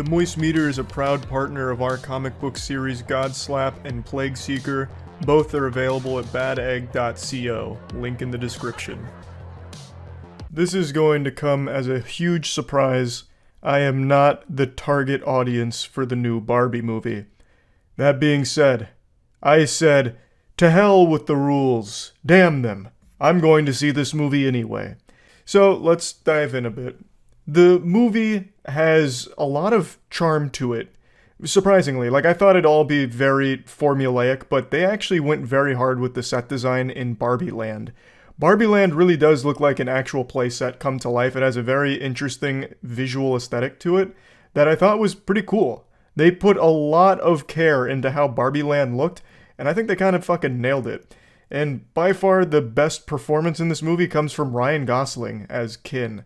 The Moist Meter is a proud partner of our comic book series Godslap and Plague Seeker. Both are available at badegg.co, link in the description. This is going to come as a huge surprise. I am not the target audience for the new Barbie movie. That being said, I said, to hell with the rules. Damn them. I'm going to see this movie anyway. So let's dive in a bit. The movie has a lot of charm to it. Surprisingly, I thought it'd all be very formulaic, but they actually went very hard with the set design in Barbie Land. Barbie Land really does look like an actual playset come to life. It has a very interesting visual aesthetic to it that I thought was pretty cool. They put a lot of care into how Barbie Land looked, and I think they kind of fucking nailed it. And by far the best performance in this movie comes from Ryan Gosling as Ken.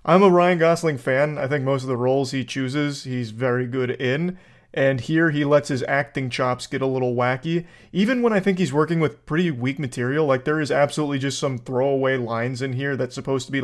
I'm a Ryan Gosling fan. I think most of the roles he chooses, he's very good in. And here he lets his acting chops get a little wacky. Even when I think he's working with pretty weak material, there is absolutely just some throwaway lines in here that's supposed to be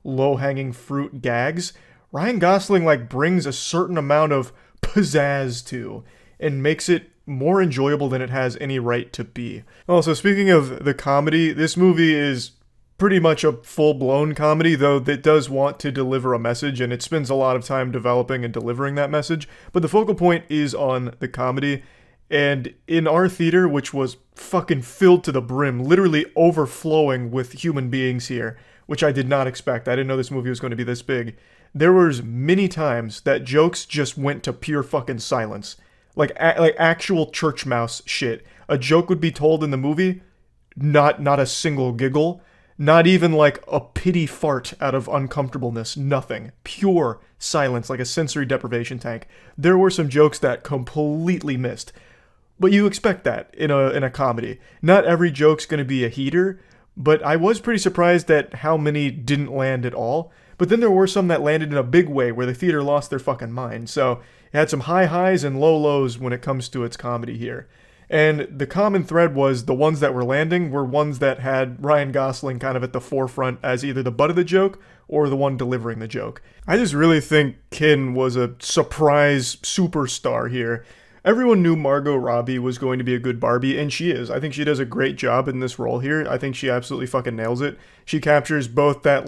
low-hanging fruit gags. Ryan Gosling brings a certain amount of pizzazz to and makes it more enjoyable than it has any right to be. Also, speaking of the comedy, this movie is pretty much a full-blown comedy, though it does want to deliver a message, and it spends a lot of time developing and delivering that message. But the focal point is on the comedy, and in our theater, which was fucking filled to the brim, literally overflowing with human beings here, which I did not expect. I didn't know this movie was going to be this big. There was many times that jokes just went to pure fucking silence. Like actual church mouse shit. A joke would be told in the movie, not a single giggle. Not even a pity fart out of uncomfortableness. Nothing. Pure silence, like a sensory deprivation tank. There were some jokes that completely missed. But you expect that in a comedy. Not every joke's going to be a heater, but I was pretty surprised at how many didn't land at all. But then there were some that landed in a big way where the theater lost their fucking mind. So it had some high highs and low lows when it comes to its comedy here. And the common thread was the ones that were landing were ones that had Ryan Gosling kind of at the forefront as either the butt of the joke or the one delivering the joke. I just really think Ken was a surprise superstar here. Everyone knew Margot Robbie was going to be a good Barbie, and she is. I think she does a great job in this role here. I think she absolutely fucking nails it. She captures both that,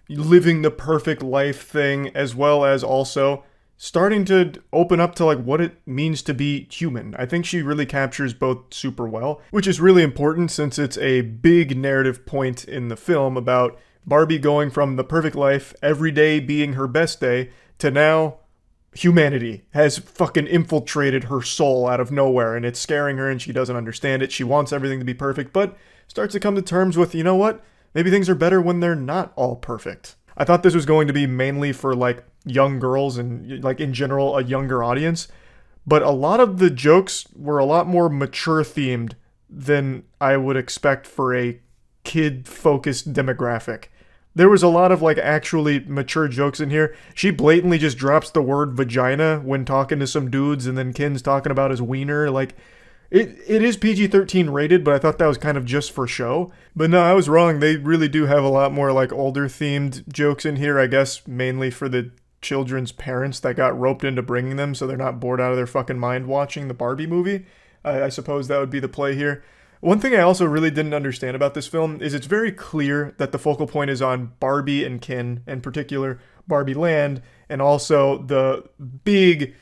living the perfect life thing, as well as also starting to open up to what it means to be human. I think she really captures both super well, which is really important since it's a big narrative point in the film about Barbie going from the perfect life, every day being her best day, to now humanity has fucking infiltrated her soul out of nowhere, and it's scaring her and she doesn't understand it. She wants everything to be perfect, but starts to come to terms with, you know what? Maybe things are better when they're not all perfect. I thought this was going to be mainly for young girls and in general a younger audience, but a lot of the jokes were a lot more mature themed than I would expect for a kid focused demographic. There was a lot of actually mature jokes in here. She blatantly just drops the word vagina when talking to some dudes, and then Ken's talking about his wiener. It is PG-13 rated, but I thought that was kind of just for show. But no, I was wrong. They really do have a lot more older themed jokes in here, I guess mainly for the children's parents that got roped into bringing them so they're not bored out of their fucking mind watching the Barbie movie. I suppose that would be the play here. One thing I also really didn't understand about this film is it's very clear that the focal point is on Barbie and Ken, in particular Barbie Land, and also the big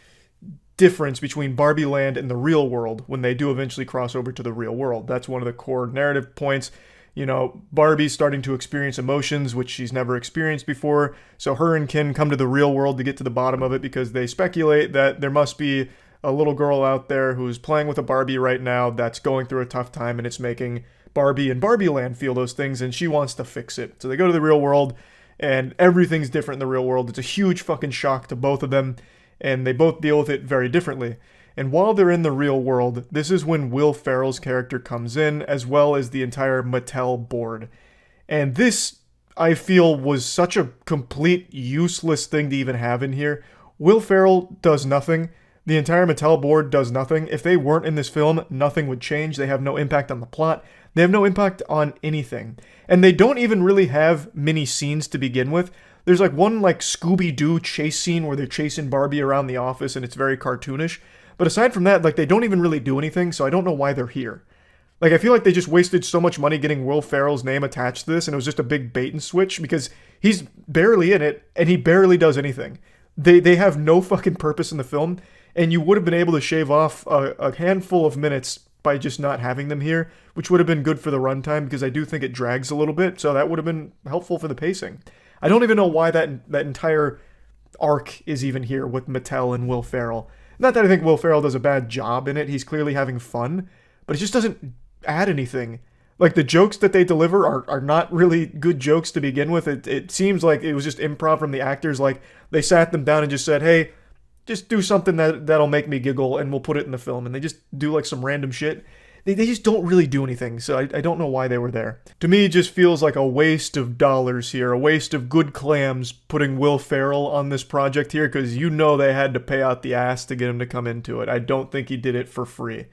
difference between Barbie Land and the real world when they do eventually cross over to the real world. That's one of the core narrative points. Barbie's starting to experience emotions which she's never experienced before, so her and Ken come to the real world to get to the bottom of it because they speculate that there must be a little girl out there who's playing with a Barbie right now that's going through a tough time, and it's making Barbie and Barbie Land feel those things, and she wants to fix it. So they go to the real world, and everything's different in the real world. It's a huge fucking shock to both of them, and they both deal with it very differently. And while they're in the real world, this is when Will Ferrell's character comes in, as well as the entire Mattel board. And this, I feel, was such a complete useless thing to even have in here. Will Ferrell does nothing. The entire Mattel board does nothing. If they weren't in this film, nothing would change. They have no impact on the plot. They have no impact on anything. And they don't even really have many scenes to begin with. There's like one like Scooby-Doo chase scene where they're chasing Barbie around the office and it's very cartoonish. But aside from that, like they don't even really do anything, so I don't know why they're here. Like I feel like they just wasted so much money getting Will Ferrell's name attached to this, and it was just a big bait and switch because he's barely in it and he barely does anything. They have no fucking purpose in the film, and you would have been able to shave off a handful of minutes by just not having them here, which would have been good for the runtime because I do think it drags a little bit, so that would have been helpful for the pacing. I don't even know why that entire arc is even here with Mattel and Will Ferrell. Not that I think Will Ferrell does a bad job in it, he's clearly having fun, but it just doesn't add anything. Like the jokes that they deliver are not really good jokes to begin with. It seems like it was just improv from the actors. Like they sat them down and just said, hey, just do something that'll make me giggle and we'll put it in the film. And they just do like some random shit. They just don't really do anything. So I don't know why they were there. To me, it just feels like a waste of dollars here. A waste of good clams putting Will Ferrell on this project here because you know they had to pay out the ass to get him to come into it. I don't think he did it for free.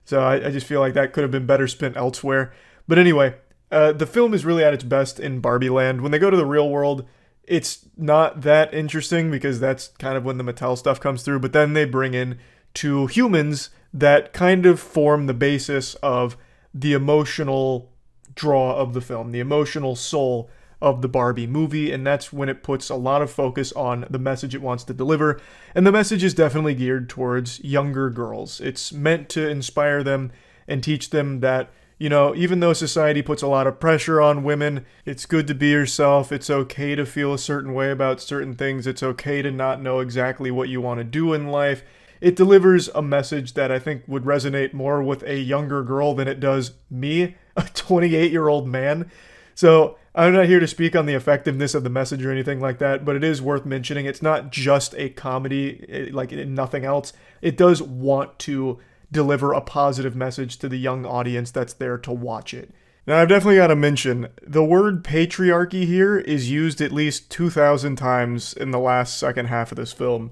So I just feel like that could have been better spent elsewhere. But anyway, the film is really at its best in Barbie Land. When they go to the real world, it's not that interesting because that's kind of when the Mattel stuff comes through. But then they bring in two humans that kind of form the basis of the emotional draw of the film, the emotional soul of the Barbie movie, and that's when it puts a lot of focus on the message it wants to deliver, and the message is definitely geared towards younger girls. It's meant to inspire them and teach them that, you know, even though society puts a lot of pressure on women, it's good to be yourself, it's okay to feel a certain way about certain things, it's okay to not know exactly what you want to do in life. It delivers a message that I think would resonate more with a younger girl than it does me, a 28-year-old man. So I'm not here to speak on the effectiveness of the message or anything like that, but it is worth mentioning. It's not just a comedy like nothing else. It does want to deliver a positive message to the young audience that's there to watch it. Now, I've definitely got to mention, the word patriarchy here is used at least 2,000 times in the last second half of this film.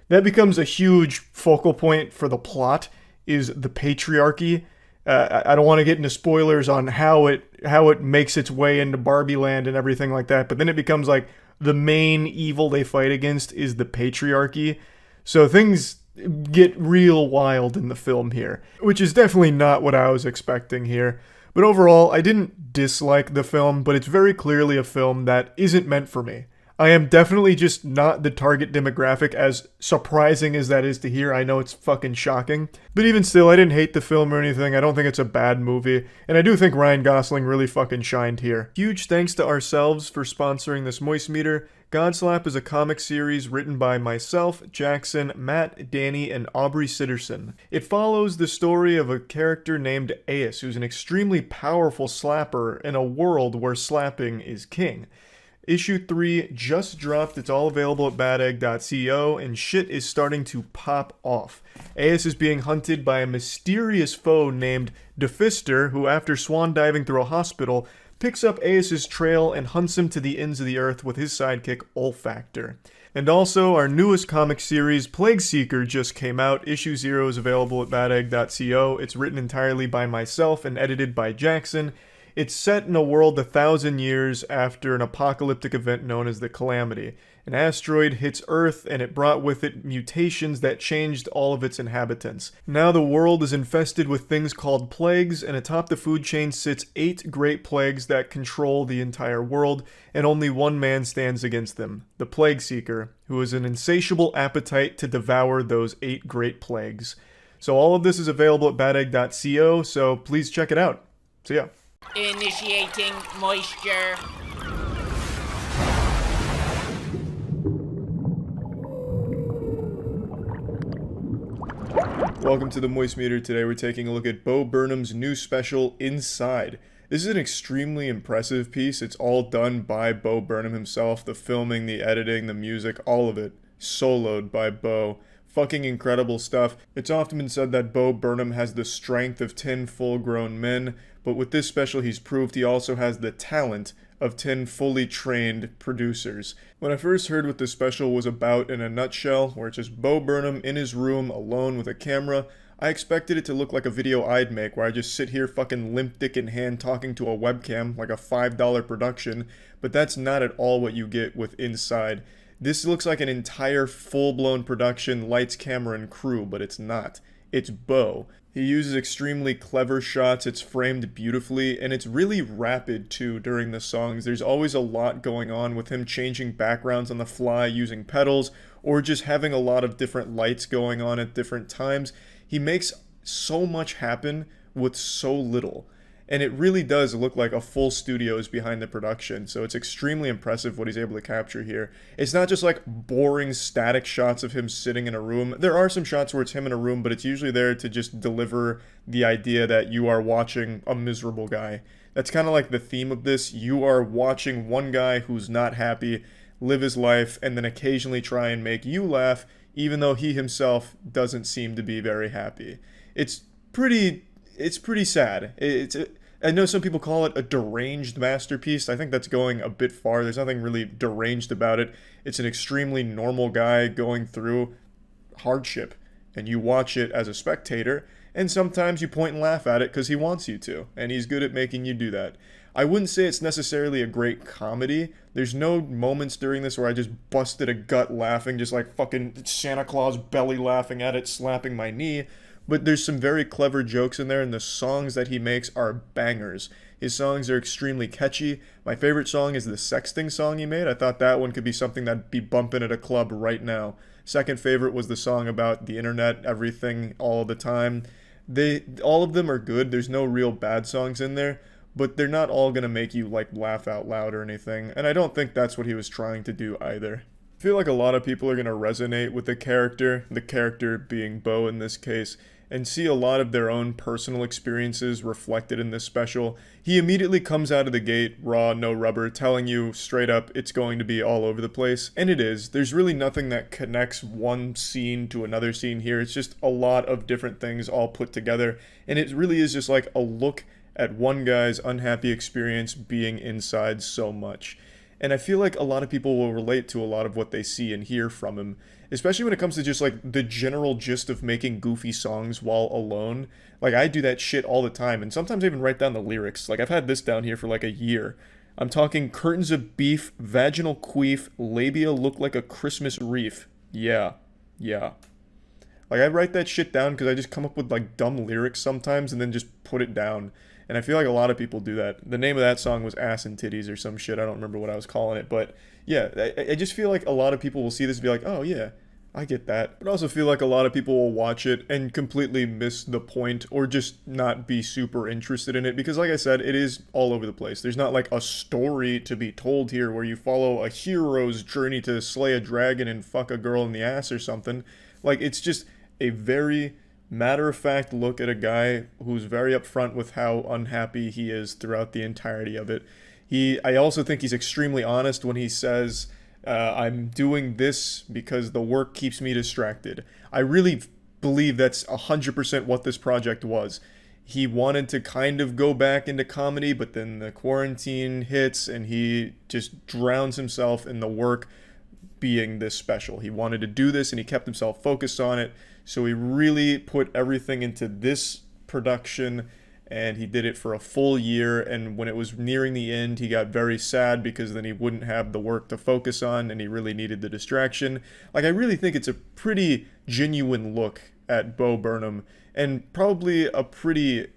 That becomes a huge focal point for the plot, is the patriarchy. I don't want to get into spoilers on how it makes its way into Barbie Land and everything like that, but then it becomes like the main evil they fight against is the patriarchy. So things get real wild in the film here, which is definitely not what I was expecting here. But overall, I didn't dislike the film, but it's very clearly a film that isn't meant for me. I am definitely just not the target demographic, as surprising as that is to hear. I know it's fucking shocking. But even still, I didn't hate the film or anything. I don't think it's a bad movie. And I do think Ryan Gosling really fucking shined here. Huge thanks to ourselves for sponsoring this Moist Meter. Godslap is a comic series written by myself, Jackson, Matt, Danny, and Aubrey Sitterson. It follows the story of a character named Ace, who's an extremely powerful slapper in a world where slapping is king. Issue 3 just dropped. It's all available at badegg.co, and shit is starting to pop off. Ace is being hunted by a mysterious foe named Defister, who, after swan diving through a hospital, picks up Ace's trail and hunts him to the ends of the earth with his sidekick Olfactor. And also, our newest comic series, Plague Seeker, just came out. Issue 0 is available at badegg.co. It's written entirely by myself and edited by Jackson. It's set in a world 1,000 years after an apocalyptic event known as the Calamity. An asteroid hits Earth, and it brought with it mutations that changed all of its inhabitants. Now the world is infested with things called plagues, and atop the food chain sits 8 great plagues that control the entire world, and only one man stands against them, the Plague Seeker, who has an insatiable appetite to devour those 8 great plagues. So all of this is available at badegg.co, so please check it out. See ya. Initiating moisture. Welcome to the Moist Meter. Today we're taking a look at Bo Burnham's new special, Inside. This is an extremely impressive piece. It's all done by Bo Burnham himself. The filming, the editing, the music, all of it soloed by Bo. Fucking incredible stuff. It's often been said that Bo Burnham has the strength of 10 full-grown men, but with this special he's proved he also has the talent of 10 fully trained producers. When I first heard what this special was about in a nutshell, where it's just Bo Burnham in his room alone with a camera, I expected it to look like a video I'd make where I just sit here fucking limp dick in hand talking to a webcam like a $5 production, but that's not at all what you get with Inside. This looks like an entire full-blown production, lights, camera, and crew, but it's not. It's Bo. He uses extremely clever shots, it's framed beautifully, and it's really rapid too during the songs. There's always a lot going on with him changing backgrounds on the fly using pedals, or just having a lot of different lights going on at different times. He makes so much happen with so little. And it really does look like a full studio is behind the production, so it's extremely impressive what he's able to capture here. It's not just like boring static shots of him sitting in a room. There are some shots where it's him in a room, but it's usually there to just deliver the idea that you are watching a miserable guy. That's kind of like the theme of this. You are watching one guy who's not happy live his life and then occasionally try and make you laugh, even though he himself doesn't seem to be very happy. It's pretty sad. I know some people call it a deranged masterpiece. I think that's going a bit far. There's nothing really deranged about it. It's an extremely normal guy going through hardship, and you watch it as a spectator, and sometimes you point and laugh at it because he wants you to, and he's good at making you do that. I wouldn't say it's necessarily a great comedy. There's no moments during this where I just busted a gut laughing, just like fucking Santa Claus belly laughing at it, slapping my knee. But there's some very clever jokes in there, and the songs that he makes are bangers. His songs are extremely catchy. My favorite song is the sexting song he made. I thought that one could be something that'd be bumping at a club right now. Second favorite was the song about the internet, everything, all the time. All of them are good. There's no real bad songs in there, but they're not all gonna make you like laugh out loud or anything, and I don't think that's what he was trying to do either. I feel like a lot of people are gonna resonate with the character being Bo in this case, and see a lot of their own personal experiences reflected in this special. He immediately comes out of the gate, raw, no rubber, telling you straight up it's going to be all over the place, and it is. There's really nothing that connects one scene to another scene here. It's just a lot of different things all put together, and it really is just like a look at one guy's unhappy experience being inside so much. And I feel like a lot of people will relate to a lot of what they see and hear from him, especially when it comes to just like the general gist of making goofy songs while alone. Like I do that shit all the time, and sometimes I even write down the lyrics. Like I've had this down here for like a year. I'm talking curtains of beef, vaginal queef, labia look like a Christmas wreath. Yeah. Like I write that shit down because I just come up with like dumb lyrics sometimes and then just put it down. And I feel like a lot of people do that. The name of that song was Ass and Titties or some shit. I don't remember what I was calling it. But yeah, I just feel like a lot of people will see this and be like, oh yeah, I get that. But I also feel like a lot of people will watch it and completely miss the point or just not be super interested in it. Because like I said, it is all over the place. There's not like a story to be told here where you follow a hero's journey to slay a dragon and fuck a girl in the ass or something. Like it's just a very matter-of-fact look at a guy who's very upfront with how unhappy he is throughout the entirety of it. I also think he's extremely honest when he says, I'm doing this because the work keeps me distracted. I really believe that's 100% what this project was. He wanted to kind of go back into comedy, but then the quarantine hits and he just drowns himself in the work being this special. He wanted to do this and he kept himself focused on it. So he really put everything into this production, and he did it for a full year, and when it was nearing the end, he got very sad because then he wouldn't have the work to focus on, and he really needed the distraction. Like, I really think it's a pretty genuine look at Bo Burnham, and probably a pretty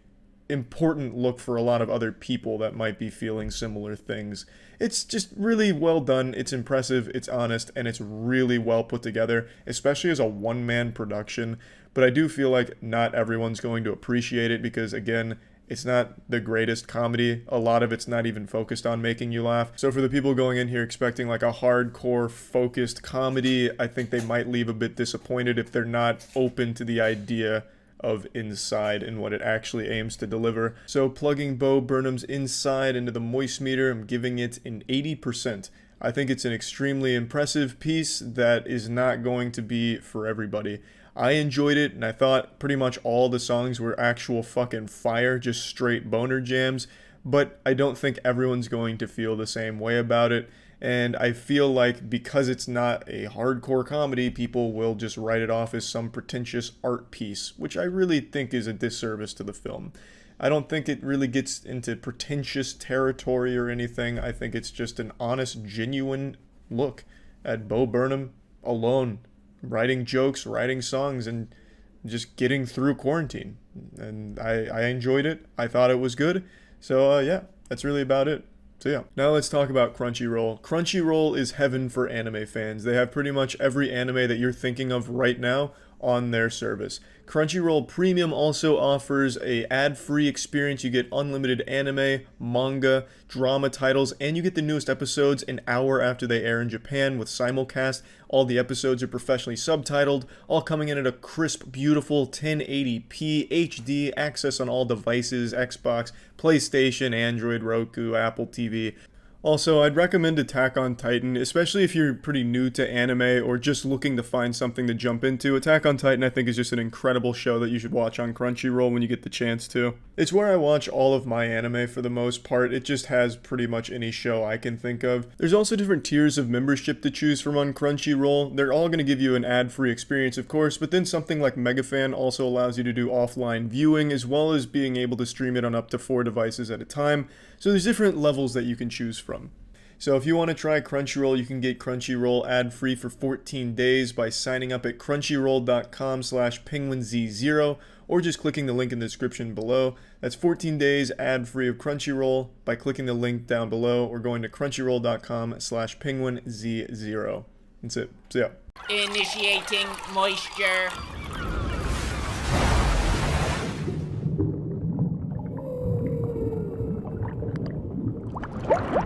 important look for a lot of other people that might be feeling similar things. It's just really well done, it's impressive, it's honest, and it's really well put together, especially as a one-man production. But I do feel like not everyone's going to appreciate it because, again, it's not the greatest comedy. A lot of it's not even focused on making you laugh. So for the people going in here expecting like a hardcore focused comedy, I think they might leave a bit disappointed if they're not open to the idea of Inside and what it actually aims to deliver. So plugging Bo Burnham's Inside into the moist meter, I'm giving it an 80%. I think it's an extremely impressive piece that is not going to be for everybody. I enjoyed it, and I thought pretty much all the songs were actual fucking fire, just straight boner jams, but I don't think everyone's going to feel the same way about it. And I feel like because it's not a hardcore comedy, people will just write it off as some pretentious art piece, which I really think is a disservice to the film. I don't think it really gets into pretentious territory or anything. I think it's just an honest, genuine look at Bo Burnham alone, writing jokes, writing songs, and just getting through quarantine. And I enjoyed it. I thought it was good. So yeah, that's really about it. So yeah, now let's talk about Crunchyroll. Crunchyroll is heaven for anime fans. They have pretty much every anime that you're thinking of right now on their service. Crunchyroll Premium also offers a ad-free experience. You get unlimited anime, manga, drama titles, and you get the newest episodes an hour after they air in Japan with simulcast. All the episodes are professionally subtitled, all coming in at a crisp, beautiful 1080p HD, access on all devices, Xbox, PlayStation, Android, Roku, Apple TV. Also, I'd recommend Attack on Titan, especially if you're pretty new to anime or just looking to find something to jump into. Attack on Titan, I think, is just an incredible show that you should watch on Crunchyroll when you get the chance to. It's where I watch all of my anime for the most part. It just has pretty much any show I can think of. There's also different tiers of membership to choose from on Crunchyroll. They're all going to give you an ad-free experience, of course, but then something like Megafan also allows you to do offline viewing, as well as being able to stream it on up to 4 devices at a time. So there's different levels that you can choose from. So if you want to try Crunchyroll, you can get Crunchyroll ad-free for 14 days by signing up at crunchyroll.com/penguinz0 or just clicking the link in the description below. That's 14 days ad-free of Crunchyroll by clicking the link down below or going to crunchyroll.com/penguinz0. That's it. So yeah. Initiating moisture.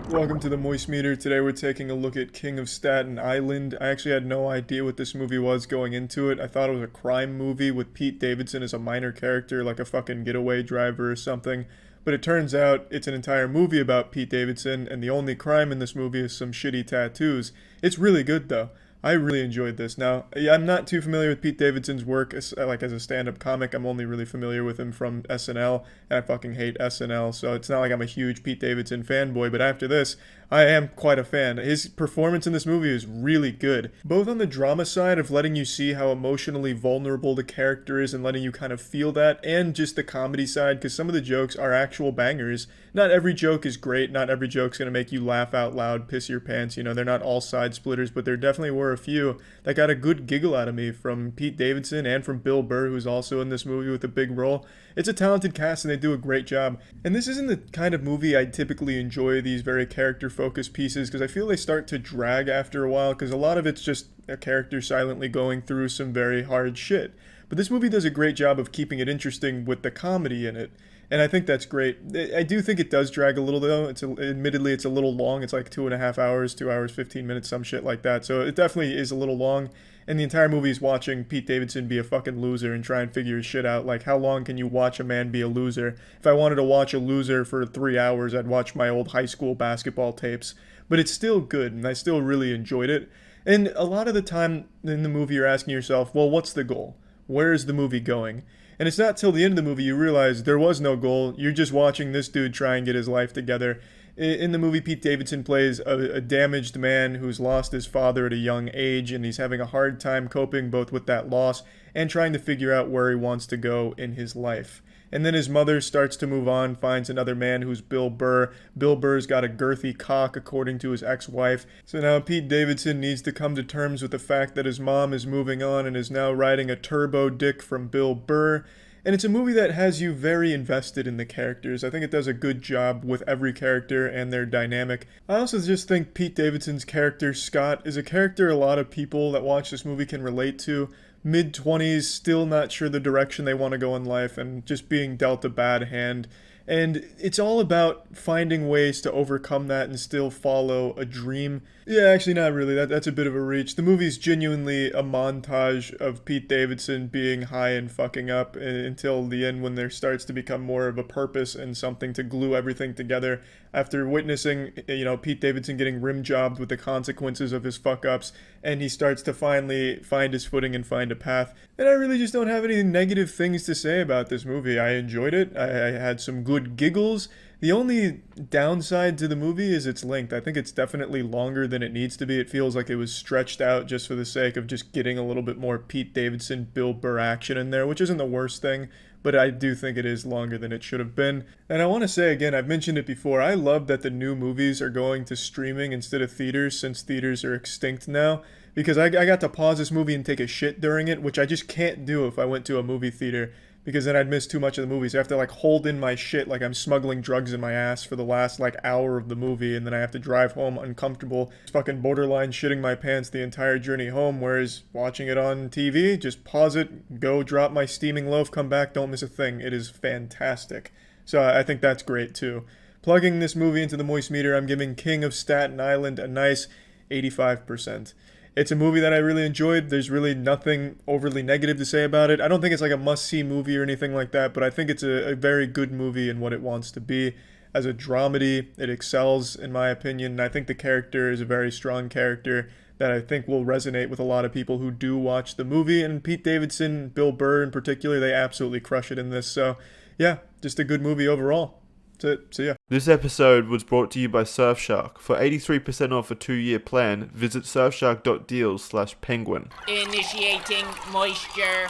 Welcome to the Moist Meter. Today we're taking a look at King of Staten Island. I actually had no idea what this movie was going into it. I thought it was a crime movie with Pete Davidson as a minor character, like a fucking getaway driver or something. But it turns out it's an entire movie about Pete Davidson, and the only crime in this movie is some shitty tattoos. It's really good though. I really enjoyed this. Now, I'm not too familiar with Pete Davidson's work as a stand-up comic. I'm only really familiar with him from SNL, and I fucking hate SNL, so it's not like I'm a huge Pete Davidson fanboy, but after this, I am quite a fan. His performance in this movie is really good, both on the drama side of letting you see how emotionally vulnerable the character is and letting you kind of feel that, and just the comedy side, because some of the jokes are actual bangers. Not every joke is great, not every joke's going to make you laugh out loud, piss your pants, you know, they're not all side splitters, but there definitely were a few that got a good giggle out of me from Pete Davidson and from Bill Burr, who's also in this movie with a big role. It's a talented cast and they do a great job. And this isn't the kind of movie I typically enjoy, these very character-focused pieces, because I feel they start to drag after a while, because a lot of it's just a character silently going through some very hard shit. But this movie does a great job of keeping it interesting with the comedy in it. And I think that's great. I do think it does drag a little, though. Admittedly, it's a little long. It's like 2.5 hours, 2 hours, 15 minutes, some shit like that. So it definitely is a little long. And the entire movie is watching Pete Davidson be a fucking loser and try and figure his shit out. Like, how long can you watch a man be a loser? If I wanted to watch a loser for 3 hours, I'd watch my old high school basketball tapes. But it's still good, and I still really enjoyed it. And a lot of the time in the movie, you're asking yourself, well, what's the goal? Where is the movie going? And it's not till the end of the movie you realize there was no goal. You're just watching this dude try and get his life together. In the movie, Pete Davidson plays a damaged man who's lost his father at a young age, and he's having a hard time coping both with that loss and trying to figure out where he wants to go in his life. And then his mother starts to move on, finds another man who's Bill Burr. Bill Burr's got a girthy cock, according to his ex-wife. So now Pete Davidson needs to come to terms with the fact that his mom is moving on and is now riding a turbo dick from Bill Burr. And it's a movie that has you very invested in the characters. I think it does a good job with every character and their dynamic. I also just think Pete Davidson's character, Scott, is a character a lot of people that watch this movie can relate to. Mid-20s, still not sure the direction they want to go in life, and just being dealt a bad hand. And it's all about finding ways to overcome that and still follow a dream. Yeah, actually not really, that's a bit of a reach. The movie's genuinely a montage of Pete Davidson being high and fucking up until the end, when there starts to become more of a purpose and something to glue everything together. After witnessing, Pete Davidson getting rim jobbed with the consequences of his fuck-ups, and he starts to finally find his footing and find a path. And I really just don't have any negative things to say about this movie. I enjoyed it. I had some good giggles. The only downside to the movie is its length. I think it's definitely longer than it needs to be. It feels like it was stretched out just for the sake of just getting a little bit more Pete Davidson, Bill Burr action in there, which isn't the worst thing, but I do think it is longer than it should have been. And I want to say again, I've mentioned it before, I love that the new movies are going to streaming instead of theaters, since theaters are extinct now, because I got to pause this movie and take a shit during it, which I just can't do if I went to a movie theater, because then I'd miss too much of the movies. I have to like hold in my shit like I'm smuggling drugs in my ass for the last like hour of the movie, and then I have to drive home uncomfortable, fucking borderline shitting my pants the entire journey home, whereas watching it on TV, just pause it, go drop my steaming loaf, come back, don't miss a thing. It is fantastic. So I think that's great too. Plugging this movie into the moist meter, I'm giving King of Staten Island a nice 85%. It's a movie that I really enjoyed. There's really nothing overly negative to say about it. I don't think it's like a must-see movie or anything like that, but I think it's a very good movie in what it wants to be. As a dramedy, it excels, in my opinion, and I think the character is a very strong character that I think will resonate with a lot of people who do watch the movie, and Pete Davidson, Bill Burr in particular, they absolutely crush it in this. So, yeah, just a good movie overall. That's it. See ya. This episode was brought to you by Surfshark. For 83% off a 2-year plan, visit surfshark.deals/penguin. Initiating moisture.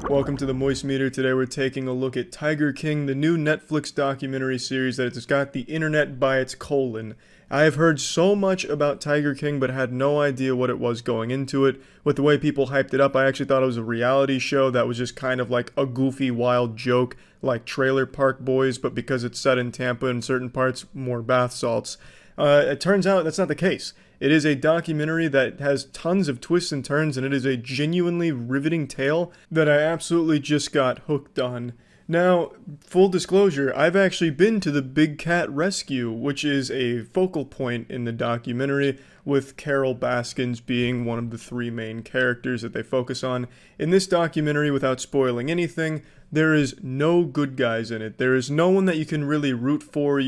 Welcome to the Moist Meter. Today we're taking a look at Tiger King, the new Netflix documentary series that has got the internet by its colon. I have heard so much about Tiger King, but had no idea what it was going into it. With the way people hyped it up, I actually thought it was a reality show that was just kind of like a goofy, wild joke, like Trailer Park Boys, but because it's set in Tampa and certain parts, more bath salts. It turns out that's not the case. It is a documentary that has tons of twists and turns, and it is a genuinely riveting tale that I absolutely just got hooked on. Now, full disclosure, I've actually been to the Big Cat Rescue, which is a focal point in the documentary, with Carol Baskins being one of the 3 main characters that they focus on. In this documentary, without spoiling anything, there is no good guys in it. There is no one that you can really root for,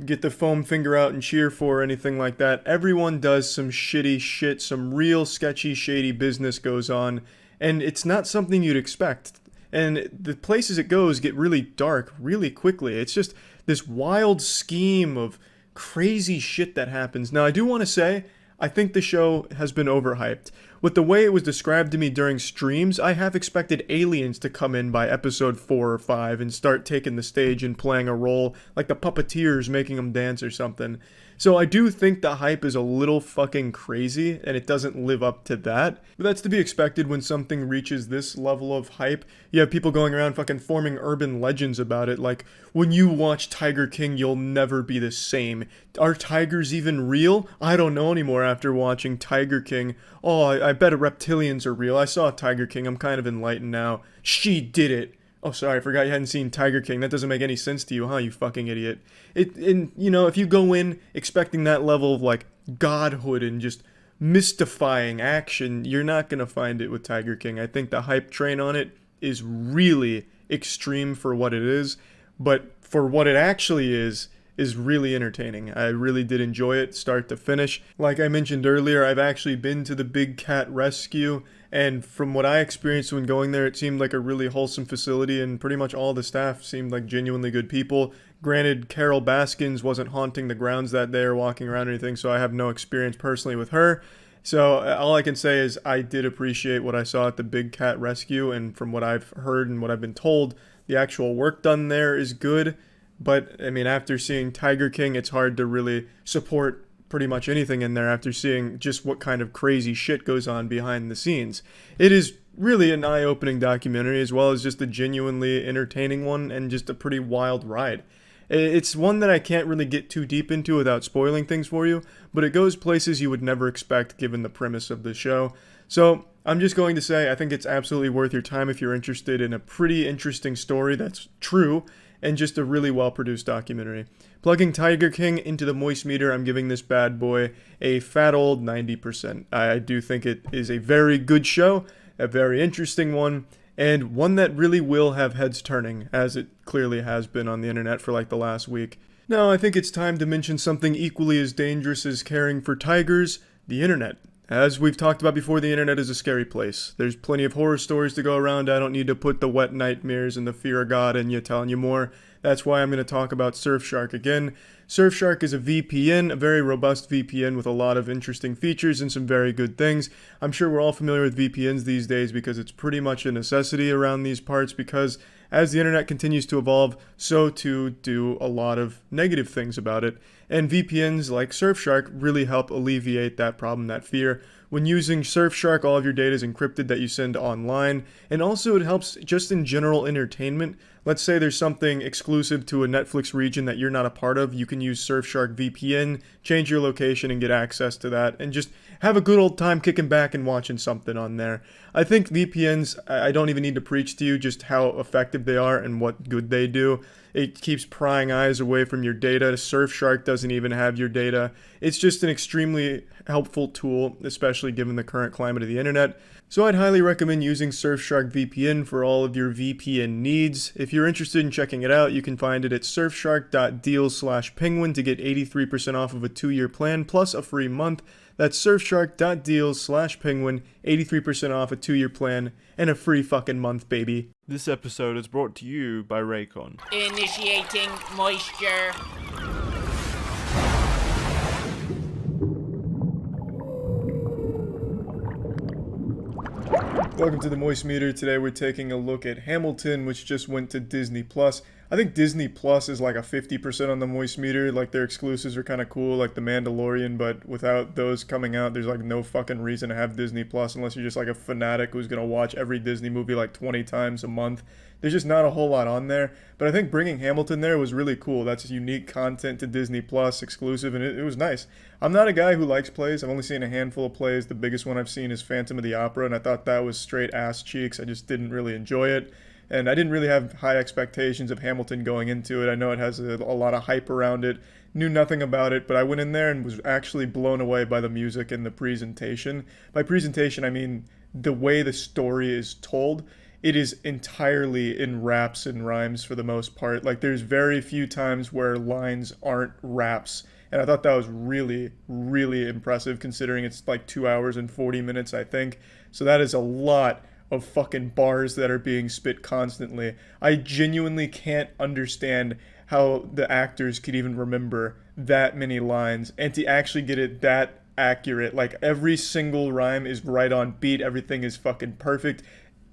get the foam finger out and cheer for or anything like that. Everyone does some shitty shit, some real sketchy, shady business goes on, and it's not something you'd expect. And the places it goes get really dark really quickly. It's just this wild scheme of crazy shit that happens. Now, I do want to say, I think the show has been overhyped. With the way it was described to me during streams, I have expected aliens to come in by episode 4 or 5 and start taking the stage and playing a role, like the puppeteers making them dance or something. So I do think the hype is a little fucking crazy, and it doesn't live up to that. But that's to be expected when something reaches this level of hype. You have people going around fucking forming urban legends about it, like, when you watch Tiger King, you'll never be the same. Are tigers even real? I don't know anymore after watching Tiger King. Oh, I bet reptilians are real. I saw Tiger King. I'm kind of enlightened now. She did it. Oh, sorry, I forgot you hadn't seen Tiger King. That doesn't make any sense to you, huh, you fucking idiot? If you go in expecting that level of, like, godhood and just mystifying action, you're not gonna find it with Tiger King. I think the hype train on it is really extreme for what it is, but for what it actually is really entertaining. I really did enjoy it, start to finish. Like I mentioned earlier, I've actually been to the Big Cat Rescue, and from what I experienced when going there, it seemed like a really wholesome facility, and pretty much all the staff seemed like genuinely good people. Granted, Carol Baskins wasn't haunting the grounds that day or walking around or anything, so I have no experience personally with her. So all I can say is I did appreciate what I saw at the Big Cat Rescue, and from what I've heard and what I've been told, the actual work done there is good. But, I mean, after seeing Tiger King, it's hard to really support pretty much anything in there after seeing just what kind of crazy shit goes on behind the scenes. It is really an eye-opening documentary, as well as just a genuinely entertaining one and just a pretty wild ride. It's one that I can't really get too deep into without spoiling things for you, but it goes places you would never expect given the premise of the show. So, I'm just going to say I think it's absolutely worth your time if you're interested in a pretty interesting story that's true, and just a really well-produced documentary. Plugging Tiger King into the moist meter, I'm giving this bad boy a fat old 90%. I do think it is a very good show, a very interesting one, and one that really will have heads turning, as it clearly has been on the internet for like the last week. Now, I think it's time to mention something equally as dangerous as caring for tigers, the internet. As we've talked about before, the internet is a scary place. There's plenty of horror stories to go around. I don't need to put the wet nightmares and the fear of God in you telling you more. That's why I'm going to talk about Surfshark again. Surfshark is a VPN, a very robust VPN with a lot of interesting features and some very good things. I'm sure we're all familiar with VPNs these days because it's pretty much a necessity around these parts, because as the internet continues to evolve, so too do a lot of negative things about it. And VPNs like Surfshark really help alleviate that problem, that fear. When using Surfshark, all of your data is encrypted that you send online, and also it helps just in general entertainment. Let's say there's something exclusive to a Netflix region that you're not a part of, you can use Surfshark VPN, change your location and get access to that, and just have a good old time kicking back and watching something on there. I think VPNs, I don't even need to preach to you just how effective they are and what good they do. It keeps prying eyes away from your data. Surfshark doesn't even have your data. It's just an extremely helpful tool, especially given the current climate of the internet. So I'd highly recommend using Surfshark VPN for all of your VPN needs. If you're interested in checking it out, you can find it at surfshark.deals/penguin to get 83% off of a 2-year plan plus a free month. That's surfshark.deals/penguin, 83% off a 2-year plan and a free fucking month, baby. This episode is brought to you by Raycon. Initiating moisture. Welcome to the Moist Meter. Today we're taking a look at Hamilton, which just went to Disney+. I think Disney Plus is like a 50% on the Moist Meter. Like, their exclusives are kind of cool, like The Mandalorian, but without those coming out, there's like no fucking reason to have Disney Plus unless you're just like a fanatic who's gonna watch every Disney movie like 20 times a month. There's just not a whole lot on there, but I think bringing Hamilton there was really cool. That's unique content to Disney Plus, exclusive, and it was nice. I'm not a guy who likes plays. I've only seen a handful of plays. The biggest one I've seen is Phantom of the Opera, and I thought that was straight ass cheeks. I just didn't really enjoy it. And I didn't really have high expectations of Hamilton going into it. I know it has a lot of hype around it. Knew nothing about it, but I went in there and was actually blown away by the music and the presentation. By presentation, I mean the way the story is told. It is entirely in raps and rhymes for the most part. Like, there's very few times where lines aren't raps. And I thought that was really, really impressive considering it's like 2 hours and 40 minutes, I think. So that is a lot of fucking bars that are being spit constantly. I genuinely can't understand how the actors could even remember that many lines and to actually get it that accurate. Like, every single rhyme is right on beat. Everything is fucking perfect.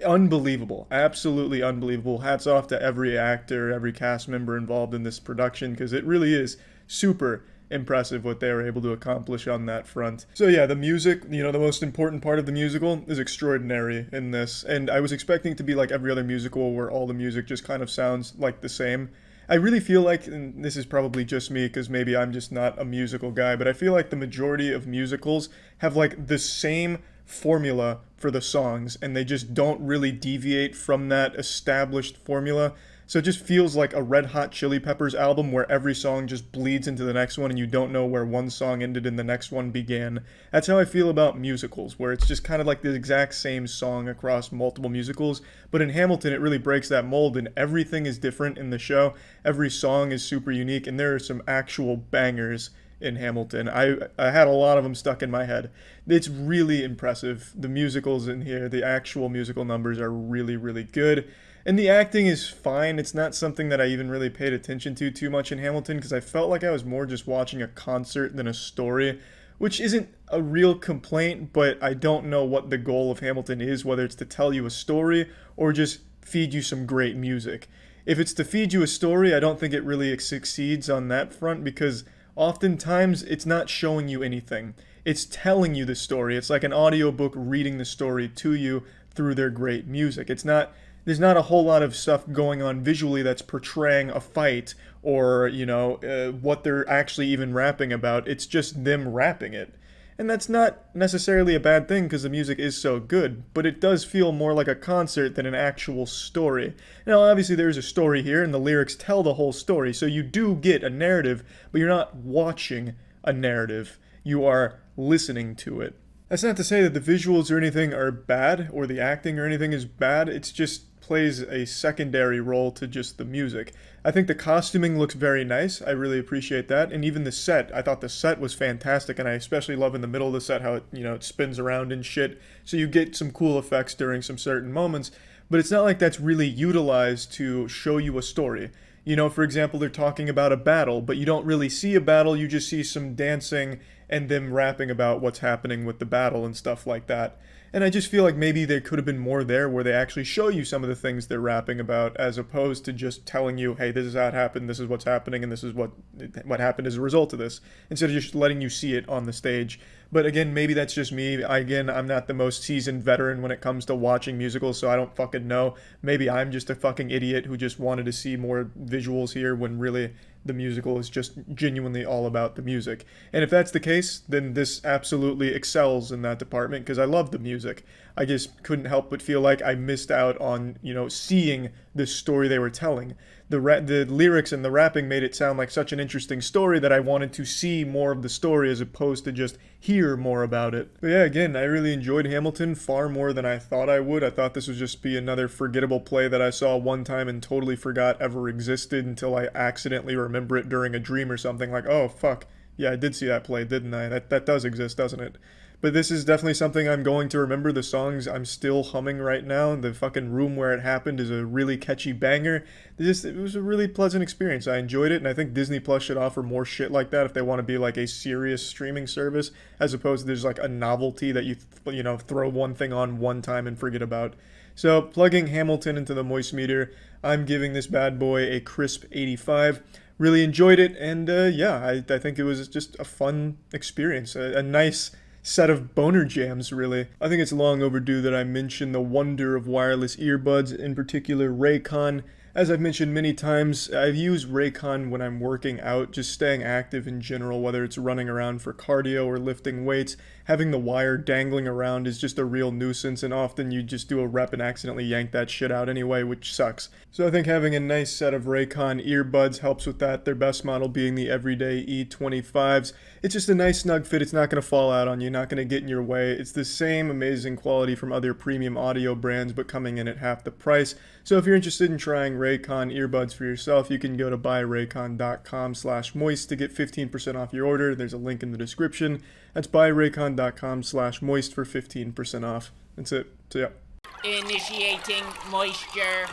Unbelievable. Absolutely unbelievable. Hats off to every actor, every cast member involved in this production, because it really is super impressive what they were able to accomplish on that front. So yeah, the music, the most important part of the musical is extraordinary in this, and I was expecting it to be like every other musical where all the music just kind of sounds like the same. I really feel like, and this is probably just me because maybe I'm just not a musical guy, but I feel like the majority of musicals have like the same formula for the songs, and they just don't really deviate from that established formula. So it just feels like a Red Hot Chili Peppers album where every song just bleeds into the next one and you don't know where one song ended and the next one began. That's how I feel about musicals, where it's just kind of like the exact same song across multiple musicals. But in Hamilton, it really breaks that mold and everything is different in the show. Every song is super unique and there are some actual bangers in Hamilton. I had a lot of them stuck in my head. It's really impressive. The musicals in here, the actual musical numbers are really, really good. And the acting is fine. It's not something that I even really paid attention to too much in Hamilton because I felt like I was more just watching a concert than a story, which isn't a real complaint, but I don't know what the goal of Hamilton is, whether it's to tell you a story or just feed you some great music. If it's to feed you a story, I don't think it really succeeds on that front because oftentimes it's not showing you anything. It's telling you the story. It's like an audiobook reading the story to you through their great music. There's not a whole lot of stuff going on visually that's portraying a fight or, what they're actually even rapping about. It's just them rapping it. And that's not necessarily a bad thing because the music is so good, but it does feel more like a concert than an actual story. Now, obviously there's a story here and the lyrics tell the whole story, so you do get a narrative, but you're not watching a narrative. You are listening to it. That's not to say that the visuals or anything are bad or the acting or anything is bad. It's just plays a secondary role to just the music. I think the costuming looks very nice. I really appreciate that. And even the set, I thought the set was fantastic, and I especially love in the middle of the set how it spins around and shit. So you get some cool effects during some certain moments, but it's not like that's really utilized to show you a story. For example, they're talking about a battle, but you don't really see a battle, you just see some dancing and them rapping about what's happening with the battle and stuff like that. And I just feel like maybe there could have been more there where they actually show you some of the things they're rapping about, as opposed to just telling you, hey, this is how it happened, this is what's happening, and this is what happened as a result of this, instead of just letting you see it on the stage. But again, maybe that's just me. I'm not the most seasoned veteran when it comes to watching musicals, so I don't fucking know. Maybe I'm just a fucking idiot who just wanted to see more visuals here when really the musical is just genuinely all about the music. And if that's the case, then this absolutely excels in that department, because I love the music. I just couldn't help but feel like I missed out on, seeing the story they were telling. The lyrics and the rapping made it sound like such an interesting story that I wanted to see more of the story as opposed to just hear more about it. But yeah, again, I really enjoyed Hamilton far more than I thought I would. I thought this would just be another forgettable play that I saw one time and totally forgot ever existed until I accidentally remember it during a dream or something, like, oh fuck, yeah, I did see that play, didn't I? That does exist, doesn't it? But this is definitely something I'm going to remember. The songs I'm still humming right now. The fucking Room Where It Happened is a really catchy banger. It was a really pleasant experience. I enjoyed it, and I think Disney Plus should offer more shit like that if they want to be like a serious streaming service, as opposed to there's like a novelty that you throw one thing on one time and forget about. So plugging Hamilton into the Moist Meter, I'm giving this bad boy a crisp 85. Really enjoyed it, and I think it was just a fun experience. A nice set of boner jams, really. I think it's long overdue that I mention the wonder of wireless earbuds, in particular Raycon. As I've mentioned many times, I've used Raycon when I'm working out, just staying active in general, whether it's running around for cardio or lifting weights. Having the wire dangling around is just a real nuisance, and often you just do a rep and accidentally yank that shit out anyway, which sucks. So I think having a nice set of Raycon earbuds helps with that, their best model being the everyday E25s. It's just a nice snug fit, it's not going to fall out on you, not going to get in your way. It's the same amazing quality from other premium audio brands, but coming in at half the price. So if you're interested in trying Raycon earbuds for yourself, you can go to buyraycon.com/moist to get 15% off your order. There's a link in the description. That's buyraycon.com/moist for 15% off. That's it. So yeah. Initiating moisture.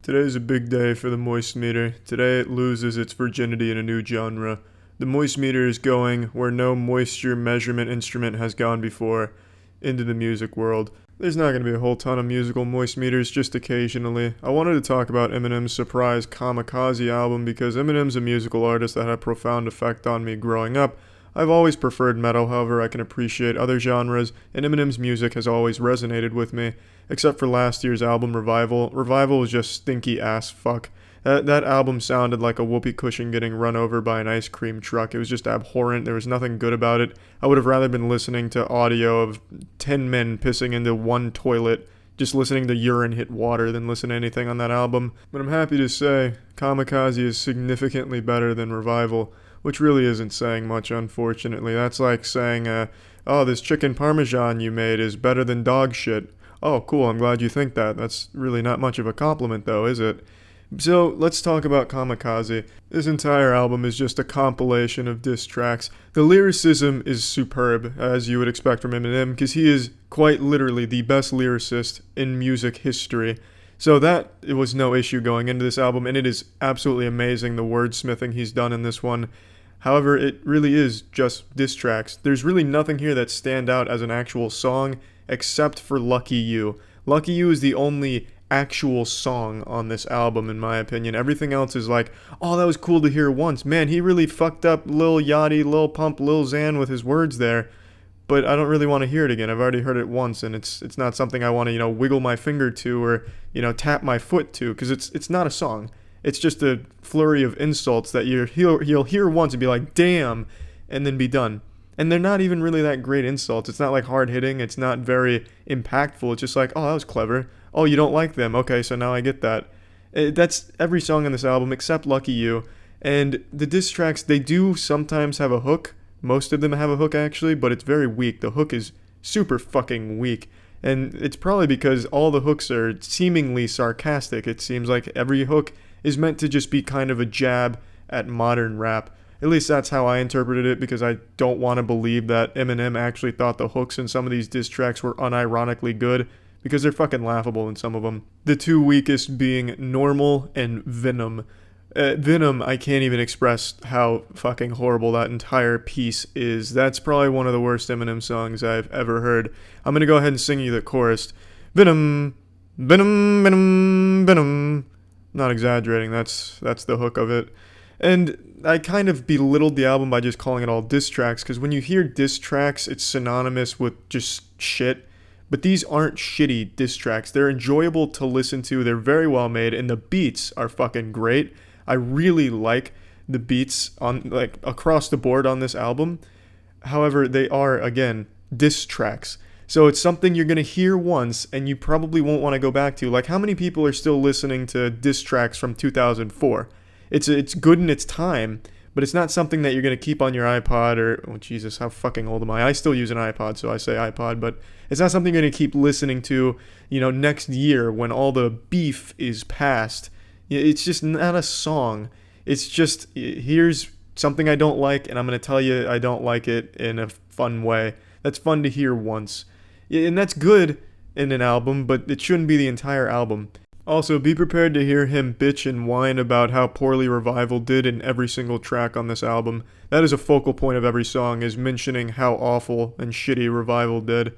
Today's a big day for the Moist Meter. Today it loses its virginity in a new genre. The Moist Meter is going where no moisture measurement instrument has gone before, into the music world. There's not going to be a whole ton of musical Moist Meters, just occasionally. I wanted to talk about Eminem's surprise Kamikaze album because Eminem's a musical artist that had a profound effect on me growing up. I've always preferred metal, however I can appreciate other genres, and Eminem's music has always resonated with me, except for last year's album Revival. Revival was just stinky ass fuck. That album sounded like a whoopee cushion getting run over by an ice cream truck. It was just abhorrent. There was nothing good about it. I would have rather been listening to audio of 10 men pissing into one toilet, just listening to urine hit water, than listen to anything on that album. But I'm happy to say, Kamikaze is significantly better than Revival, which really isn't saying much, unfortunately. That's like saying, oh, this chicken parmesan you made is better than dog shit. Oh, cool, I'm glad you think that. That's really not much of a compliment, though, is it? So, let's talk about Kamikaze. This entire album is just a compilation of diss tracks. The lyricism is superb, as you would expect from Eminem, because he is quite literally the best lyricist in music history. So it was no issue going into this album, and it is absolutely amazing the wordsmithing he's done in this one. However, it really is just diss tracks. There's really nothing here that stand out as an actual song, except for Lucky You. Lucky You is the only actual song on this album, in my opinion. Everything else is like, oh, that was cool to hear once. Man, he really fucked up Lil Yachty, Lil Pump, Lil Xan with his words there. But I don't really want to hear it again. I've already heard it once, and it's not something I want to, wiggle my finger to or, tap my foot to, because it's not a song. It's just a flurry of insults that you'll hear once and be like, damn, and then be done. And they're not even really that great insults. It's not like hard-hitting. It's not very impactful. It's just like, oh, that was clever. Oh, you don't like them. Okay, so now I get that. That's every song on this album except Lucky You. And the diss tracks, they do sometimes have a hook, Most of them have a hook actually, but it's very weak. The hook is super fucking weak. And it's probably because all the hooks are seemingly sarcastic. It seems like every hook is meant to just be kind of a jab at modern rap. At least that's how I interpreted it, because I don't want to believe that Eminem actually thought the hooks in some of these diss tracks were unironically good, because they're fucking laughable in some of them. The two weakest being Normal and Venom. Venom, I can't even express how fucking horrible that entire piece is. That's probably one of the worst Eminem songs I've ever heard. I'm gonna go ahead and sing you the chorus. Venom, Venom, Venom, Venom. Not exaggerating, that's the hook of it. And I kind of belittled the album by just calling it all diss tracks, because when you hear diss tracks, it's synonymous with just shit. But these aren't shitty diss tracks. They're enjoyable to listen to, they're very well made, and the beats are fucking great. I really like the beats on like across the board on this album. However, they are, again, diss tracks. So it's something you're going to hear once and you probably won't want to go back to. Like, how many people are still listening to diss tracks from 2004? It's good in its time, but it's not something that you're going to keep on your iPod or, oh Jesus, how fucking old am I? I still use an iPod, so I say iPod, but it's not something you're going to keep listening to, next year when all the beef is past. It's just not a song. It's just, here's something I don't like, and I'm going to tell you I don't like it in a fun way. That's fun to hear once. And that's good in an album, but it shouldn't be the entire album. Also, be prepared to hear him bitch and whine about how poorly Revival did in every single track on this album. That is a focal point of every song, is mentioning how awful and shitty Revival did.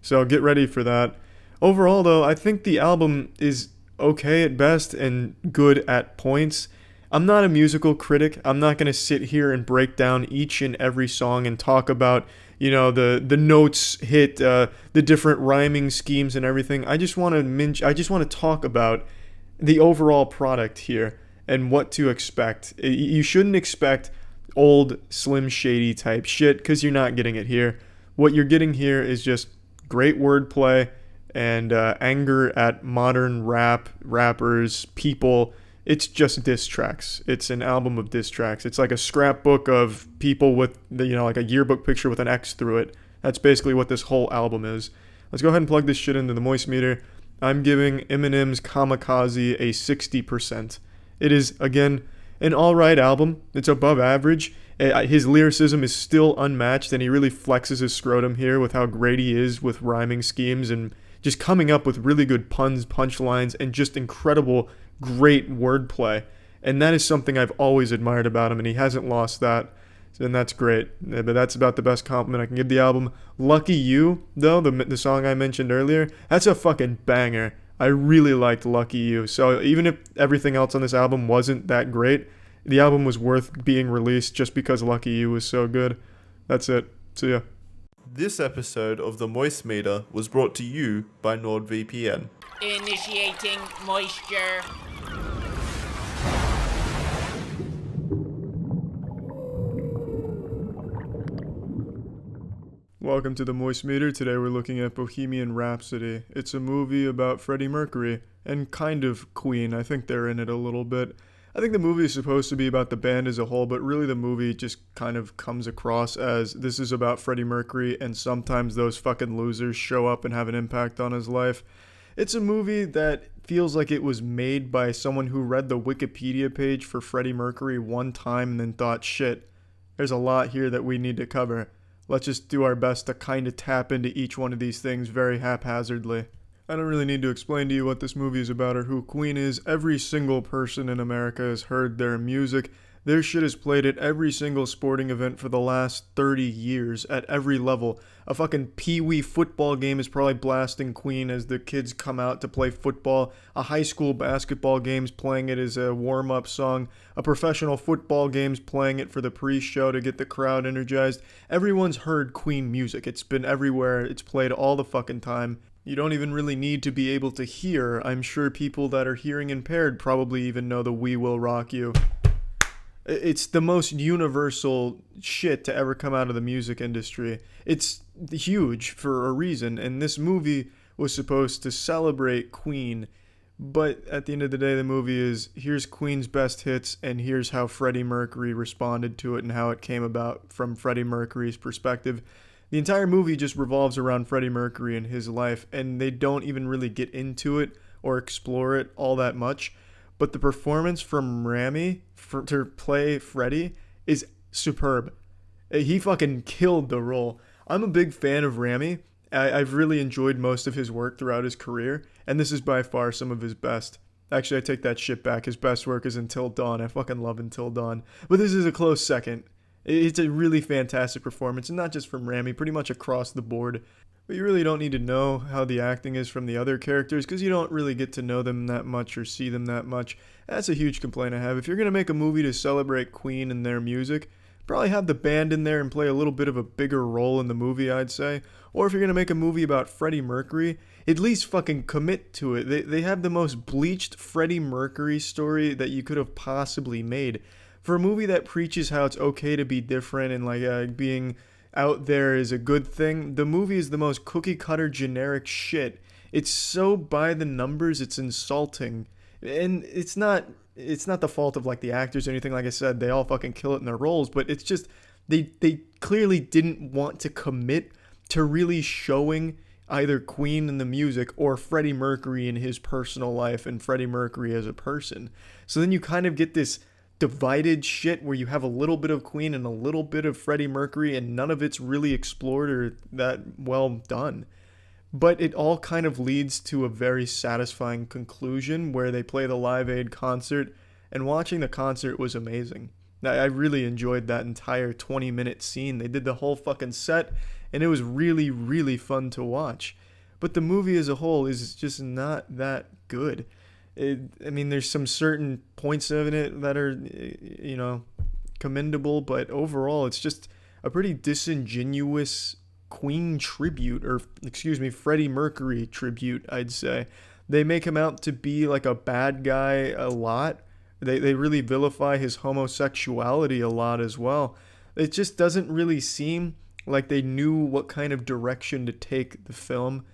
So get ready for that. Overall, though, I think the album is okay at best and good at points. I'm not a musical critic. I'm not going to sit here and break down each and every song and talk about, the notes hit, the different rhyming schemes and everything. I just want to talk about the overall product here and what to expect. You shouldn't expect old Slim Shady type shit, because you're not getting it here. What you're getting here is just great wordplay and anger at modern rappers, people. It's just diss tracks. It's an album of diss tracks. It's like a scrapbook of people with, like a yearbook picture with an X through it. That's basically what this whole album is. Let's go ahead and plug this shit into the Moist Meter. I'm giving Eminem's Kamikaze a 60%. It is, again, an alright album. It's above average. His lyricism is still unmatched, and he really flexes his scrotum here with how great he is with rhyming schemes and just coming up with really good puns, punchlines, and just incredible, great wordplay. And that is something I've always admired about him, and he hasn't lost that. And that's great. But that's about the best compliment I can give the album. Lucky You, though, the song I mentioned earlier, that's a fucking banger. I really liked Lucky You. So even if everything else on this album wasn't that great, the album was worth being released just because Lucky You was so good. That's it. See ya. This episode of the Moist Meter was brought to you by NordVPN. Initiating moisture. Welcome to the Moist Meter. Today we're looking at Bohemian Rhapsody. It's a movie about Freddie Mercury and kind of Queen. I think they're in it a little bit. I think the movie is supposed to be about the band as a whole, but really the movie just kind of comes across as this is about Freddie Mercury, and sometimes those fucking losers show up and have an impact on his life. It's a movie that feels like it was made by someone who read the Wikipedia page for Freddie Mercury one time and then thought, shit, there's a lot here that we need to cover. Let's just do our best to kind of tap into each one of these things very haphazardly. I don't really need to explain to you what this movie is about or who Queen is. Every single person in America has heard their music. Their shit is played at every single sporting event for the last 30 years at every level. A fucking pee-wee football game is probably blasting Queen as the kids come out to play football. A high school basketball game's playing it as a warm-up song. A professional football game's playing it for the pre-show to get the crowd energized. Everyone's heard Queen music. It's been everywhere. It's played all the fucking time. You don't even really need to be able to hear. I'm sure people that are hearing impaired probably even know the We Will Rock You. It's the most universal shit to ever come out of the music industry. It's huge for a reason, and this movie was supposed to celebrate Queen But at the end of the day, the movie is here's Queen's best hits, and here's how Freddie Mercury responded to it and how it came about from Freddie Mercury's perspective. The entire movie just revolves around Freddie Mercury and his life, and they don't even really get into it or explore it all that much. But the performance from Rami to play Freddie is superb. He fucking killed the role. I'm a big fan of Rami. I've really enjoyed most of his work throughout his career, and this is by far some of his best. Actually, I take that shit back. His best work is Until Dawn. I fucking love Until Dawn. But this is a close second. It's a really fantastic performance, and not just from Rami, pretty much across the board. But you really don't need to know how the acting is from the other characters, because you don't really get to know them that much or see them that much. That's a huge complaint I have. If you're going to make a movie to celebrate Queen and their music, probably have the band in there and play a little bit of a bigger role in the movie, I'd say. Or if you're going to make a movie about Freddie Mercury, at least fucking commit to it. They have the most bleached Freddie Mercury story that you could have possibly made. For a movie that preaches how it's okay to be different and like being out there is a good thing, the movie is the most cookie cutter generic shit. It's so by the numbers, it's insulting. And it's not the fault of like the actors or anything. Like I said, they all fucking kill it in their roles, but it's just they clearly didn't want to commit to really showing either Queen in the music or Freddie Mercury in his personal life and Freddie Mercury as a person. So then you kind of get this divided shit where you have a little bit of Queen and a little bit of Freddie Mercury, and none of it's really explored or that well done. But it all kind of leads to a very satisfying conclusion where they play the Live Aid concert, and watching the concert was amazing. I really enjoyed that entire 20-minute scene. They did the whole fucking set, and it was really, really fun to watch. But the movie as a whole is just not that good. There's some certain points of it that are, commendable, but overall it's just a pretty disingenuous Queen tribute, or Freddie Mercury tribute, I'd say. They make him out to be like a bad guy a lot. They really vilify his homosexuality a lot as well. It just doesn't really seem like they knew what kind of direction to take the film.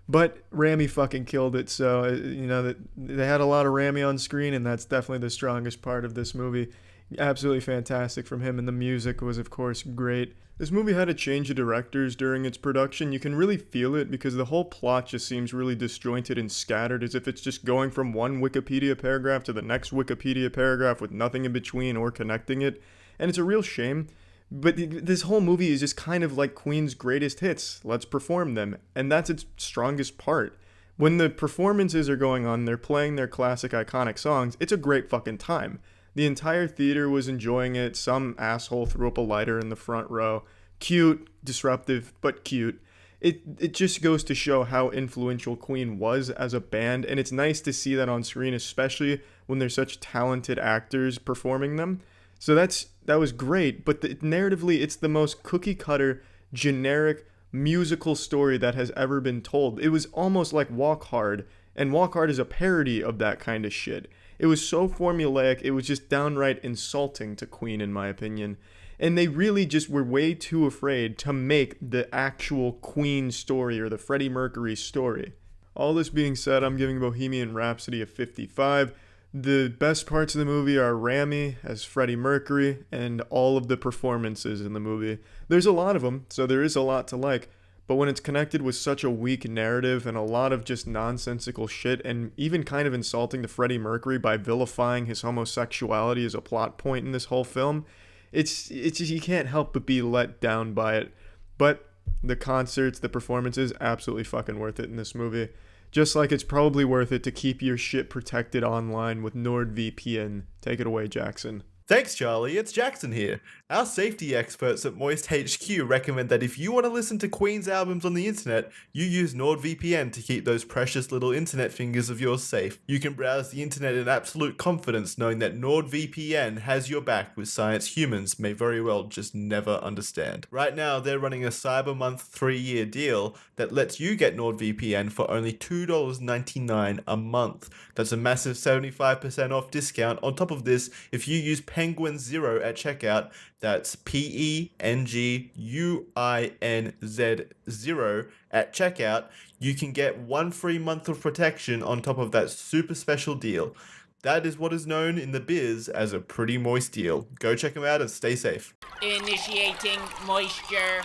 But Rami fucking killed it, so, that they had a lot of Rami on screen, and that's definitely the strongest part of this movie. Absolutely fantastic from him, and the music was, of course, great. This movie had a change of directors during its production. You can really feel it because the whole plot just seems really disjointed and scattered, as if it's just going from one Wikipedia paragraph to the next Wikipedia paragraph with nothing in between or connecting it. And it's a real shame. But this whole movie is just kind of like Queen's greatest hits. Let's perform them. And that's its strongest part. When the performances are going on, they're playing their classic iconic songs, it's a great fucking time. The entire theater was enjoying it. Some asshole threw up a lighter in the front row. Cute, disruptive, but cute. It just goes to show how influential Queen was as a band, and it's nice to see that on screen, especially when there's such talented actors performing them. So that was great, but narratively, it's the most cookie-cutter, generic, musical story that has ever been told. It was almost like Walk Hard, and Walk Hard is a parody of that kind of shit. It was so formulaic, it was just downright insulting to Queen, in my opinion. And they really just were way too afraid to make the actual Queen story or the Freddie Mercury story. All this being said, I'm giving Bohemian Rhapsody a 55. The best parts of the movie are Rami as Freddie Mercury and all of the performances in the movie. There's a lot of them, so there is a lot to like. But when it's connected with such a weak narrative and a lot of just nonsensical shit, and even kind of insulting to Freddie Mercury by vilifying his homosexuality as a plot point in this whole film, it's just, you can't help but be let down by it. But the concerts, the performances, absolutely fucking worth it in this movie. Just like it's probably worth it to keep your shit protected online with NordVPN. Take it away, Jackson. Thanks, Charlie. It's Jackson here. Our safety experts at Moist HQ recommend that if you want to listen to Queen's albums on the internet, you use NordVPN to keep those precious little internet fingers of yours safe. You can browse the internet in absolute confidence, knowing that NordVPN has your back with science humans may very well just never understand. Right now, they're running a Cyber Month 3-year deal that lets you get NordVPN for only $2.99 a month. That's a massive 75% off discount. On top of this, if you use Penguinz0 at checkout, That's Penguinz0 at checkout. You can get 1 free month of protection on top of that super special deal. That is what is known in the biz as a pretty moist deal. Go check them out and stay safe. Initiating moisture.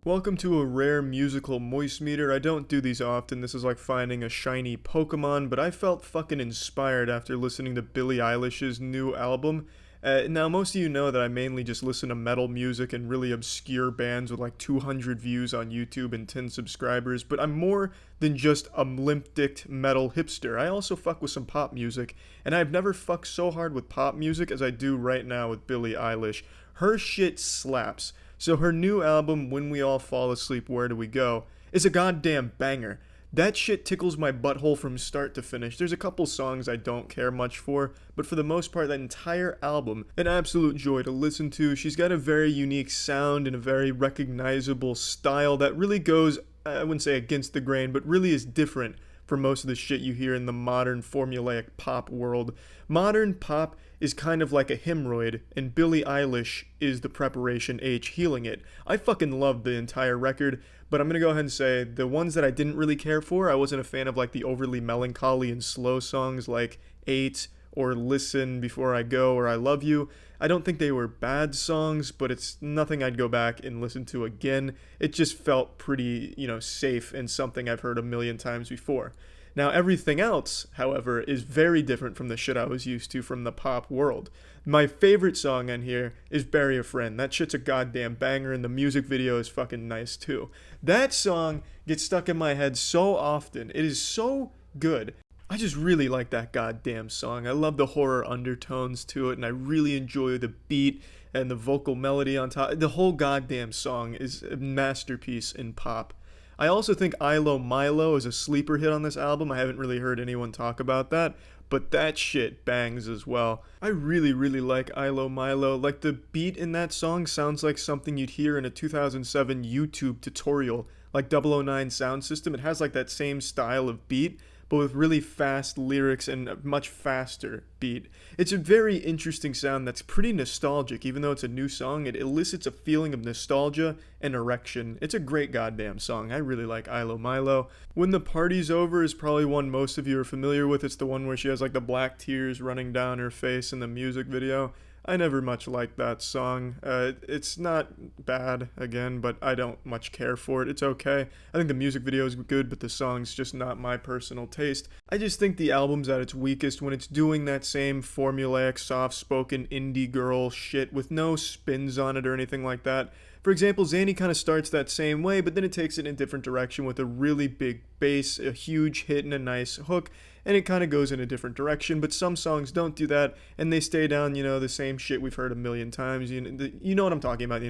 Welcome to a rare musical moist meter. I don't do these often. This is like finding a shiny Pokemon, but I felt fucking inspired after listening to Billie Eilish's new album. Now, most of you know that I mainly just listen to metal music and really obscure bands with like 200 views on YouTube and 10 subscribers, but I'm more than just a limp-dicked metal hipster. I also fuck with some pop music, and I've never fucked so hard with pop music as I do right now with Billie Eilish. Her shit slaps. So her new album, When We All Fall Asleep, Where Do We Go, is a goddamn banger. That shit tickles my butthole from start to finish. There's a couple songs I don't care much for, but for the most part, that entire album, an absolute joy to listen to. She's got a very unique sound and a very recognizable style that really goes, I wouldn't say against the grain, but really is different from most of the shit you hear in the modern formulaic pop world. Modern pop is kind of like a hemorrhoid, and Billie Eilish is the preparation H healing it. I fucking love the entire record, but I'm gonna go ahead and say the ones that I didn't really care for, I wasn't a fan of like the overly melancholy and slow songs like 8 or Listen Before I Go or I Love You. I don't think they were bad songs, but it's nothing I'd go back and listen to again. It just felt pretty, safe and something I've heard a million times before. Now, everything else, however, is very different from the shit I was used to from the pop world. My favorite song on here is Bury a Friend. That shit's a goddamn banger, and the music video is fucking nice, too. That song gets stuck in my head so often. It is so good. I just really like that goddamn song. I love the horror undertones to it, and I really enjoy the beat and the vocal melody on top. The whole goddamn song is a masterpiece in pop. I also think Ilo Milo is a sleeper hit on this album. I haven't really heard anyone talk about that, but that shit bangs as well. I really, really like Ilo Milo. Like, the beat in that song sounds like something you'd hear in a 2007 YouTube tutorial, like 009 Sound System. It has like that same style of beat, but with really fast lyrics and a much faster beat. It's a very interesting sound that's pretty nostalgic. Even though it's a new song, it elicits a feeling of nostalgia and erection. It's a great goddamn song. I really like Ilo Milo. When the Party's Over is probably one most of you are familiar with. It's the one where she has like the black tears running down her face in the music video. I never much liked that song. It's not bad, again, but I don't much care for it. It's okay. I think the music video is good, but the song's just not my personal taste. I just think the album's at its weakest when it's doing that same formulaic, soft-spoken indie girl shit with no spins on it or anything like that. For example, Zanny kind of starts that same way, but then it takes it in a different direction with a really big bass, a huge hit, and a nice hook, and it kind of goes in a different direction. But some songs don't do that, and they stay down, the same shit we've heard a million times. You know what I'm talking about,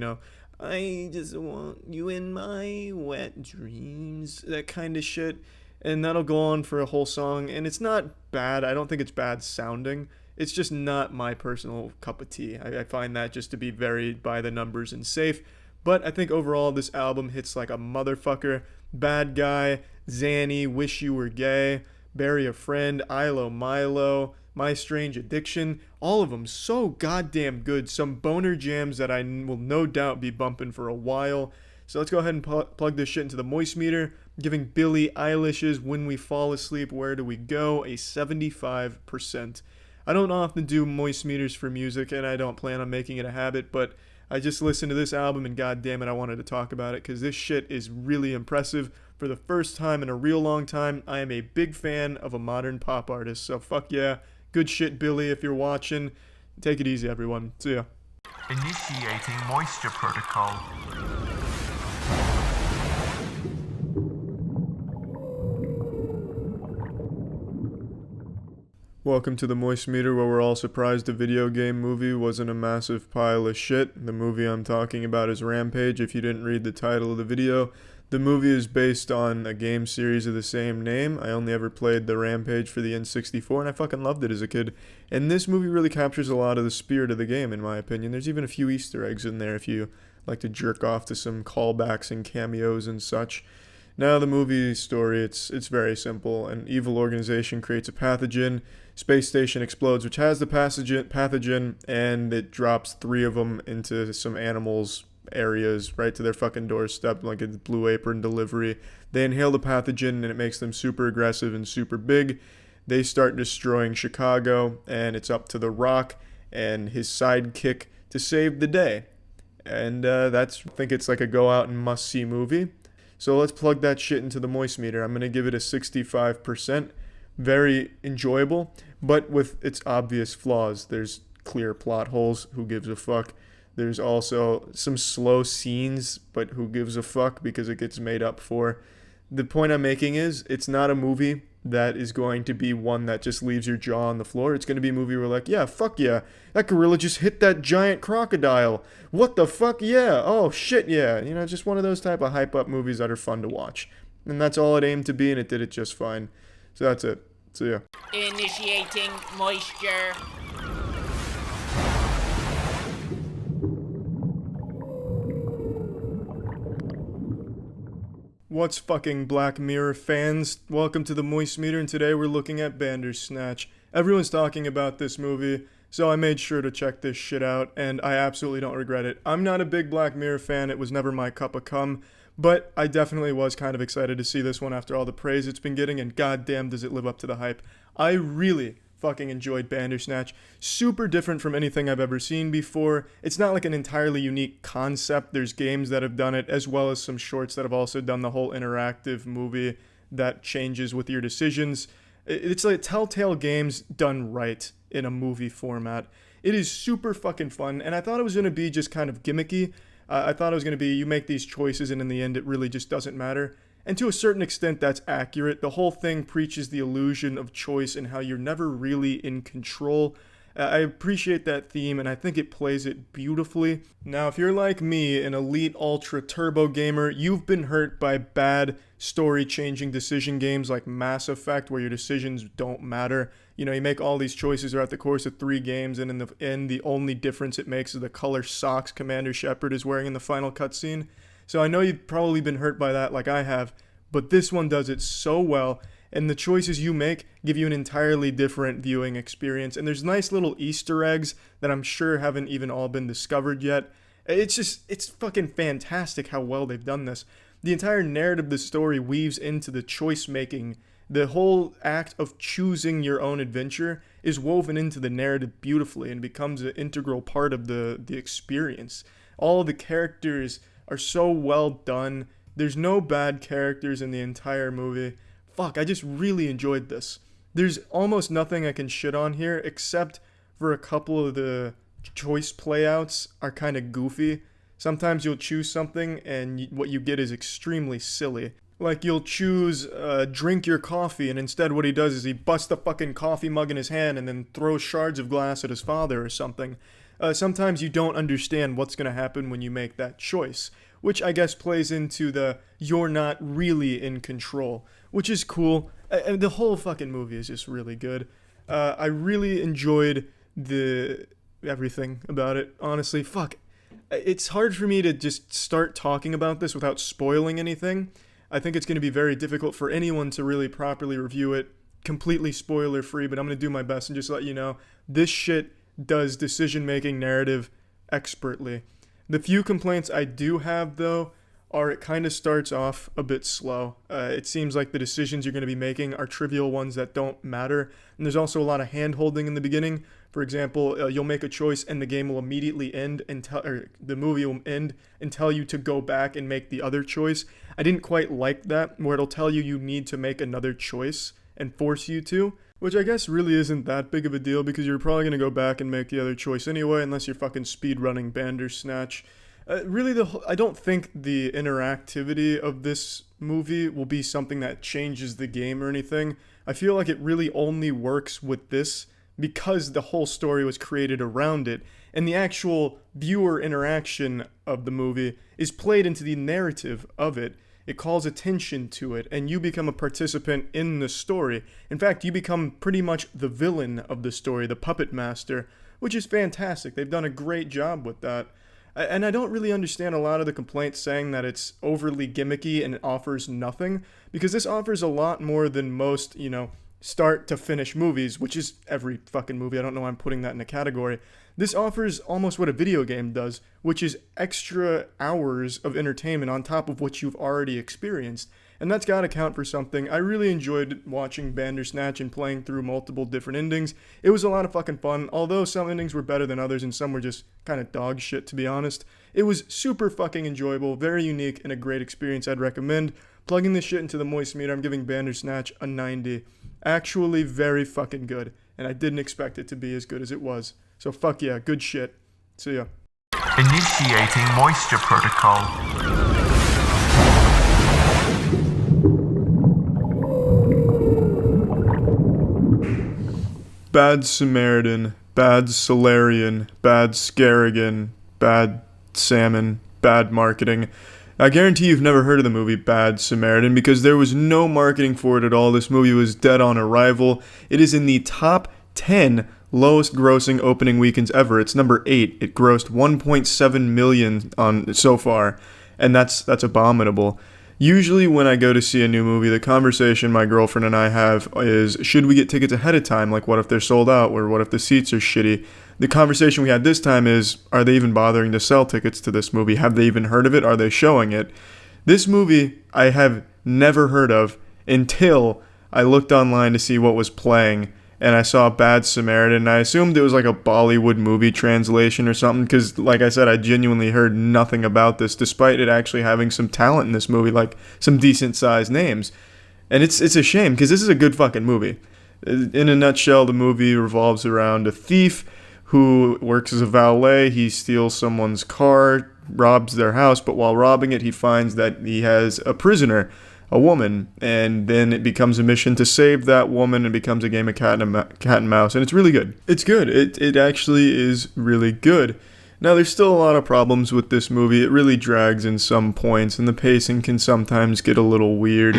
I just want you in my wet dreams, that kind of shit. And that'll go on for a whole song, and it's not bad. I don't think it's bad sounding. It's just not my personal cup of tea. I find that just to be very by the numbers and safe. But I think overall this album hits like a motherfucker. Bad Guy, Zanny, Wish You Were Gay, Bury a Friend, Ilo Milo, My Strange Addiction. All of them so goddamn good. Some boner jams that I will no doubt be bumping for a while. So let's go ahead and plug this shit into the moist meter, giving Billie Eilish's When We Fall Asleep, Where Do We Go a 75%. I don't often do moist meters for music, and I don't plan on making it a habit, but I just listened to this album, and goddamn it, I wanted to talk about it, because this shit is really impressive. For the first time in a real long time, I am a big fan of a modern pop artist, so fuck yeah. Good shit, Billie, if you're watching. Take it easy, everyone. See ya. Initiating moisture protocol. Welcome to the Moist Meter, where we're all surprised a video game movie wasn't a massive pile of shit. The movie I'm talking about is Rampage, if you didn't read the title of the video. The movie is based on a game series of the same name. I only ever played the Rampage for the N64, and I fucking loved it as a kid. And this movie really captures a lot of the spirit of the game, in my opinion. There's even a few Easter eggs in there if you like to jerk off to some callbacks and cameos and such. Now the movie story, it's very simple. An evil organization creates a pathogen, space station explodes, which has the pathogen, and it drops 3 of them into some animals' areas right to their fucking doorstep, like a Blue Apron delivery. They inhale the pathogen, and it makes them super aggressive and super big. They start destroying Chicago, and it's up to The Rock and his sidekick to save the day. And I think it's like a go out and must see movie. So let's plug that shit into the moist meter. I'm going to give it a 65%. Very enjoyable, but with its obvious flaws. There's clear plot holes. Who gives a fuck? There's also some slow scenes, but who gives a fuck because it gets made up for. The point I'm making is it's not a movie that is going to be one that just leaves your jaw on the floor. It's going to be a movie where like, yeah, fuck yeah, that gorilla just hit that giant crocodile. What the fuck? Yeah. Oh shit, yeah. You know, just one of those type of hype up movies that are fun to watch. And that's all it aimed to be, and it did it just fine. So that's it. See ya. Initiating moisture. What's fucking Black Mirror fans? Welcome to the Moist Meter, and today we're looking at Bandersnatch. Everyone's talking about this movie, so I made sure to check this shit out, and I absolutely don't regret it. I'm not a big Black Mirror fan, it was never my cup of cum, but I definitely was kind of excited to see this one after all the praise it's been getting, and goddamn does it live up to the hype. I really fucking enjoyed Bandersnatch. Super different from anything I've ever seen before. It's not like an entirely unique concept. There's games that have done it, as well as some shorts that have also done the whole interactive movie that changes with your decisions. It's like Telltale games done right in a movie format. It is super fucking fun, and I thought it was going to be just kind of gimmicky. I thought it was going to be you make these choices, and in the end it really just doesn't matter. And to a certain extent, that's accurate. The whole thing preaches the illusion of choice and how you're never really in control. I appreciate that theme, and I think it plays it beautifully. Now, if you're like me, an elite ultra turbo gamer, you've been hurt by bad story-changing decision games like Mass Effect, where your decisions don't matter. You know, you make all these choices throughout the course of 3 games, and in the end, the only difference it makes is the color socks Commander Shepard is wearing in the final cutscene. So I know you've probably been hurt by that like I have, but this one does it so well, and the choices you make give you an entirely different viewing experience, and there's nice little Easter eggs that I'm sure haven't even all been discovered yet. It's fucking fantastic how well they've done this. The entire narrative of the story weaves into the choice making. The whole act of choosing your own adventure is woven into the narrative beautifully and becomes an integral part of the experience. All of the characters are so well done. There's no bad characters in the entire movie. Fuck, I just really enjoyed this. There's almost nothing I can shit on here except for a couple of the choice playouts are kind of goofy. Sometimes you'll choose something and what you get is extremely silly. Like you'll choose drink your coffee, and instead what he does is he busts the fucking coffee mug in his hand and then throws shards of glass at his father or something. Sometimes you don't understand what's going to happen when you make that choice, which I guess plays into the you're not really in control, which is cool. The whole fucking movie is just really good. I really enjoyed everything about it, honestly. Fuck. It's hard for me to just start talking about this without spoiling anything. I think it's going to be very difficult for anyone to really properly review it, completely spoiler free, but I'm going to do my best and just let you know, this shit does decision-making narrative expertly. The few complaints I do have, though, are it kind of starts off a bit slow. It seems like the decisions you're going to be making are trivial ones that don't matter, and there's also a lot of hand-holding in the beginning. For example, you'll make a choice and the game will immediately end, the movie will end and tell you to go back and make the other choice. I didn't quite like that, where it'll tell you need to make another choice and force you to, which I guess really isn't that big of a deal because you're probably going to go back and make the other choice anyway, unless you're fucking speedrunning Bandersnatch. I don't think the interactivity of this movie will be something that changes the game or anything. I feel like it really only works with this because the whole story was created around it, and the actual viewer interaction of the movie is played into the narrative of it. It calls attention to it, and you become a participant in the story. In fact, you become pretty much the villain of the story, the puppet master, which is fantastic. They've done a great job with that. And I don't really understand a lot of the complaints saying that it's overly gimmicky and it offers nothing, because this offers a lot more than most, start to finish movies, which is every fucking movie. I don't know why I'm putting that in a category. This offers almost what a video game does, which is extra hours of entertainment on top of what you've already experienced. And that's gotta count for something. I really enjoyed watching Bandersnatch and playing through multiple different endings. It was a lot of fucking fun, although some endings were better than others and some were just kind of dog shit, to be honest. It was super fucking enjoyable, very unique, and a great experience I'd recommend. Plugging this shit into the moist meter, I'm giving Bandersnatch a 90. Actually very fucking good, and I didn't expect it to be as good as it was. So fuck yeah, good shit. See ya. Initiating moisture protocol. Bad Samaritan, bad Solarian, bad Scarrigan, bad salmon, bad marketing. I guarantee you've never heard of the movie Bad Samaritan because there was no marketing for it at all. This movie was dead on arrival. It is in the top 10 lowest grossing opening weekends ever. It's number 8. It grossed 1.7 million on so far, and that's abominable. Usually when I go to see a new movie, the conversation my girlfriend and I have is, should we get tickets ahead of time? Like, what if they're sold out? Or what if the seats are shitty? The conversation we had this time is, are they even bothering to sell tickets to this movie? Have they even heard of it? Are they showing it? This movie I have never heard of until I looked online to see what was playing, and I saw Bad Samaritan, and I assumed it was like a Bollywood movie translation or something, because, like I said, I genuinely heard nothing about this, despite it actually having some talent in this movie, like some decent-sized names. And it's a shame, because this is a good fucking movie. In a nutshell, the movie revolves around a thief who works as a valet. He steals someone's car, robs their house, but while robbing it, he finds that he has a prisoner, a woman, and then it becomes a mission to save that woman and becomes a game of cat and mouse, and it's really good. It's good. It actually is really good. Now, there's still a lot of problems with this movie. It really drags in some points, and the pacing can sometimes get a little weird,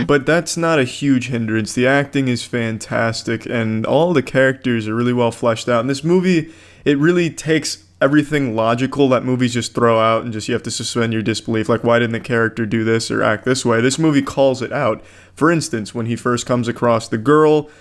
but that's not a huge hindrance. The acting is fantastic, and all the characters are really well fleshed out. In this movie, it really takes everything logical that movies just throw out and just you have to suspend your disbelief. Like, why didn't the character do this or act this way? This movie calls it out. For instance, when he first comes across the girl,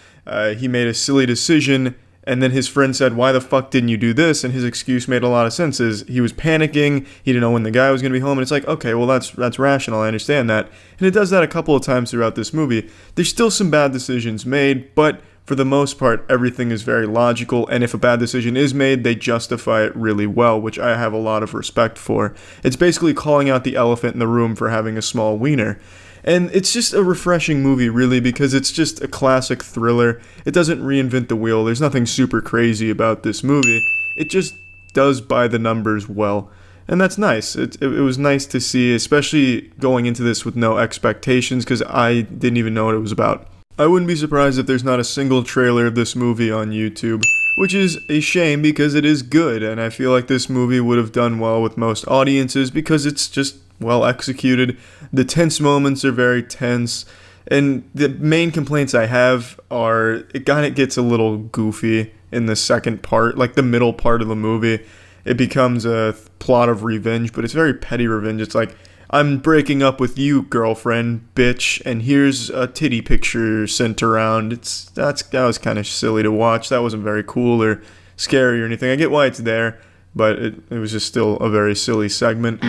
he made a silly decision, and then his friend said, why the fuck didn't you do this? And his excuse made a lot of sense. He was panicking, he didn't know when the guy was going to be home, and it's like, okay, well, that's rational, I understand that. And it does that a couple of times throughout this movie. There's still some bad decisions made, but for the most part, everything is very logical, and if a bad decision is made, they justify it really well, which I have a lot of respect for. It's basically calling out the elephant in the room for having a small wiener. And it's just a refreshing movie, really, because it's just a classic thriller. It doesn't reinvent the wheel. There's nothing super crazy about this movie. It just does by the numbers well. And that's nice. It was nice to see, especially going into this with no expectations, because I didn't even know what it was about. I wouldn't be surprised if there's not a single trailer of this movie on YouTube, which is a shame because it is good, and I feel like this movie would have done well with most audiences because it's just well executed. The tense moments are very tense, and the main complaints I have are it kind of gets a little goofy in the second part, like the middle part of the movie. It becomes a plot of revenge, but it's very petty revenge. It's like, I'm breaking up with you, girlfriend, bitch, and here's a titty picture sent around. That was kind of silly to watch. That wasn't very cool or scary or anything. I get why it's there, but it was just still a very silly segment.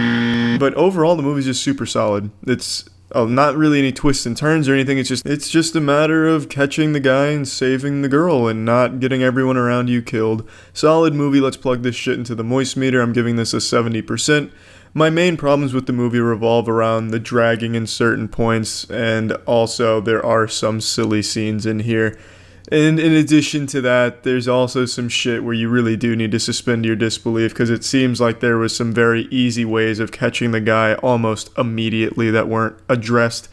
But overall, the movie's just super solid. It's not really any twists and turns or anything. It's just a matter of catching the guy and saving the girl and not getting everyone around you killed. Solid movie. Let's plug this shit into the moist meter. I'm giving this a 70%. My main problems with the movie revolve around the dragging in certain points, and also there are some silly scenes in here. And in addition to that, there's also some shit where you really do need to suspend your disbelief, because it seems like there was some very easy ways of catching the guy almost immediately that weren't addressed.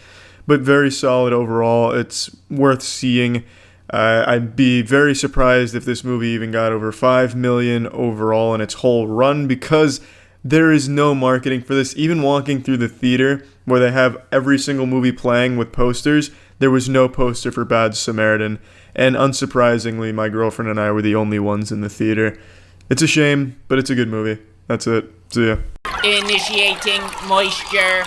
But very solid overall. It's worth seeing. I'd be very surprised if this movie even got over 5 million overall in its whole run, because there is no marketing for this. Even walking through the theater where they have every single movie playing with posters, there was no poster for Bad Samaritan. And unsurprisingly, my girlfriend and I were the only ones in the theater. It's a shame, but it's a good movie. That's it. See ya. Initiating moisture.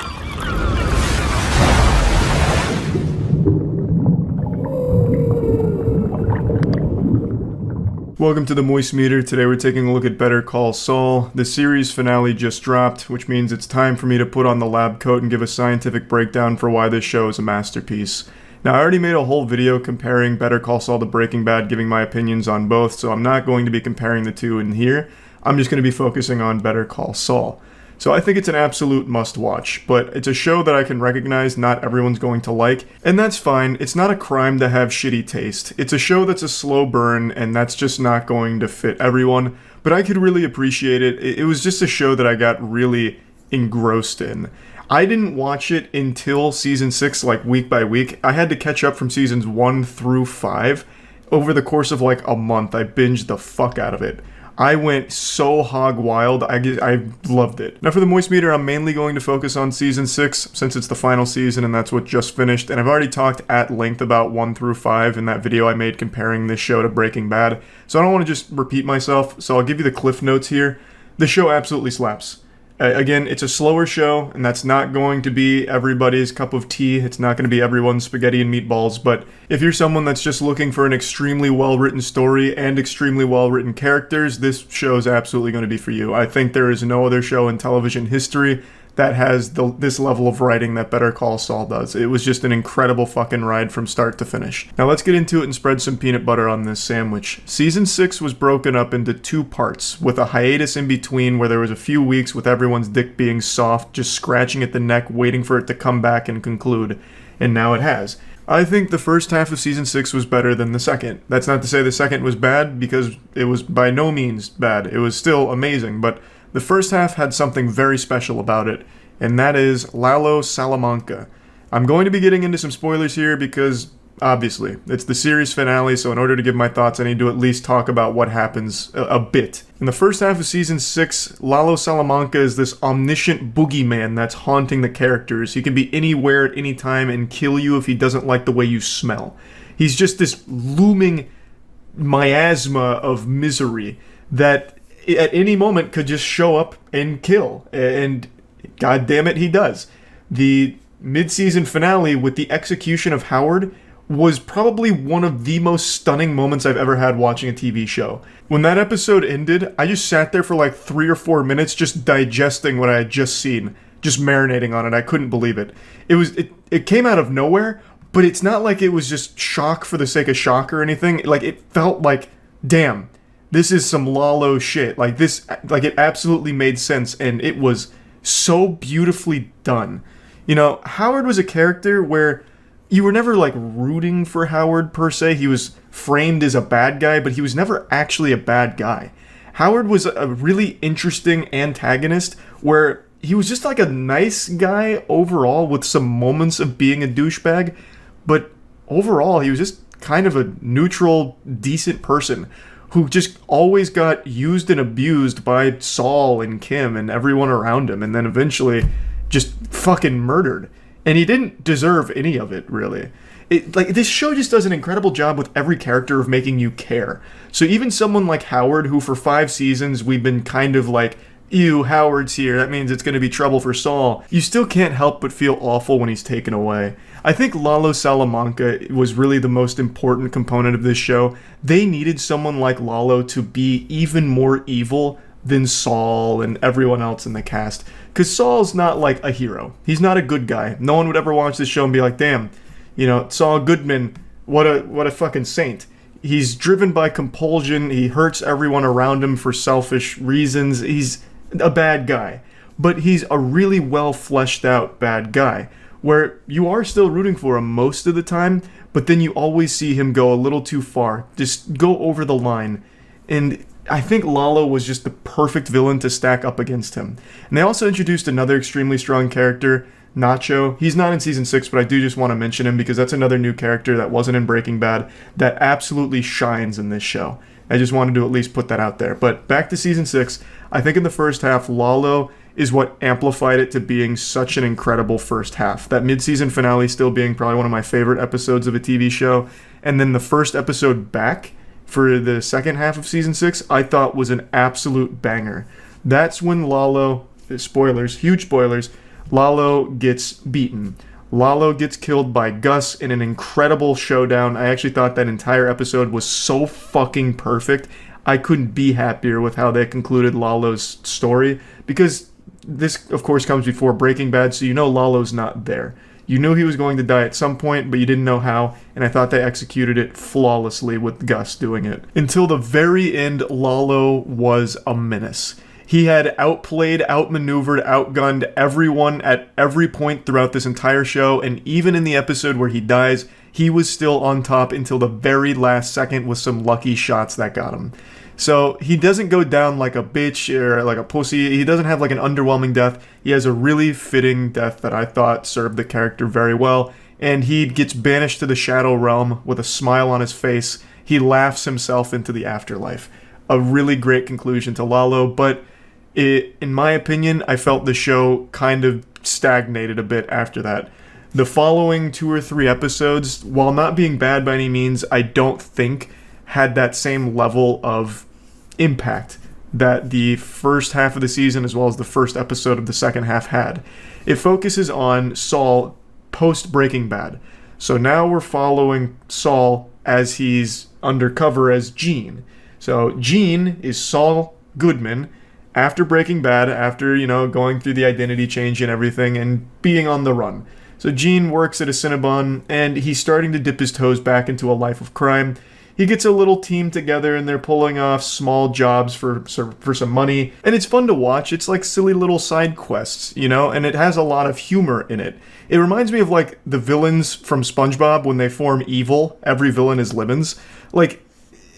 Welcome to the Moist Meter. Today we're taking a look at Better Call Saul. The series finale just dropped, which means it's time for me to put on the lab coat and give a scientific breakdown for why this show is a masterpiece. Now, I already made a whole video comparing Better Call Saul to Breaking Bad, giving my opinions on both, so I'm not going to be comparing the two in here. I'm just going to be focusing on Better Call Saul. So I think it's an absolute must-watch, but it's a show that I can recognize not everyone's going to like, and that's fine. It's not a crime to have shitty taste. It's a show that's a slow burn, and that's just not going to fit everyone, but I could really appreciate it. It was just a show that I got really engrossed in. I didn't watch it until season 6, like week by week. I had to catch up from seasons 1 through 5. Over the course of like a month, I binged the fuck out of it. I went so hog wild, I loved it. Now for the Moist Meter, I'm mainly going to focus on season 6, since it's the final season and that's what just finished, and I've already talked at length about 1 through 5 in that video I made comparing this show to Breaking Bad, so I don't want to just repeat myself, so I'll give you the cliff notes here. The show absolutely slaps. Again, it's a slower show, and that's not going to be everybody's cup of tea. It's not going to be everyone's spaghetti and meatballs, but if you're someone that's just looking for an extremely well-written story and extremely well-written characters, this show is absolutely going to be for you. I think there is no other show in television history that has this level of writing that Better Call Saul does. It was just an incredible fucking ride from start to finish. Now let's get into it and spread some peanut butter on this sandwich. Season 6 was broken up into 2 parts, with a hiatus in between where there was a few weeks with everyone's dick being soft, just scratching at the neck, waiting for it to come back and conclude. And now it has. I think the first half of season 6 was better than the second. That's not to say the second was bad, because it was by no means bad. It was still amazing, but the first half had something very special about it, and that is Lalo Salamanca. I'm going to be getting into some spoilers here because, obviously, it's the series finale, so in order to give my thoughts, I need to at least talk about what happens a bit. In the first half of season 6, Lalo Salamanca is this omniscient boogeyman that's haunting the characters. He can be anywhere at any time and kill you if he doesn't like the way you smell. He's just this looming miasma of misery that at any moment could just show up and kill, and god damn it, he does. The mid-season finale with the execution of Howard was probably one of the most stunning moments I've ever had watching a TV show. When that episode ended, I just sat there for like 3 or 4 minutes just digesting what I had just seen, just marinating on it. I couldn't believe it. It came out of nowhere, but it's not like it was just shock for the sake of shock or anything. Like, it felt like, damn, this is some Lalo shit. Like, it absolutely made sense, and it was so beautifully done. You know, Howard was a character where you were never, like, rooting for Howard, per se. He was framed as a bad guy, but he was never actually a bad guy. Howard was a really interesting antagonist where he was just, like, a nice guy overall with some moments of being a douchebag, but overall he was just kind of a neutral, decent person who just always got used and abused by Saul and Kim and everyone around him, and then eventually just fucking murdered. And he didn't deserve any of it, really. This show just does an incredible job with every character of making you care. So even someone like Howard, who for 5 seasons we've been kind of like, ew, Howard's here, that means it's going to be trouble for Saul, you still can't help but feel awful when he's taken away. I think Lalo Salamanca was really the most important component of this show. They needed someone like Lalo to be even more evil than Saul and everyone else in the cast. Because Saul's not like a hero. He's not a good guy. No one would ever watch this show and be like, damn, you know, Saul Goodman, what a fucking saint. He's driven by compulsion. He hurts everyone around him for selfish reasons. He's a bad guy. But he's a really well fleshed out bad guy, where you are still rooting for him most of the time, but then you always see him go a little too far, just go over the line. And I think Lalo was just the perfect villain to stack up against him. And they also introduced another extremely strong character, Nacho. He's not in season 6, but I do just want to mention him because that's another new character that wasn't in Breaking Bad that absolutely shines in this show. I just wanted to at least put that out there. But back to season 6, I think in the first half, Lalo is what amplified it to being such an incredible first half. That mid-season finale still being probably one of my favorite episodes of a TV show. And then the first episode back for the second half of season 6, I thought was an absolute banger. That's when Lalo, spoilers, huge spoilers, Lalo gets beaten. Lalo gets killed by Gus in an incredible showdown. I actually thought that entire episode was so fucking perfect. I couldn't be happier with how they concluded Lalo's story, because this, of course, comes before Breaking Bad, so you know Lalo's not there. You knew he was going to die at some point, but you didn't know how, and I thought they executed it flawlessly with Gus doing it. Until the very end, Lalo was a menace. He had outplayed, outmaneuvered, outgunned everyone at every point throughout this entire show, and even in the episode where he dies, he was still on top until the very last second with some lucky shots that got him. So he doesn't go down like a bitch or like a pussy. He doesn't have like an underwhelming death. He has a really fitting death that I thought served the character very well, and he gets banished to the Shadow Realm with a smile on his face. He laughs himself into the afterlife. A really great conclusion to Lalo, but in my opinion, I felt the show kind of stagnated a bit after that. The following 2 or 3 episodes, while not being bad by any means, I don't think had that same level of impact that the first half of the season as well as the first episode of the second half had. It focuses on Saul post Breaking Bad. So now we're following Saul as he's undercover as Gene. So Gene is Saul Goodman after Breaking Bad, after, going through the identity change and everything and being on the run. So Gene works at a Cinnabon, and he's starting to dip his toes back into a life of crime. He gets a little team together, and they're pulling off small jobs for some money, and it's fun to watch. It's like silly little side quests, and it has a lot of humor in it. It reminds me of, like, the villains from SpongeBob when they form evil. Every villain is Lemons. Like,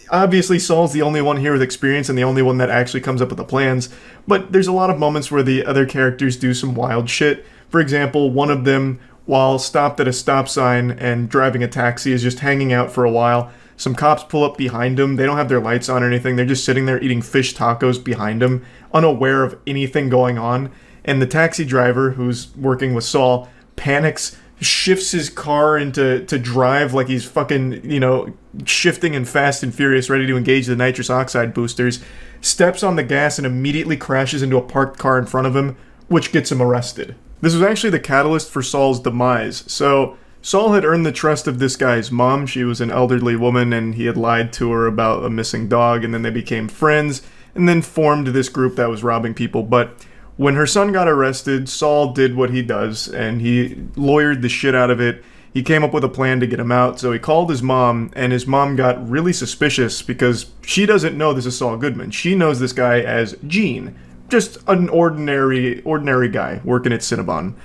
obviously, Saul's the only one here with experience and the only one that actually comes up with the plans, but there's a lot of moments where the other characters do some wild shit. For example, one of them, while stopped at a stop sign and driving a taxi, is just hanging out for a while. Some cops pull up behind him. They don't have their lights on or anything. They're just sitting there eating fish tacos behind him, unaware of anything going on. And the taxi driver, who's working with Saul, panics, shifts his car to drive like he's fucking, shifting and Fast and Furious, ready to engage the nitrous oxide boosters, steps on the gas and immediately crashes into a parked car in front of him, which gets him arrested. This was actually the catalyst for Saul's demise. So Saul had earned the trust of this guy's mom. She was an elderly woman, and he had lied to her about a missing dog, and then they became friends, and then formed this group that was robbing people. But when her son got arrested, Saul did what he does, and he lawyered the shit out of it. He came up with a plan to get him out, so he called his mom, and his mom got really suspicious because she doesn't know this is Saul Goodman. She knows this guy as Gene, just an ordinary guy working at Cinnabon.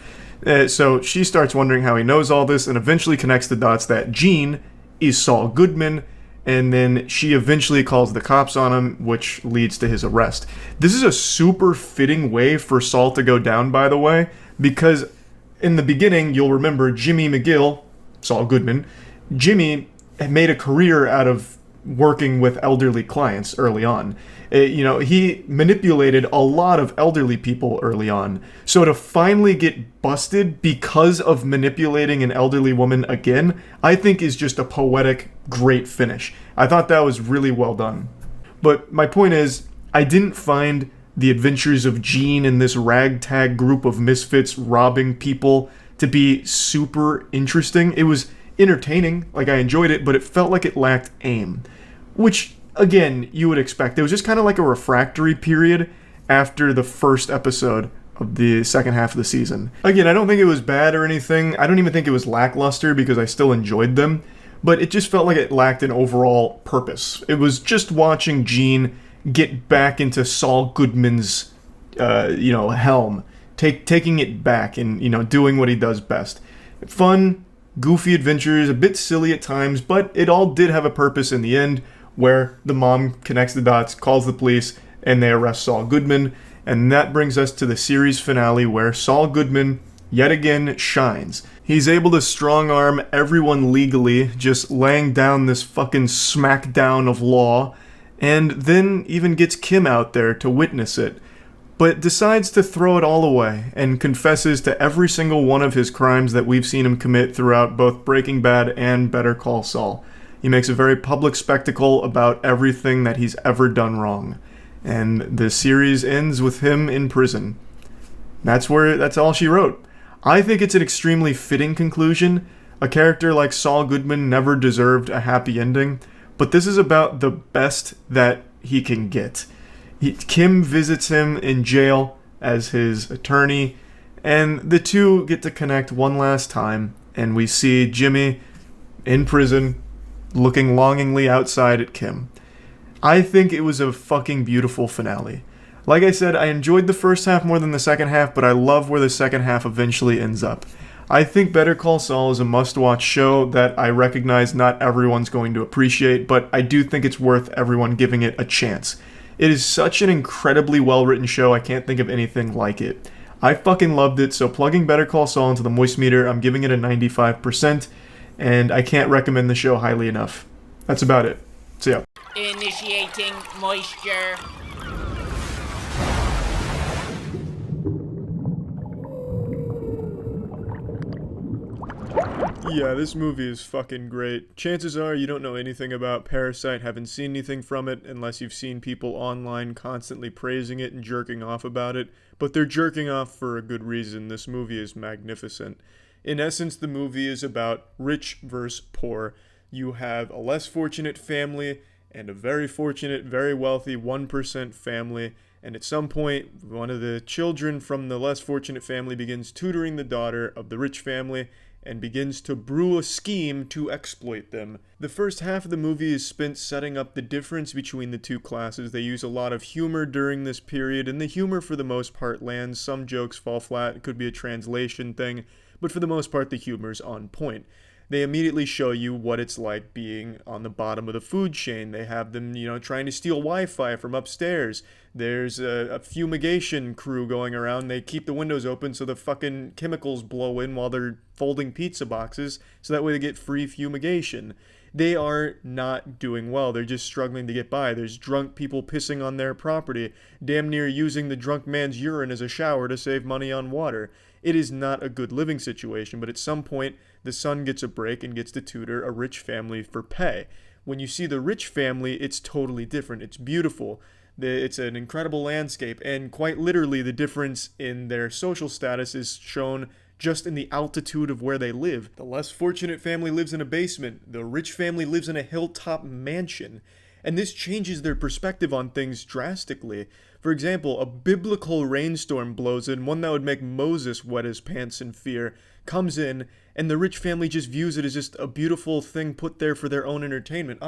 So she starts wondering how he knows all this, and eventually connects the dots that Gene is Saul Goodman, and then she eventually calls the cops on him, which leads to his arrest. This is a super fitting way for Saul to go down, by the way, because in the beginning, you'll remember Jimmy McGill, Saul Goodman, Jimmy had made a career out of working with elderly clients early on. He manipulated a lot of elderly people early on. So to finally get busted because of manipulating an elderly woman again, I think is just a poetic, great finish. I thought that was really well done. But my point is, I didn't find the adventures of Gene and this ragtag group of misfits robbing people to be super interesting. It was entertaining, like I enjoyed it, but it felt like it lacked aim, which again you would expect. It was just kind of like a refractory period after the first episode of the second half of the season. Again, I don't think it was bad or anything. I don't even think it was lackluster because I still enjoyed them, but it just felt like it lacked an overall purpose. It was just watching Gene get back into Saul Goodman's helm, taking it back and doing what he does best. Fun, goofy adventures, a bit silly at times, but it all did have a purpose in the end, where the mom connects the dots, calls the police, and they arrest Saul Goodman. And that brings us to the series finale, where Saul Goodman yet again shines. He's able to strong-arm everyone legally, just laying down this fucking smackdown of law, and then even gets Kim out there to witness it, but decides to throw it all away and confesses to every single one of his crimes that we've seen him commit throughout both Breaking Bad and Better Call Saul. He makes a very public spectacle about everything that he's ever done wrong. And the series ends with him in prison. That's all she wrote. I think it's an extremely fitting conclusion. A character like Saul Goodman never deserved a happy ending, but this is about the best that he can get. Kim visits him in jail as his attorney, and the two get to connect one last time, and we see Jimmy in prison looking longingly outside at Kim. I think it was a fucking beautiful finale. Like I said, I enjoyed the first half more than the second half, but I love where the second half eventually ends up. I think Better Call Saul is a must-watch show that I recognize not everyone's going to appreciate, but I do think it's worth everyone giving it a chance. It is such an incredibly well-written show, I can't think of anything like it. I fucking loved it, so plugging Better Call Saul into the Moist Meter, I'm giving it a 95%, and I can't recommend the show highly enough. That's about it. See ya. Initiating moisture. Yeah, this movie is fucking great. Chances are you don't know anything about Parasite, haven't seen anything from it, unless you've seen people online constantly praising it and jerking off about it. But they're jerking off for a good reason. This movie is magnificent. In essence, the movie is about rich versus poor. You have a less fortunate family and a very fortunate, very wealthy 1% family. And at some point, one of the children from the less fortunate family begins tutoring the daughter of the rich family and begins to brew a scheme to exploit them. The first half of the movie is spent setting up the difference between the two classes. They use a lot of humor during this period, and the humor for the most part lands. Some jokes fall flat, it could be a translation thing, but for the most part the humor's on point. They immediately show you what it's like being on the bottom of the food chain. They have them, trying to steal Wi-Fi from upstairs. There's a fumigation crew going around. They keep the windows open so the fucking chemicals blow in while they're folding pizza boxes, so that way they get free fumigation. They are not doing well. They're just struggling to get by. There's drunk people pissing on their property, damn near using the drunk man's urine as a shower to save money on water. It is not a good living situation, but at some point, the son gets a break and gets to tutor a rich family for pay. When you see the rich family, it's totally different. It's beautiful. It's an incredible landscape, and quite literally the difference in their social status is shown just in the altitude of where they live. The less fortunate family lives in a basement. The rich family lives in a hilltop mansion. And this changes their perspective on things drastically. For example, a biblical rainstorm blows in, one that would make Moses wet his pants in fear, comes in, and the rich family just views it as just a beautiful thing put there for their own entertainment.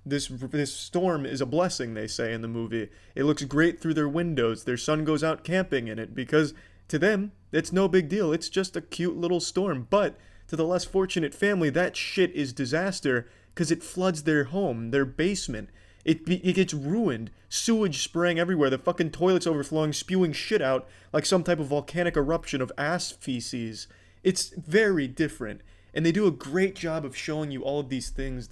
This storm is a blessing, they say in the movie. It looks great through their windows. Their son goes out camping in it because to them, it's no big deal. It's just a cute little storm. But to the less fortunate family, that shit is disaster because it floods their home, their basement. It gets ruined. Sewage spraying everywhere. The fucking toilets overflowing, spewing shit out like some type of volcanic eruption of ass feces. It's very different. And they do a great job of showing you all of these things.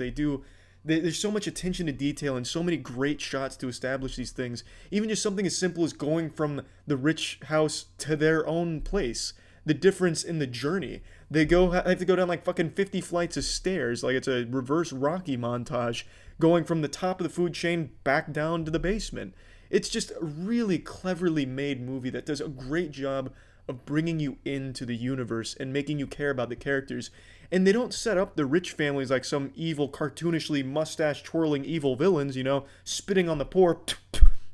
There's so much attention to detail and so many great shots to establish these things. Even just something as simple as going from the rich house to their own place. The difference in the journey. They have to go down like fucking 50 flights of stairs, like it's a reverse Rocky montage, going from the top of the food chain back down to the basement. It's just a really cleverly made movie that does a great job of bringing you into the universe and making you care about the characters. And they don't set up the rich families like some evil, cartoonishly mustache-twirling evil villains, spitting on the poor.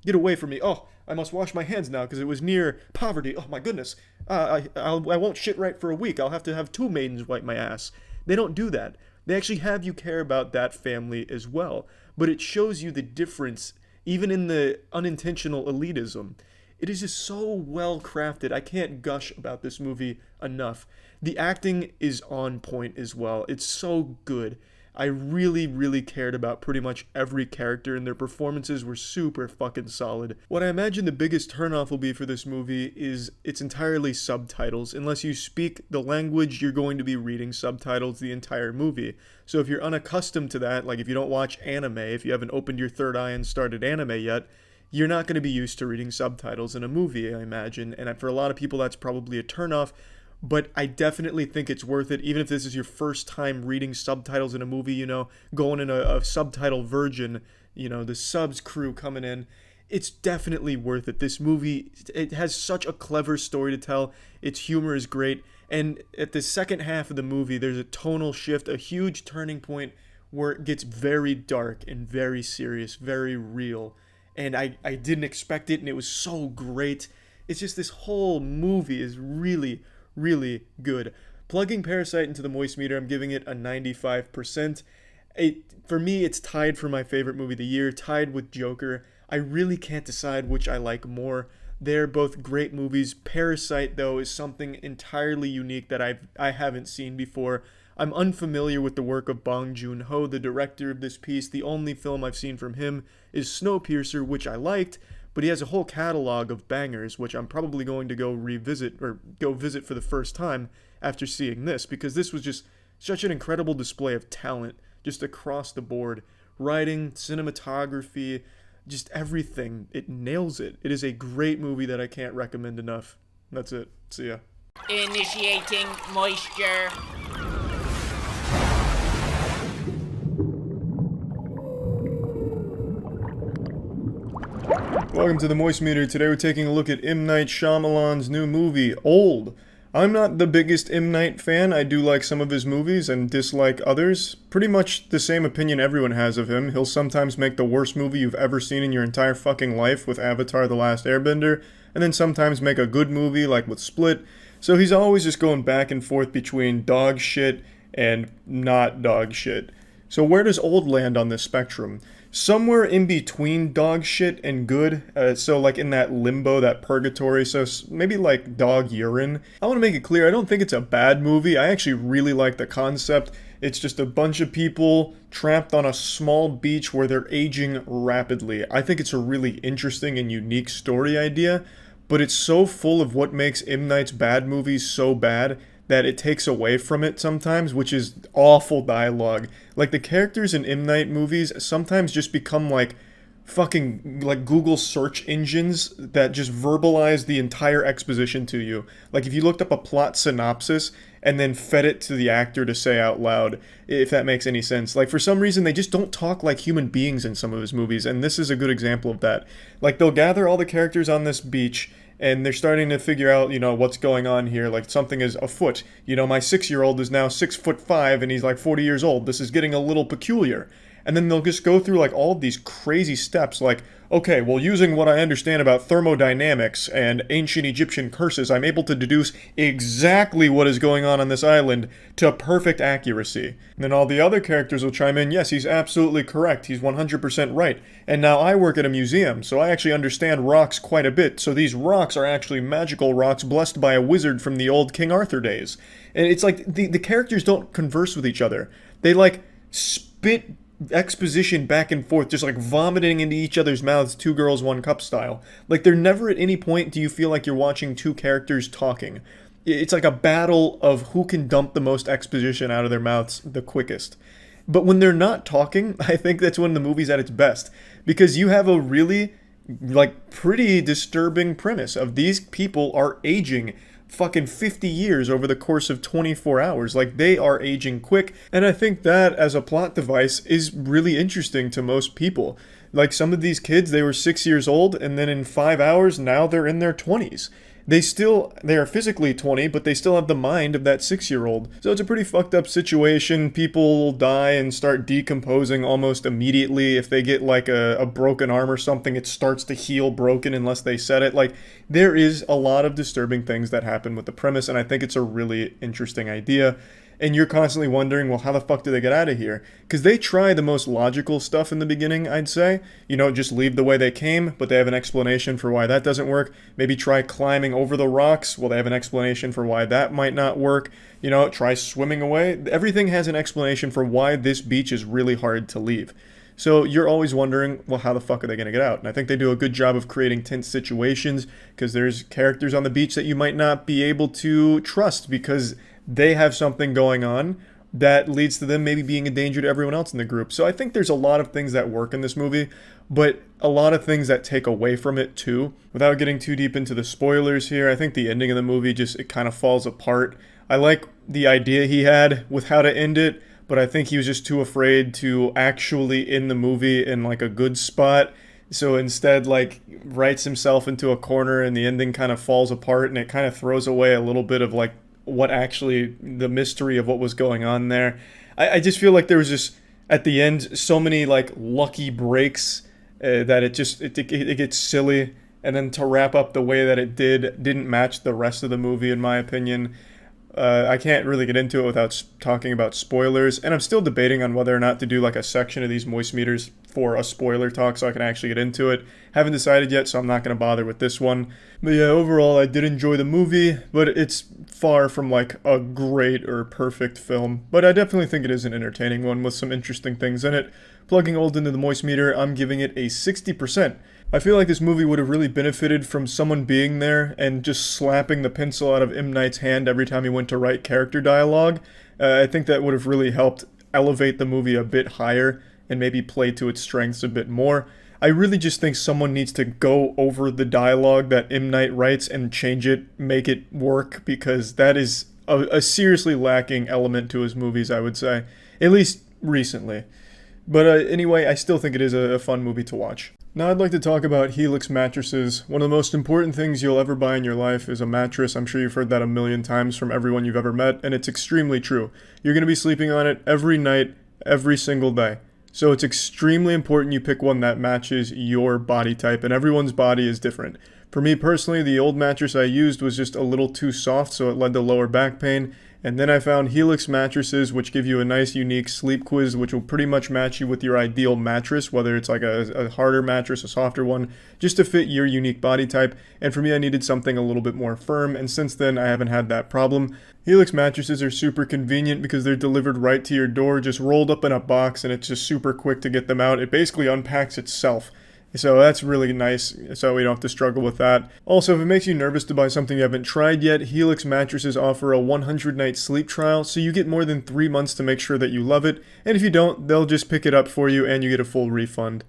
Get away from me. Oh, I must wash my hands now because it was near poverty. Oh my goodness. I won't shit right for a week. I'll have to have 2 maidens wipe my ass. They don't do that. They actually have you care about that family as well. But it shows you the difference, even in the unintentional elitism. It is just so well crafted. I can't gush about this movie enough. The acting is on point as well. It's so good. I really, really cared about pretty much every character, and their performances were super fucking solid. What I imagine the biggest turnoff will be for this movie is it's entirely subtitles. Unless you speak the language, you're going to be reading subtitles the entire movie. So if you're unaccustomed to that, like if you don't watch anime, if you haven't opened your third eye and started anime yet, you're not going to be used to reading subtitles in a movie, I imagine. And for a lot of people, that's probably a turnoff. But I definitely think it's worth it, even if this is your first time reading subtitles in a movie, going in a subtitle virgin, the subs crew coming in. it's definitely worth it. This movie, it has such a clever story to tell. Its humor is great. And at the second half of the movie, there's a tonal shift, a huge turning point where it gets very dark and very serious, very real. And I didn't expect it, and it was so great. It's just this whole movie is really, really good. Plugging Parasite into the Moist Meter, I'm giving it a 95%. For me, it's tied for my favorite movie of the year, tied with Joker. I really can't decide which I like more. They're both great movies. Parasite, though, is something entirely unique that I haven't seen before. I'm unfamiliar with the work of Bong Joon-ho, the director of this piece. The only film I've seen from him is Snowpiercer, which I liked, but he has a whole catalog of bangers, which I'm probably going to go revisit or go visit for the first time after seeing this, because this was just such an incredible display of talent just across the board. Writing, cinematography, just everything. It nails it. It is a great movie that I can't recommend enough. That's it. See ya. Initiating moisture. Welcome to the Moist Meter. Today we're taking a look at M. Night Shyamalan's new movie, Old. I'm not the biggest M. Night fan. I do like some of his movies and dislike others. Pretty much the same opinion everyone has of him. He'll sometimes make the worst movie you've ever seen in your entire fucking life with Avatar: The Last Airbender, and then sometimes make a good movie like with Split. So he's always just going back and forth between dog shit and not dog shit. So where does Old land on this spectrum? Somewhere in between dog shit and good, so like in that limbo, that purgatory, so maybe like dog urine. I want to make it clear, I don't think it's a bad movie. I actually really like the concept. It's just a bunch of people trapped on a small beach where they're aging rapidly. I think it's a really interesting and unique story idea, but it's so full of what makes M. Night's bad movies so bad that it takes away from it sometimes, which is awful dialogue. Like, the characters in M. Night movies sometimes just become like fucking like Google search engines that just verbalize the entire exposition to you. Like, if you looked up a plot synopsis and then fed it to the actor to say out loud, if that makes any sense. Like, for some reason, they just don't talk like human beings in some of his movies, and this is a good example of that. Like, they'll gather all the characters on this beach, and they're starting to figure out, what's going on here. Like, something is afoot. My 6-year-old is now 6'5", and he's like 40 years old. This is getting a little peculiar. And then they'll just go through like all of these crazy steps, like, okay, well, using what I understand about thermodynamics and ancient Egyptian curses, I'm able to deduce exactly what is going on this island to perfect accuracy. And then all the other characters will chime in, yes, he's absolutely correct, he's 100% right. And now I work at a museum, so I actually understand rocks quite a bit, so these rocks are actually magical rocks blessed by a wizard from the old King Arthur days. And it's like, the characters don't converse with each other. They like spit exposition back and forth, just like vomiting into each other's mouths, 2 girls, 1 cup style. Like, they're never at any point do you feel like you're watching 2 characters talking. It's like a battle of who can dump the most exposition out of their mouths the quickest. But when they're not talking, I think that's when the movie's at its best, because you have a really like pretty disturbing premise of these people are aging fucking 50 years over the course of 24 hours. Like, they are aging quick, and I think that as a plot device is really interesting to most people. Like, some of these kids, they were 6 years old, and then in 5 hours, now they're in their 20s. They are physically 20, but they still have the mind of that 6-year-old. So it's a pretty fucked up situation. People die and start decomposing almost immediately. If they get like a broken arm or something, it starts to heal broken unless they set it. Like, there is a lot of disturbing things that happen with the premise, and I think it's a really interesting idea. And you're constantly wondering, well, how the fuck do they get out of here? Because they try the most logical stuff in the beginning, I'd say. Just leave the way they came, but they have an explanation for why that doesn't work. Maybe try climbing over the rocks. Well, they have an explanation for why that might not work. Try swimming away. Everything has an explanation for why this beach is really hard to leave. So you're always wondering, well, how the fuck are they going to get out? And I think they do a good job of creating tense situations, because there's characters on the beach that you might not be able to trust because they have something going on that leads to them maybe being a danger to everyone else in the group. So I think there's a lot of things that work in this movie, but a lot of things that take away from it too. Without getting too deep into the spoilers here, I think the ending of the movie it kind of falls apart. I like the idea he had with how to end it, but I think he was just too afraid to actually end the movie in like a good spot. So instead, like, writes himself into a corner and the ending kind of falls apart and it kind of throws away a little bit of, like, what actually the mystery of what was going on there. I just feel like there was just, at the end, so many, like, lucky breaks that it gets silly. And then to wrap up the way that it didn't match the rest of the movie, in my opinion. I can't really get into it without talking about spoilers, and I'm still debating on whether or not to do like a section of these moist meters for a spoiler talk so I can actually get into it. Haven't decided yet, so I'm not going to bother with this one. But yeah, overall, I did enjoy the movie, but it's far from like a great or perfect film. But I definitely think it is an entertaining one with some interesting things in it. Plugging old into the moist meter, I'm giving it a 60%. I feel like this movie would have really benefited from someone being there and just slapping the pencil out of M. Night's hand every time he went to write character dialogue. I think that would have really helped elevate the movie a bit higher and maybe play to its strengths a bit more. I really just think someone needs to go over the dialogue that M. Night writes and change it, make it work, because that is a seriously lacking element to his movies, I would say. At least recently. But anyway, I still think it is a fun movie to watch. Now I'd like to talk about Helix mattresses. One of the most important things you'll ever buy in your life is a mattress. I'm sure you've heard that a million times from everyone you've ever met, and it's extremely true. You're going to be sleeping on it every night, every single day. So it's extremely important you pick one that matches your body type, and everyone's body is different. For me personally, the old mattress I used was just a little too soft, so it led to lower back pain. And then I found Helix mattresses, which give you a nice, unique sleep quiz, which will pretty much match you with your ideal mattress, whether it's like a harder mattress, a softer one, just to fit your unique body type. And for me, I needed something a little bit more firm, and since then, I haven't had that problem. Helix mattresses are super convenient because they're delivered right to your door, just rolled up in a box, and it's just super quick to get them out. It basically unpacks itself. So that's really nice, so we don't have to struggle with that. Also, if it makes you nervous to buy something you haven't tried yet, Helix mattresses offer a 100-night sleep trial, so you get more than 3 months to make sure that you love it, and if you don't, they'll just pick it up for you and you get a full refund.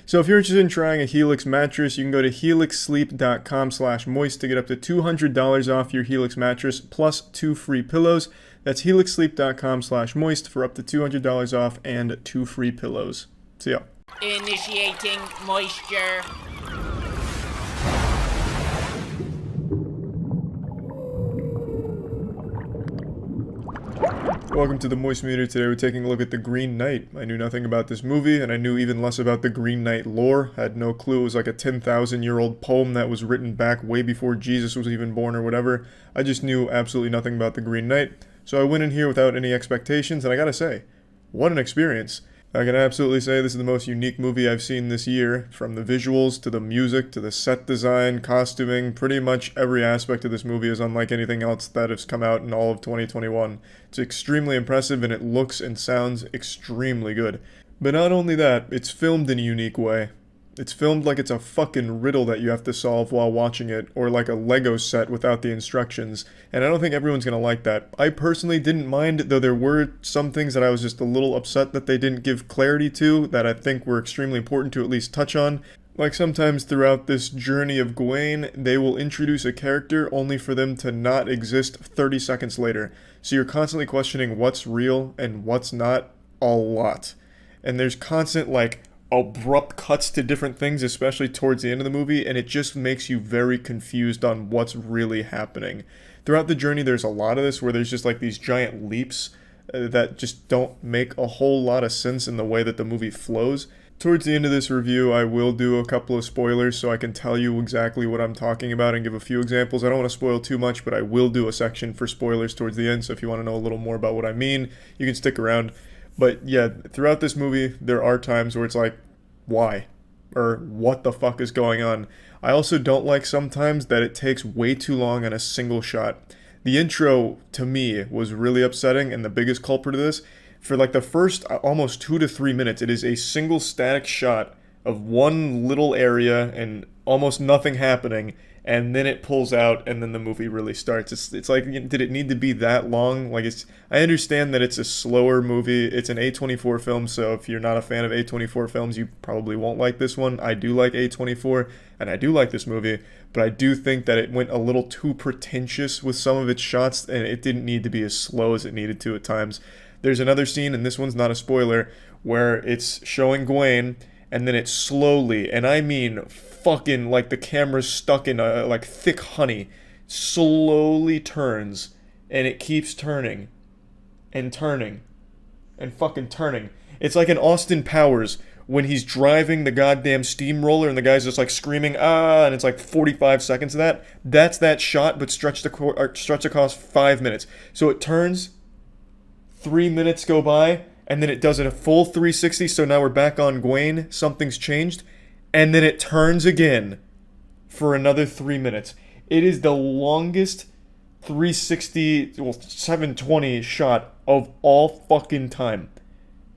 So if you're interested in trying a Helix mattress, you can go to helixsleep.com/moist to get up to $200 off your Helix mattress plus 2 free pillows. That's helixsleep.com/moist for up to $200 off and 2 free pillows. See ya. Initiating moisture. Welcome to the Moist Meter. Today we're taking a look at The Green Knight. I knew nothing about this movie, and I knew even less about the Green Knight lore. I had no clue it was like a 10,000-year-old poem that was written back way before Jesus was even born or whatever. I just knew absolutely nothing about the Green Knight. So I went in here without any expectations, and I gotta say, what an experience. I can absolutely say this is the most unique movie I've seen this year, from the visuals to the music to the set design, costuming. Pretty much every aspect of this movie is unlike anything else that has come out in all of 2021. It's extremely impressive and it looks and sounds extremely good. But not only that, it's filmed in a unique way. It's filmed like it's a fucking riddle that you have to solve while watching it, or like a Lego set without the instructions, and I don't think everyone's gonna like that. I personally didn't mind, though there were some things that I was just a little upset that they didn't give clarity to, that I think were extremely important to at least touch on. Like sometimes throughout this journey of Gawain, they will introduce a character only for them to not exist 30 seconds later. So you're constantly questioning what's real and what's not a lot. And there's constant like abrupt cuts to different things, especially towards the end of the movie, and it just makes you very confused on what's really happening. Throughout the journey, there's a lot of this where there's just like these giant leaps that just don't make a whole lot of sense in the way that the movie flows. Towards the end of this review, I will do a couple of spoilers so I can tell you exactly what I'm talking about and give a few examples. I don't want to spoil too much, but I will do a section for spoilers towards the end, so if you want to know a little more about what I mean, you can stick around. But yeah, throughout this movie, there are times where it's like, why? Or what the fuck is going on? I also don't like sometimes that it takes way too long on a single shot. The intro, to me, was really upsetting, and the biggest culprit of this, for like the first almost 2 to 3 minutes, it is a single static shot of one little area and almost nothing happening, and then it pulls out and then the movie really starts. It's like, did it need to be that long? Like, I understand that it's a slower movie. It's an A24 film, so if you're not a fan of A24 films, you probably won't like this one. I do like A24, and I do like this movie, but I do think that it went a little too pretentious with some of its shots, and it didn't need to be as slow as it needed to at times. There's another scene, and this one's not a spoiler, where it's showing Gawain, and then it slowly, and I mean fucking like the camera's stuck in like thick honey, slowly turns, and it keeps turning and turning and fucking turning. It's like in Austin Powers when he's driving the goddamn steamroller and the guy's just like screaming, ah, and it's like 45 seconds of that. That's that shot, but stretched across 5 minutes. So it turns, 3 minutes go by, and then it does a full 360, so now we're back on Gwen, something's changed, and then it turns again for another 3 minutes. It is the longest 360, well, 720 shot of all fucking time.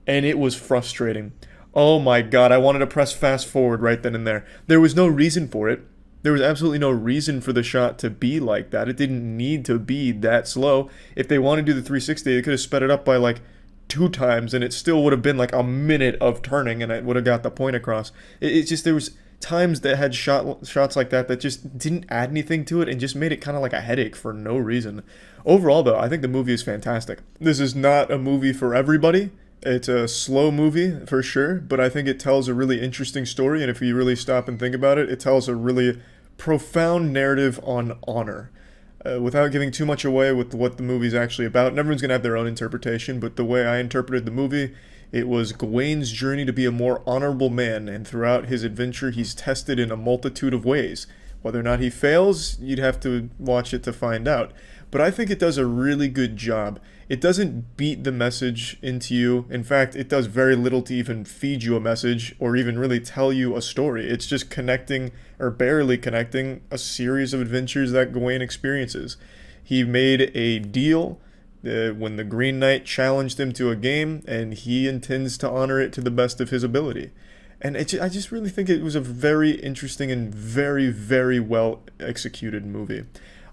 And it was frustrating. Oh my god, I wanted to press fast forward right then and there. There was no reason for it. There was absolutely no reason for the shot to be like that. It didn't need to be that slow. If they wanted to do the 360, they could have sped it up by like 2 times, and it still would have been like a minute of turning, and it would have got the point across. It's just, there was times that had shots like that just didn't add anything to it and just made it kind of like a headache for no reason. Overall, though, I think the movie is fantastic. This is not a movie for everybody. It's a slow movie, for sure, but I think it tells a really interesting story, and if you really stop and think about it, it tells a really profound narrative on honor. Without giving too much away with what the movie's actually about, and everyone's going to have their own interpretation, but the way I interpreted the movie, it was Gawain's journey to be a more honorable man, and throughout his adventure, he's tested in a multitude of ways. Whether or not he fails, you'd have to watch it to find out. But I think it does a really good job. It doesn't beat the message into you. In fact, it does very little to even feed you a message or even really tell you a story. It's just connecting, or barely connecting, a series of adventures that Gawain experiences. He made a deal when the Green Knight challenged him to a game, and he intends to honor it to the best of his ability. And I just really think it was a very interesting and very, very well executed movie.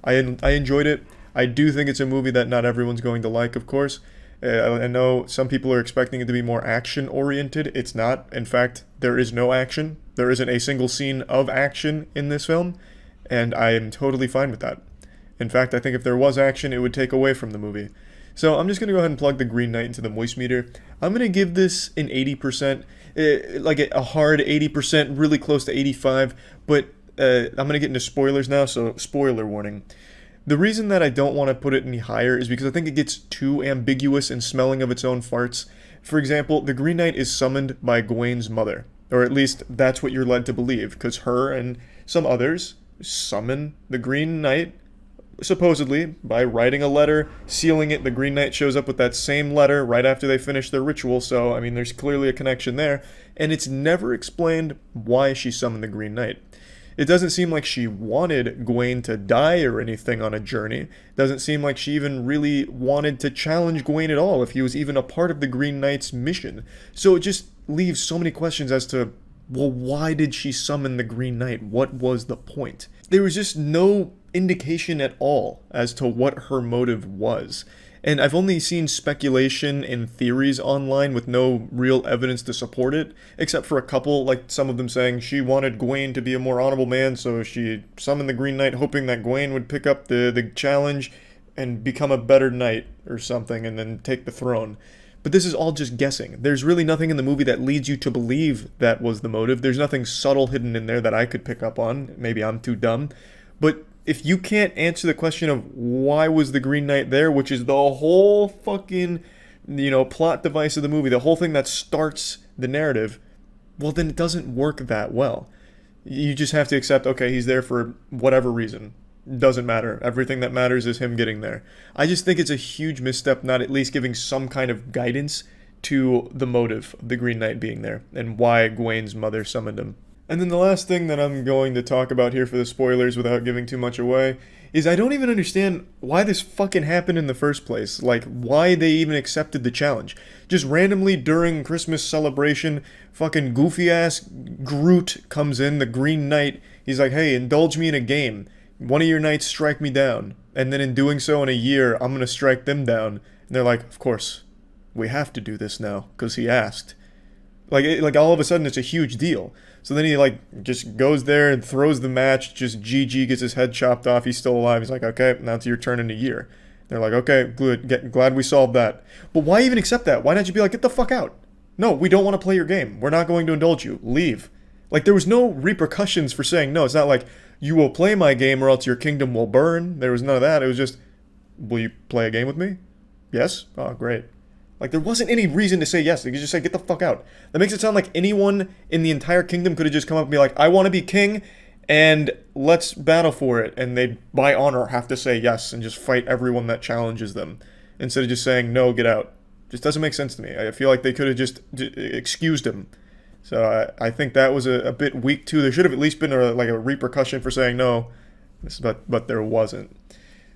I enjoyed it. I do think it's a movie that not everyone's going to like, of course. I know some people are expecting it to be more action-oriented. It's not. In fact, there is no action. There isn't a single scene of action in this film, and I am totally fine with that. In fact, I think if there was action, it would take away from the movie. So I'm just going to go ahead and plug the Green Knight into the moist meter. I'm going to give this an 80%, like a hard 80%, really close to 85, but I'm going to get into spoilers now, so spoiler warning. The reason that I don't want to put it any higher is because I think it gets too ambiguous and smelling of its own farts. For example, the Green Knight is summoned by Gawain's mother, or at least that's what you're led to believe, because her and some others summon the Green Knight, supposedly, by writing a letter, sealing it. The Green Knight shows up with that same letter right after they finish their ritual, so, I mean, there's clearly a connection there, and it's never explained why she summoned the Green Knight. It doesn't seem like she wanted Gawain to die or anything on a journey. It doesn't seem like she even really wanted to challenge Gawain at all if he was even a part of the Green Knight's mission. So it just leaves so many questions as to, well, why did she summon the Green Knight? What was the point? There was just no indication at all as to what her motive was. And I've only seen speculation and theories online with no real evidence to support it, except for a couple, like some of them saying she wanted Gawain to be a more honorable man, so she summoned the Green Knight hoping that Gawain would pick up the challenge and become a better knight or something and then take the throne. But this is all just guessing. There's really nothing in the movie that leads you to believe that was the motive. There's nothing subtle hidden in there that I could pick up on. Maybe I'm too dumb. But if you can't answer the question of why was the Green Knight there, which is the whole fucking, plot device of the movie, the whole thing that starts the narrative, well, then it doesn't work that well. You just have to accept, okay, he's there for whatever reason. Doesn't matter. Everything that matters is him getting there. I just think it's a huge misstep not at least giving some kind of guidance to the motive of the Green Knight being there and why Gawain's mother summoned him. And then the last thing that I'm going to talk about here for the spoilers without giving too much away is I don't even understand why this fucking happened in the first place. Like, why they even accepted the challenge. Just randomly during Christmas celebration, fucking goofy-ass Groot comes in, the Green Knight. He's like, hey, indulge me in a game. One of your knights strike me down. And then in doing so in a year, I'm going to strike them down. And they're like, of course, we have to do this now, because he asked. Like all of a sudden, it's a huge deal. So then he, just goes there and throws the match, just GG, gets his head chopped off, he's still alive. He's like, okay, now it's your turn in a year. They're like, okay, good, glad we solved that. But why even accept that? Why not you be like, get the fuck out? No, we don't want to play your game. We're not going to indulge you. Leave. Like, there was no repercussions for saying no. It's not like, you will play my game or else your kingdom will burn. There was none of that. It was just, will you play a game with me? Yes? Oh, great. Like, there wasn't any reason to say yes. They could just say, get the fuck out. That makes it sound like anyone in the entire kingdom could have just come up and be like, I want to be king, and let's battle for it. And they'd, by honor, have to say yes and just fight everyone that challenges them. Instead of just saying, no, get out. Just doesn't make sense to me. I feel like they could have just excused him. So I think that was a bit weak too. There should have at least been a repercussion for saying no, but there wasn't.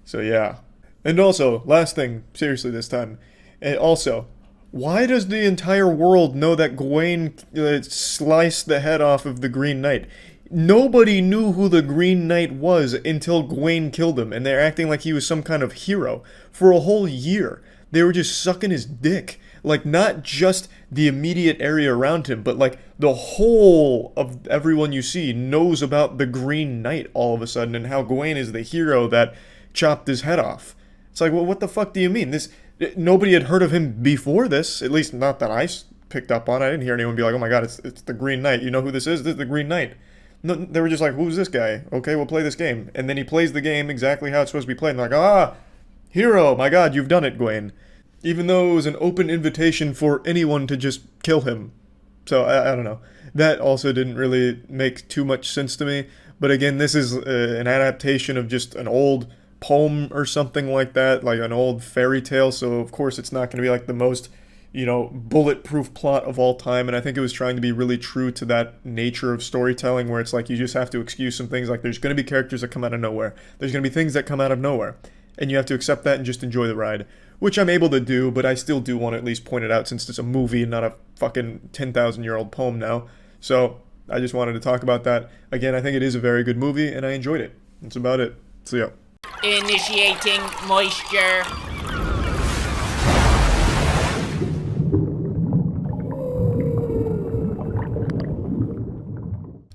So yeah. And also, last thing, seriously this time. And also, why does the entire world know that Gawain sliced the head off of the Green Knight? Nobody knew who the Green Knight was until Gawain killed him, and they're acting like he was some kind of hero. For a whole year, they were just sucking his dick. Like, not just the immediate area around him, but like the whole of everyone you see knows about the Green Knight all of a sudden, and how Gawain is the hero that chopped his head off. It's like, well, what the fuck do you mean? Nobody had heard of him before this, at least not that I picked up on. I didn't hear anyone be like, oh my god, it's the Green Knight. You know who this is? This is the Green Knight. No, they were just like, who's this guy? Okay, we'll play this game. And then he plays the game exactly how it's supposed to be played. And they're like, hero, my god, you've done it, Gawain. Even though it was an open invitation for anyone to just kill him. So, I don't know. That also didn't really make too much sense to me. But again, this is an adaptation of just an old poem or something like that, like an old fairy tale. So, of course, it's not going to be like the most, bulletproof plot of all time. And I think it was trying to be really true to that nature of storytelling, where it's like you just have to excuse some things. Like, there's going to be characters that come out of nowhere. There's going to be things that come out of nowhere. And you have to accept that and just enjoy the ride. Which I'm able to do, but I still do want to at least point it out since it's a movie and not a fucking 10,000-year-old poem now. So, I just wanted to talk about that. Again, I think it is a very good movie, and I enjoyed it. That's about it. See ya. Initiating moisture.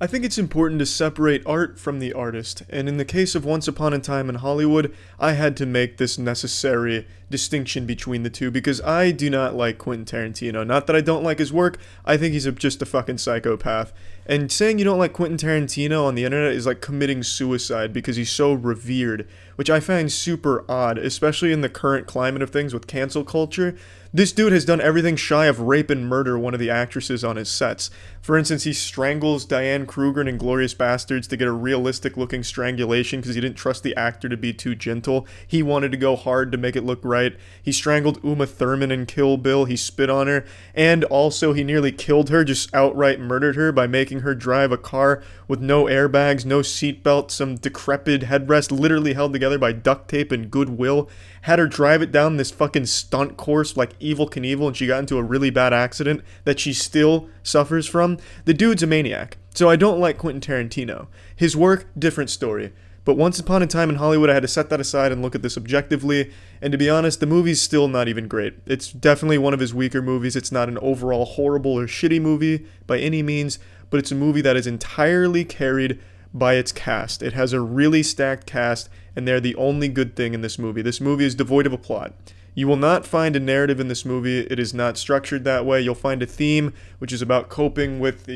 I think it's important to separate art from the artist, and in the case of Once Upon a Time in Hollywood, I had to make this necessary distinction between the two, because I do not like Quentin Tarantino. Not that I don't like his work, I think he's just a fucking psychopath. And saying you don't like Quentin Tarantino on the internet is like committing suicide because he's so revered, which I find super odd, especially in the current climate of things with cancel culture. This dude has done everything shy of rape and murder one of the actresses on his sets. For instance, he strangles Diane Kruger in Inglourious Bastards to get a realistic-looking strangulation because he didn't trust the actor to be too gentle. He wanted to go hard to make it look right. He strangled Uma Thurman in Kill Bill. He spit on her. And also, he nearly killed her, just outright murdered her by making her drive a car with no airbags, no seatbelt, some decrepit headrest literally held together by duct tape and goodwill. Had her drive it down this fucking stunt course like Evel Knievel, and she got into a really bad accident that she still suffers from. The dude's a maniac. So I don't like Quentin Tarantino. His work, different story. But Once Upon a Time in Hollywood, I had to set that aside and look at this objectively. And to be honest, the movie's still not even great. It's definitely one of his weaker movies. It's not an overall horrible or shitty movie by any means, but it's a movie that is entirely carried by its cast. It has a really stacked cast, and they're the only good thing in this movie. This movie is devoid of a plot. You will not find a narrative in this movie. It is not structured that way. You'll find a theme, which is about coping with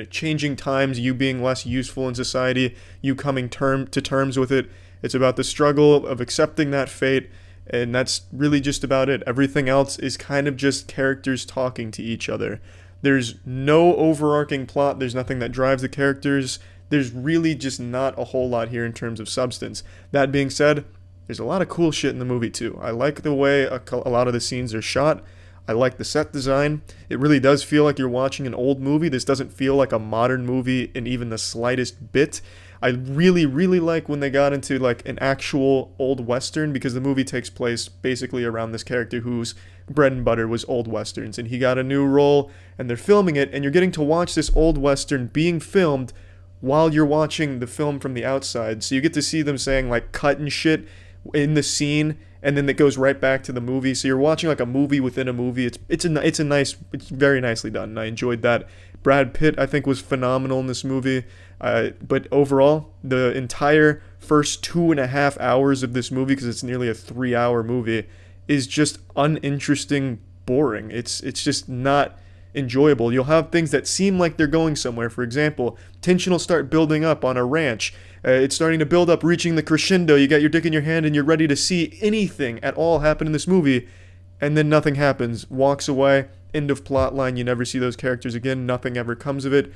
changing times, you being less useful in society, you coming to terms with it. It's about the struggle of accepting that fate, and that's really just about it. Everything else is kind of just characters talking to each other. There's no overarching plot. There's nothing that drives the characters. There's really just not a whole lot here in terms of substance. That being said, there's a lot of cool shit in the movie too. I like the way a lot of the scenes are shot. I like the set design. It really does feel like you're watching an old movie. This doesn't feel like a modern movie in even the slightest bit. I really, really like when they got into like an actual old western, because the movie takes place basically around this character whose bread and butter was old westerns, and he got a new role and they're filming it, and you're getting to watch this old western being filmed while you're watching the film from the outside. So you get to see them saying like cut and shit in the scene, and then it goes right back to the movie. So you're watching like a movie within a movie. It's very nicely done, and I enjoyed that. Brad Pitt, I think, was phenomenal in this movie. But overall, the entire first 2.5 hours of this movie, because it's nearly a 3-hour movie, is just uninteresting, boring. It's just not enjoyable. You'll have things that seem like they're going somewhere. For example, tension will start building up on a ranch. It's starting to build up, reaching the crescendo. You got your dick in your hand and you're ready to see anything at all happen in this movie. And then nothing happens. Walks away. End of plot line. You never see those characters again. Nothing ever comes of it.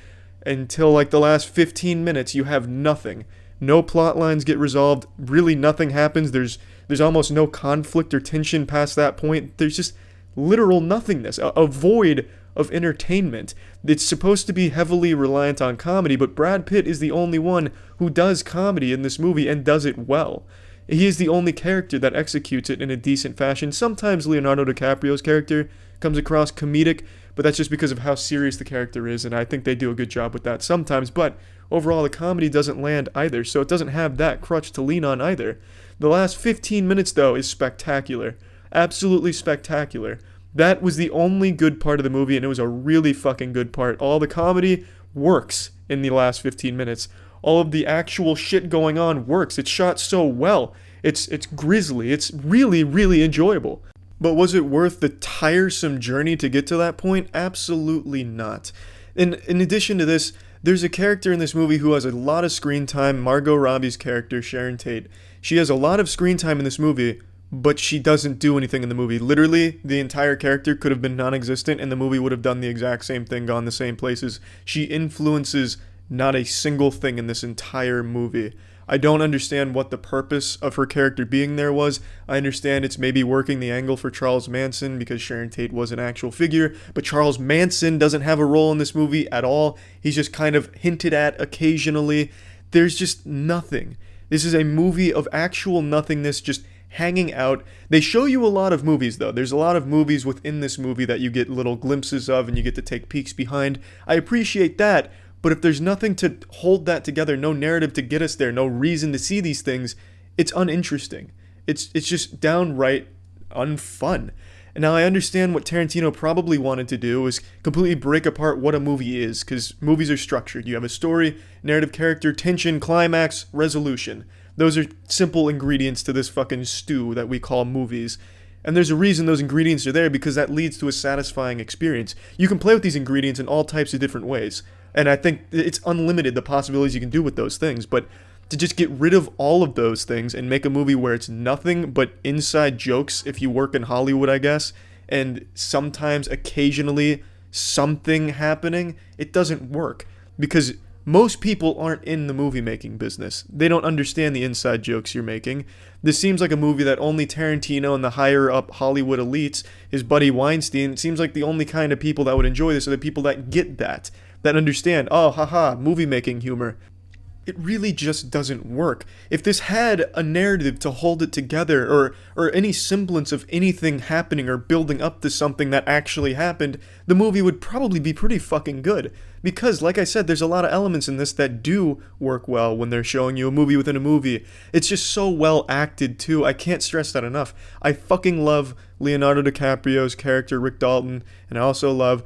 Until like the last 15 minutes, you have nothing. No plot lines get resolved. Really nothing happens. There's almost no conflict or tension past that point. There's just literal nothingness. A void of entertainment. It's supposed to be heavily reliant on comedy, but Brad Pitt is the only one who does comedy in this movie and does it well. He is the only character that executes it in a decent fashion. Sometimes Leonardo DiCaprio's character comes across comedic, but that's just because of how serious the character is, and I think they do a good job with that sometimes, but overall the comedy doesn't land either, so it doesn't have that crutch to lean on either. The last 15 minutes, though, is spectacular. Absolutely spectacular. That was the only good part of the movie, and it was a really fucking good part. All the comedy works in the last 15 minutes. All of the actual shit going on works. It's shot so well. It's grisly. It's really, really enjoyable. But was it worth the tiresome journey to get to that point? Absolutely not. In addition to this, there's a character in this movie who has a lot of screen time, Margot Robbie's character, Sharon Tate. She has a lot of screen time in this movie, but she doesn't do anything in the movie. Literally, the entire character could have been non-existent and the movie would have done the exact same thing, gone the same places. She influences not a single thing in this entire movie. I don't understand what the purpose of her character being there was. I understand it's maybe working the angle for Charles Manson because Sharon Tate was an actual figure, but Charles Manson doesn't have a role in this movie at all. He's just kind of hinted at occasionally. There's just nothing. This is a movie of actual nothingness, just hanging out. They show you a lot of movies, though. There's a lot of movies within this movie that you get little glimpses of and you get to take peeks behind. I appreciate that. But if there's nothing to hold that together, no narrative to get us there, no reason to see these things, it's uninteresting. It's just downright unfun. And now I understand what Tarantino probably wanted to do is completely break apart what a movie is, because movies are structured. You have a story, narrative, character, tension, climax, resolution. Those are simple ingredients to this fucking stew that we call movies. And there's a reason those ingredients are there, because that leads to a satisfying experience. You can play with these ingredients in all types of different ways. And I think it's unlimited, the possibilities you can do with those things. But to just get rid of all of those things and make a movie where it's nothing but inside jokes, if you work in Hollywood, I guess, and sometimes, occasionally, something happening, it doesn't work. Because most people aren't in the movie-making business. They don't understand the inside jokes you're making. This seems like a movie that only Tarantino and the higher-up Hollywood elites, his buddy Weinstein, it seems like the only kind of people that would enjoy this are the people that get that understand, oh, haha, movie-making humor. It really just doesn't work. If this had a narrative to hold it together, or any semblance of anything happening or building up to something that actually happened, the movie would probably be pretty fucking good. Because, like I said, there's a lot of elements in this that do work well when they're showing you a movie within a movie. It's just so well acted, too. I can't stress that enough. I fucking love Leonardo DiCaprio's character, Rick Dalton, and I also love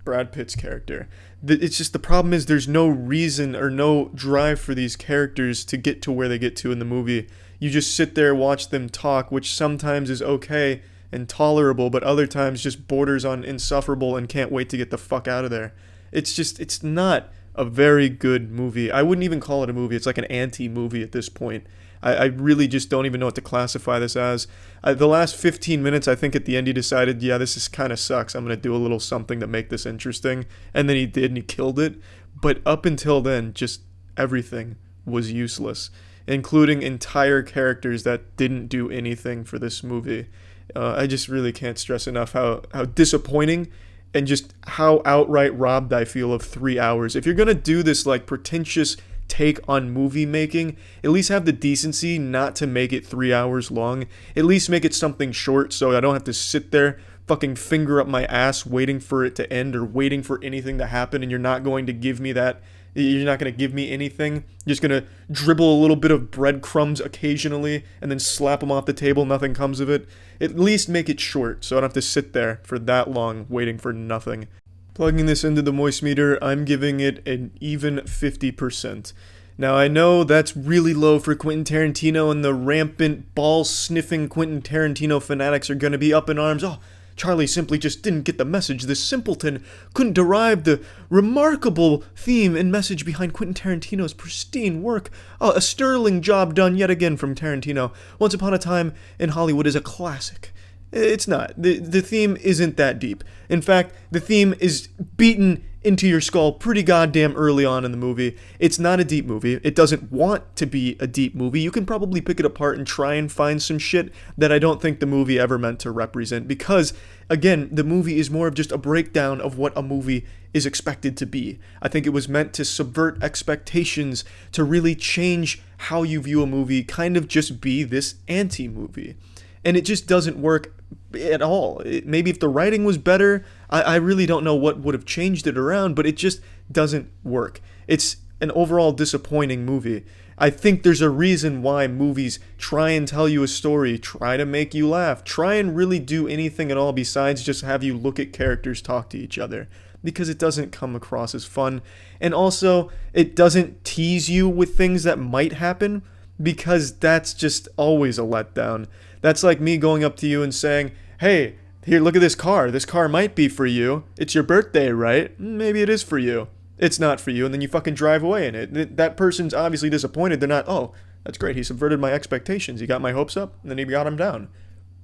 Brad Pitt's character. It's just the problem is there's no reason or no drive for these characters to get to where they get to in the movie. You just sit there, watch them talk, which sometimes is okay and tolerable, but other times just borders on insufferable and can't wait to get the fuck out of there. It's not a very good movie. I wouldn't even call it a movie. It's like an anti-movie at this point. I really just don't even know what to classify this as. The last 15 minutes, I think at the end he decided, yeah, this is kind of sucks. I'm going to do a little something to make this interesting. And then he did, and he killed it. But up until then, just everything was useless, including entire characters that didn't do anything for this movie. I just really can't stress enough how disappointing and just how outright robbed I feel of 3 hours. If you're going to do this like pretentious take on movie making, at least have the decency not to make it 3 hours long. At least make it something short so I don't have to sit there fucking finger up my ass waiting for it to end or waiting for anything to happen, and you're not going to give me that. You're not going to give me anything. You're just going to dribble a little bit of breadcrumbs occasionally and then slap them off the table. Nothing comes of it. At least make it short so I don't have to sit there for that long waiting for nothing. Plugging this into the moist meter, I'm giving it an even 50%. Now, I know that's really low for Quentin Tarantino, and the rampant, ball-sniffing Quentin Tarantino fanatics are going to be up in arms. Oh, Charlie simply just didn't get the message. This simpleton couldn't derive the remarkable theme and message behind Quentin Tarantino's pristine work. A sterling job done yet again from Tarantino. Once Upon a Time in Hollywood is a classic. It's not. The theme isn't that deep. In fact, the theme is beaten into your skull pretty goddamn early on in the movie. It's not a deep movie. It doesn't want to be a deep movie. You can probably pick it apart and try and find some shit that I don't think the movie ever meant to represent, because, again, the movie is more of just a breakdown of what a movie is expected to be. I think it was meant to subvert expectations, to really change how you view a movie, kind of just be this anti-movie. And it just doesn't work at all. Maybe if the writing was better, I really don't know what would have changed it around, but it just doesn't work. It's an overall disappointing movie. I think there's a reason why movies try and tell you a story, try to make you laugh, try and really do anything at all besides just have you look at characters talk to each other, because it doesn't come across as fun. And also, it doesn't tease you with things that might happen, because that's just always a letdown. That's like me going up to you and saying, hey, here, look at this car. This car might be for you. It's your birthday, right? Maybe it is for you. It's not for you, and then you fucking drive away in it. That person's obviously disappointed. They're not, oh, that's great. He subverted my expectations. He got my hopes up, and then he got them down.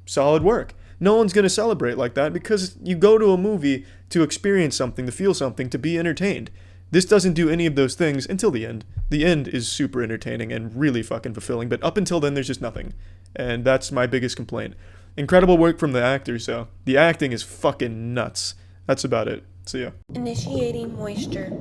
Solid work. No one's going to celebrate like that, because you go to a movie to experience something, to feel something, to be entertained. This doesn't do any of those things until the end. The end is super entertaining and really fucking fulfilling, but up until then, there's just nothing. And that's my biggest complaint. Incredible work from the actors, though. The acting is fucking nuts. That's about it. See ya. Initiating moisture.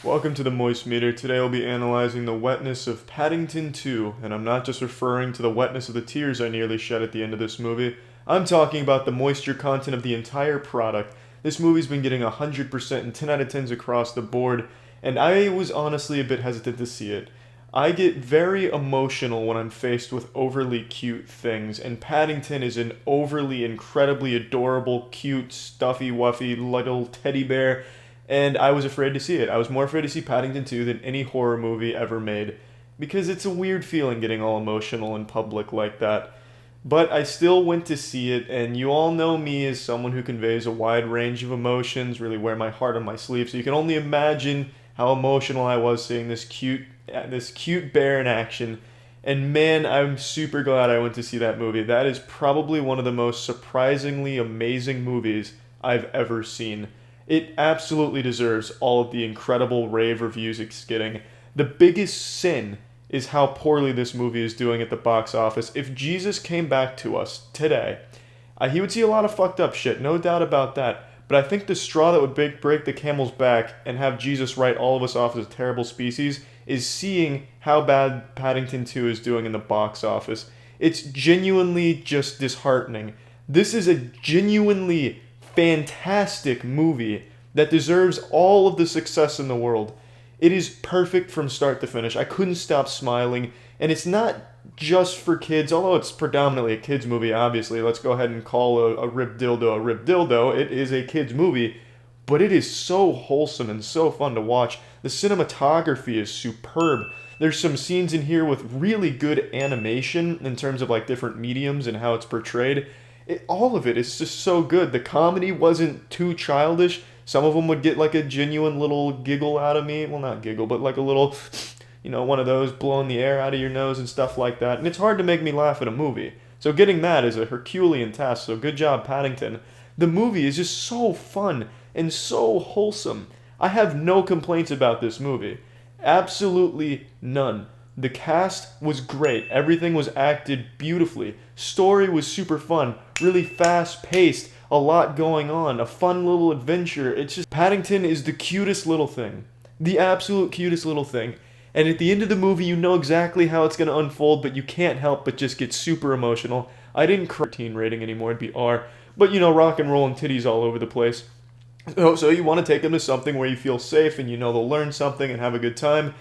Welcome to the Moist Meter. Today I'll be analyzing the wetness of Paddington 2, and I'm not just referring to the wetness of the tears I nearly shed at the end of this movie. I'm talking about the moisture content of the entire product. This movie's been getting 100% and 10 out of 10s across the board, and I was honestly a bit hesitant to see it. I get very emotional when I'm faced with overly cute things, and Paddington is an overly, incredibly adorable, cute, stuffy, wuffy little teddy bear, and I was afraid to see it. I was more afraid to see Paddington 2 than any horror movie ever made, because it's a weird feeling getting all emotional in public like that. But I still went to see it, and you all know me as someone who conveys a wide range of emotions, really wear my heart on my sleeve, so you can only imagine how emotional I was seeing this cute bear in action. And man, I'm super glad I went to see that movie. That is probably one of the most surprisingly amazing movies I've ever seen. It absolutely deserves all of the incredible rave reviews it's getting. The biggest sin is how poorly this movie is doing at the box office. If Jesus came back to us today, he would see a lot of fucked up shit, no doubt about that. But I think the straw that would break the camel's back and have Jesus write all of us off as a terrible species is seeing how bad Paddington 2 is doing in the box office. It's genuinely just disheartening. This is a genuinely fantastic movie that deserves all of the success in the world. It is perfect from start to finish. I couldn't stop smiling, and it's not just for kids, although it's predominantly a kids movie, obviously. Let's go ahead and call a ripped dildo a ripped dildo. It is a kids movie, but it is so wholesome and so fun to watch. The cinematography is superb. There's some scenes in here with really good animation in terms of like different mediums and how it's portrayed. All of it is just so good. The comedy wasn't too childish. Some of them would get like a genuine little giggle out of me. Well, not giggle, but like a little, one of those blowing the air out of your nose and stuff like that. And it's hard to make me laugh at a movie. So getting that is a Herculean task. So good job, Paddington. The movie is just so fun and so wholesome. I have no complaints about this movie. Absolutely none. The cast was great. Everything was acted beautifully. Story was super fun. Really fast-paced. A lot going on. A fun little adventure. It's just, Paddington is the cutest little thing. The absolute cutest little thing. And at the end of the movie, you know exactly how it's going to unfold, but you can't help but just get super emotional. I didn't cry 13 rating anymore, it'd be R. But rock and roll and titties all over the place. So you want to take them to something where you feel safe and they'll learn something and have a good time.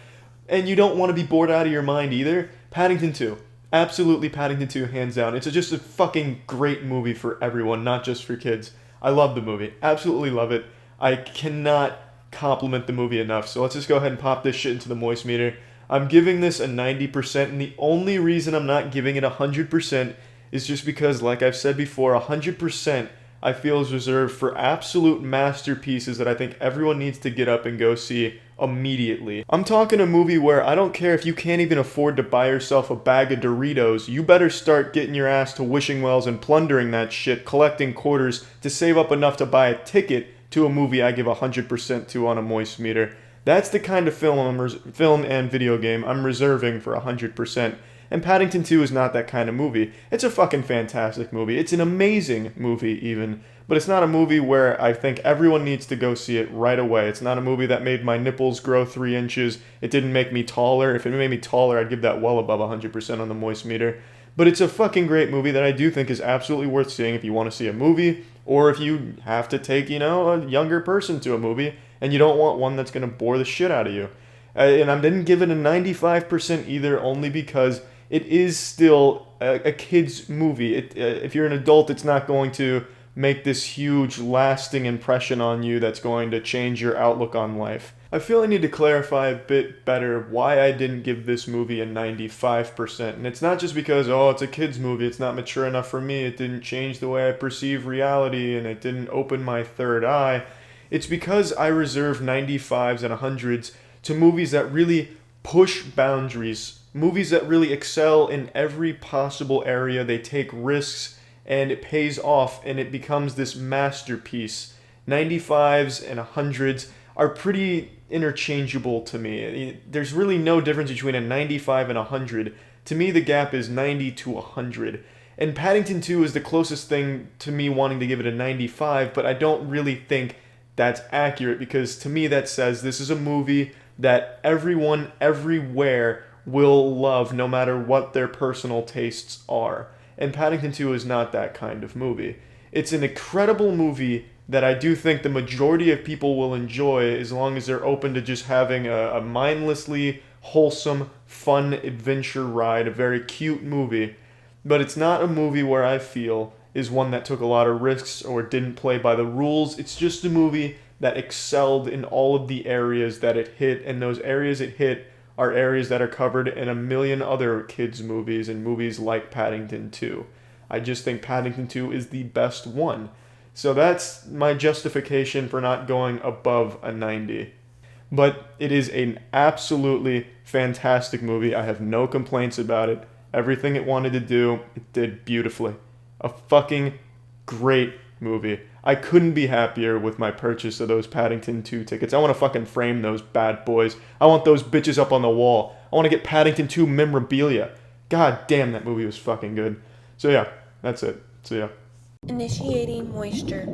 And you don't want to be bored out of your mind either. Paddington 2. Absolutely Paddington 2, hands down. It's just a fucking great movie for everyone, not just for kids. I love the movie. Absolutely love it. I cannot compliment the movie enough. So let's just go ahead and pop this shit into the moist meter. I'm giving this a 90%, and the only reason I'm not giving it 100% is just because, like I've said before, 100% I feel is reserved for absolute masterpieces that I think everyone needs to get up and go see immediately. I'm talking a movie where I don't care if you can't even afford to buy yourself a bag of Doritos, you better start getting your ass to Wishing Wells and plundering that shit, collecting quarters to save up enough to buy a ticket to a movie I give 100% to on a moist meter. That's the kind of film and video game I'm reserving for 100%. And Paddington 2 is not that kind of movie. It's a fucking fantastic movie. It's an amazing movie even. But it's not a movie where I think everyone needs to go see it right away. It's not a movie that made my nipples grow 3 inches. It didn't make me taller. If it made me taller, I'd give that well above 100% on the moist meter. But it's a fucking great movie that I do think is absolutely worth seeing if you want to see a movie, or if you have to take, a younger person to a movie, and you don't want one that's going to bore the shit out of you. And I didn't give it a 95% either, only because it is still a kid's movie. If you're an adult, it's not going to make this huge, lasting impression on you that's going to change your outlook on life. I feel I need to clarify a bit better why I didn't give this movie a 95%. And it's not just because, it's a kid's movie, it's not mature enough for me, it didn't change the way I perceive reality, and it didn't open my third eye. It's because I reserve 95s and 100s to movies that really push boundaries, movies that really excel in every possible area. They take risks, and it pays off, and it becomes this masterpiece. 95s and 100s are pretty interchangeable to me. There's really no difference between a 95 and a 100. To me, the gap is 90 to 100. And Paddington 2 is the closest thing to me wanting to give it a 95, but I don't really think that's accurate, because to me that says this is a movie that everyone, everywhere, will love no matter what their personal tastes are. And Paddington 2 is not that kind of movie. It's an incredible movie that I do think the majority of people will enjoy, as long as they're open to just having a mindlessly wholesome, fun adventure ride, a very cute movie. But it's not a movie where I feel is one that took a lot of risks or didn't play by the rules. It's just a movie that excelled in all of the areas that it hit, and those areas it hit are areas that are covered in a million other kids' movies and movies like Paddington 2. I just think Paddington 2 is the best one. So that's my justification for not going above a 90. But it is an absolutely fantastic movie. I have no complaints about it. Everything it wanted to do, it did beautifully. A fucking great movie. I couldn't be happier with my purchase of those Paddington 2 tickets. I want to fucking frame those bad boys. I want those bitches up on the wall. I want to get Paddington 2 memorabilia. God damn, that movie was fucking good. So yeah, that's it. See ya. Initiating moisture.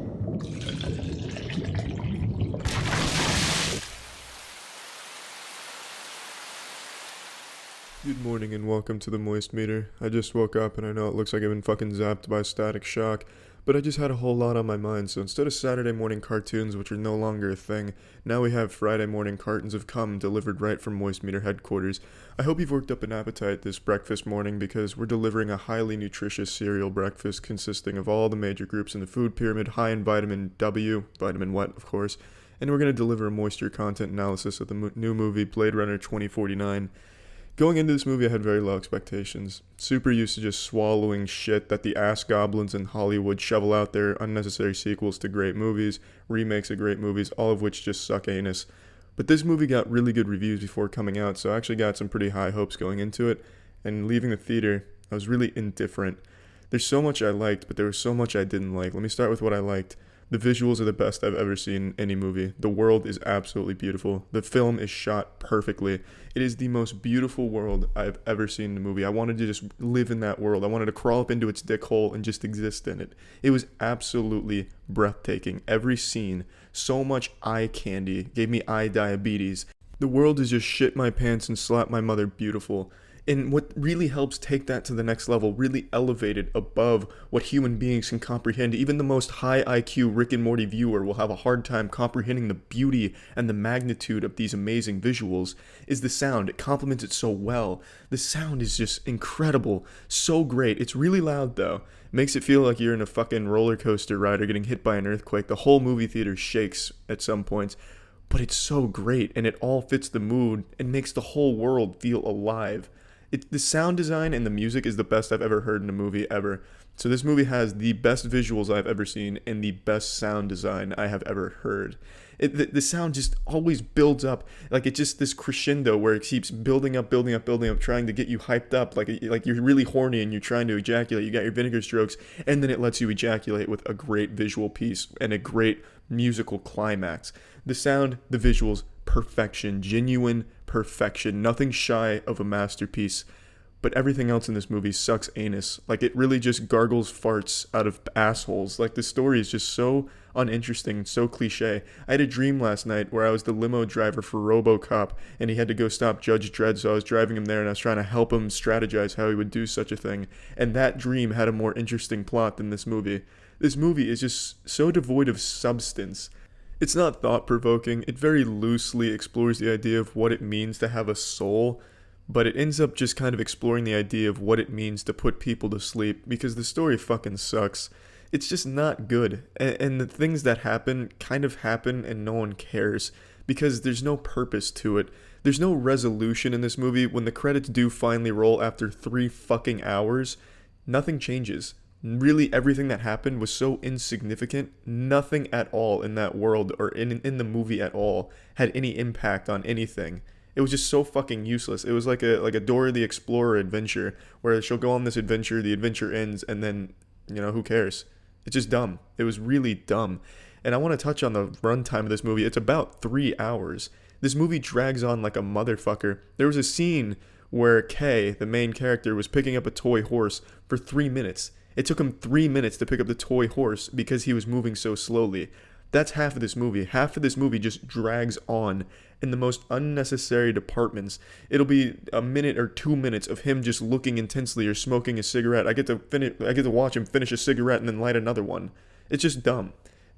Good morning and welcome to the Moist Meter. I just woke up and I know it looks like I've been fucking zapped by static shock, but I just had a whole lot on my mind, so instead of Saturday morning cartoons, which are no longer a thing, now we have Friday morning cartons of cum delivered right from Moist Meter headquarters. I hope you've worked up an appetite this breakfast morning, because we're delivering a highly nutritious cereal breakfast consisting of all the major groups in the food pyramid, high in vitamin W, vitamin wet of course, and we're going to deliver a moisture content analysis of the new movie Blade Runner 2049. Going into this movie, I had very low expectations. Super used to just swallowing shit that the ass goblins in Hollywood shovel out there, unnecessary sequels to great movies, remakes of great movies, all of which just suck anus. But this movie got really good reviews before coming out, so I actually got some pretty high hopes going into it, and leaving the theater, I was really indifferent. There's so much I liked, but there was so much I didn't like. Let me start with what I liked. The visuals are the best I've ever seen in any movie. The world is absolutely beautiful. The film is shot perfectly. It is the most beautiful world I've ever seen in a movie. I wanted to just live in that world. I wanted to crawl up into its dick hole and just exist in it. It was absolutely breathtaking. Every scene, so much eye candy, gave me eye diabetes. The world is just shit my pants and slap my mother beautiful. And what really helps take that to the next level, really elevate it above what human beings can comprehend. Even the most high IQ Rick and Morty viewer will have a hard time comprehending the beauty and the magnitude of these amazing visuals, is the sound. It complements it so well. The sound is just incredible, so great. It's really loud though. It makes it feel like you're in a fucking roller coaster ride or getting hit by an earthquake. The whole movie theater shakes at some points. but it's so great, and it all fits the mood and makes the whole world feel alive. The sound design and the music is the best I've ever heard in a movie ever. So this movie has the best visuals I've ever seen and the best sound design I have ever heard. The sound just always builds up, like it's just this crescendo where it keeps building up, trying to get you hyped up, like you're really horny and you're trying to ejaculate. You got your vinegar strokes, and then it lets you ejaculate with a great visual piece and a great musical climax. The sound, the visuals, perfection, genuine perfection, nothing shy of a masterpiece. But everything else in this movie sucks anus. Like, it really just gargles farts out of assholes. Like, the story is just so uninteresting, so cliche. I had a dream last night where I was the limo driver for RoboCop, and he had to go stop Judge Dredd, so I was driving him there, and I was trying to help him strategize how he would do such a thing. And that dream had a more interesting plot than this movie. This movie is just so devoid of substance. It's not thought-provoking. It very loosely explores the idea of what it means to have a soul, but it ends up just kind of exploring the idea of what it means to put people to sleep, because the story fucking sucks. It's just not good, and the things that happen kind of happen and no one cares, because there's no purpose to it. There's no resolution in this movie. When the credits do finally roll after 3 fucking hours, nothing changes. Really, everything that happened was so insignificant. Nothing at all in that world or in the movie at all had any impact on anything. It was just so fucking useless. It was like a Dora the Explorer adventure where she'll go on this adventure, the adventure ends, and then, who cares? It's just dumb. It was really dumb. And I want to touch on the runtime of this movie. It's about 3 hours. This movie drags on like a motherfucker. There was a scene where Kay, the main character, was picking up a toy horse for 3 minutes. It took him 3 minutes to pick up the toy horse because he was moving so slowly. That's half of this movie. Half of this movie just drags on in the most unnecessary departments. It'll be a minute or 2 minutes of him just looking intensely or smoking a cigarette. I get to watch him finish a cigarette and then light another one. It's just dumb.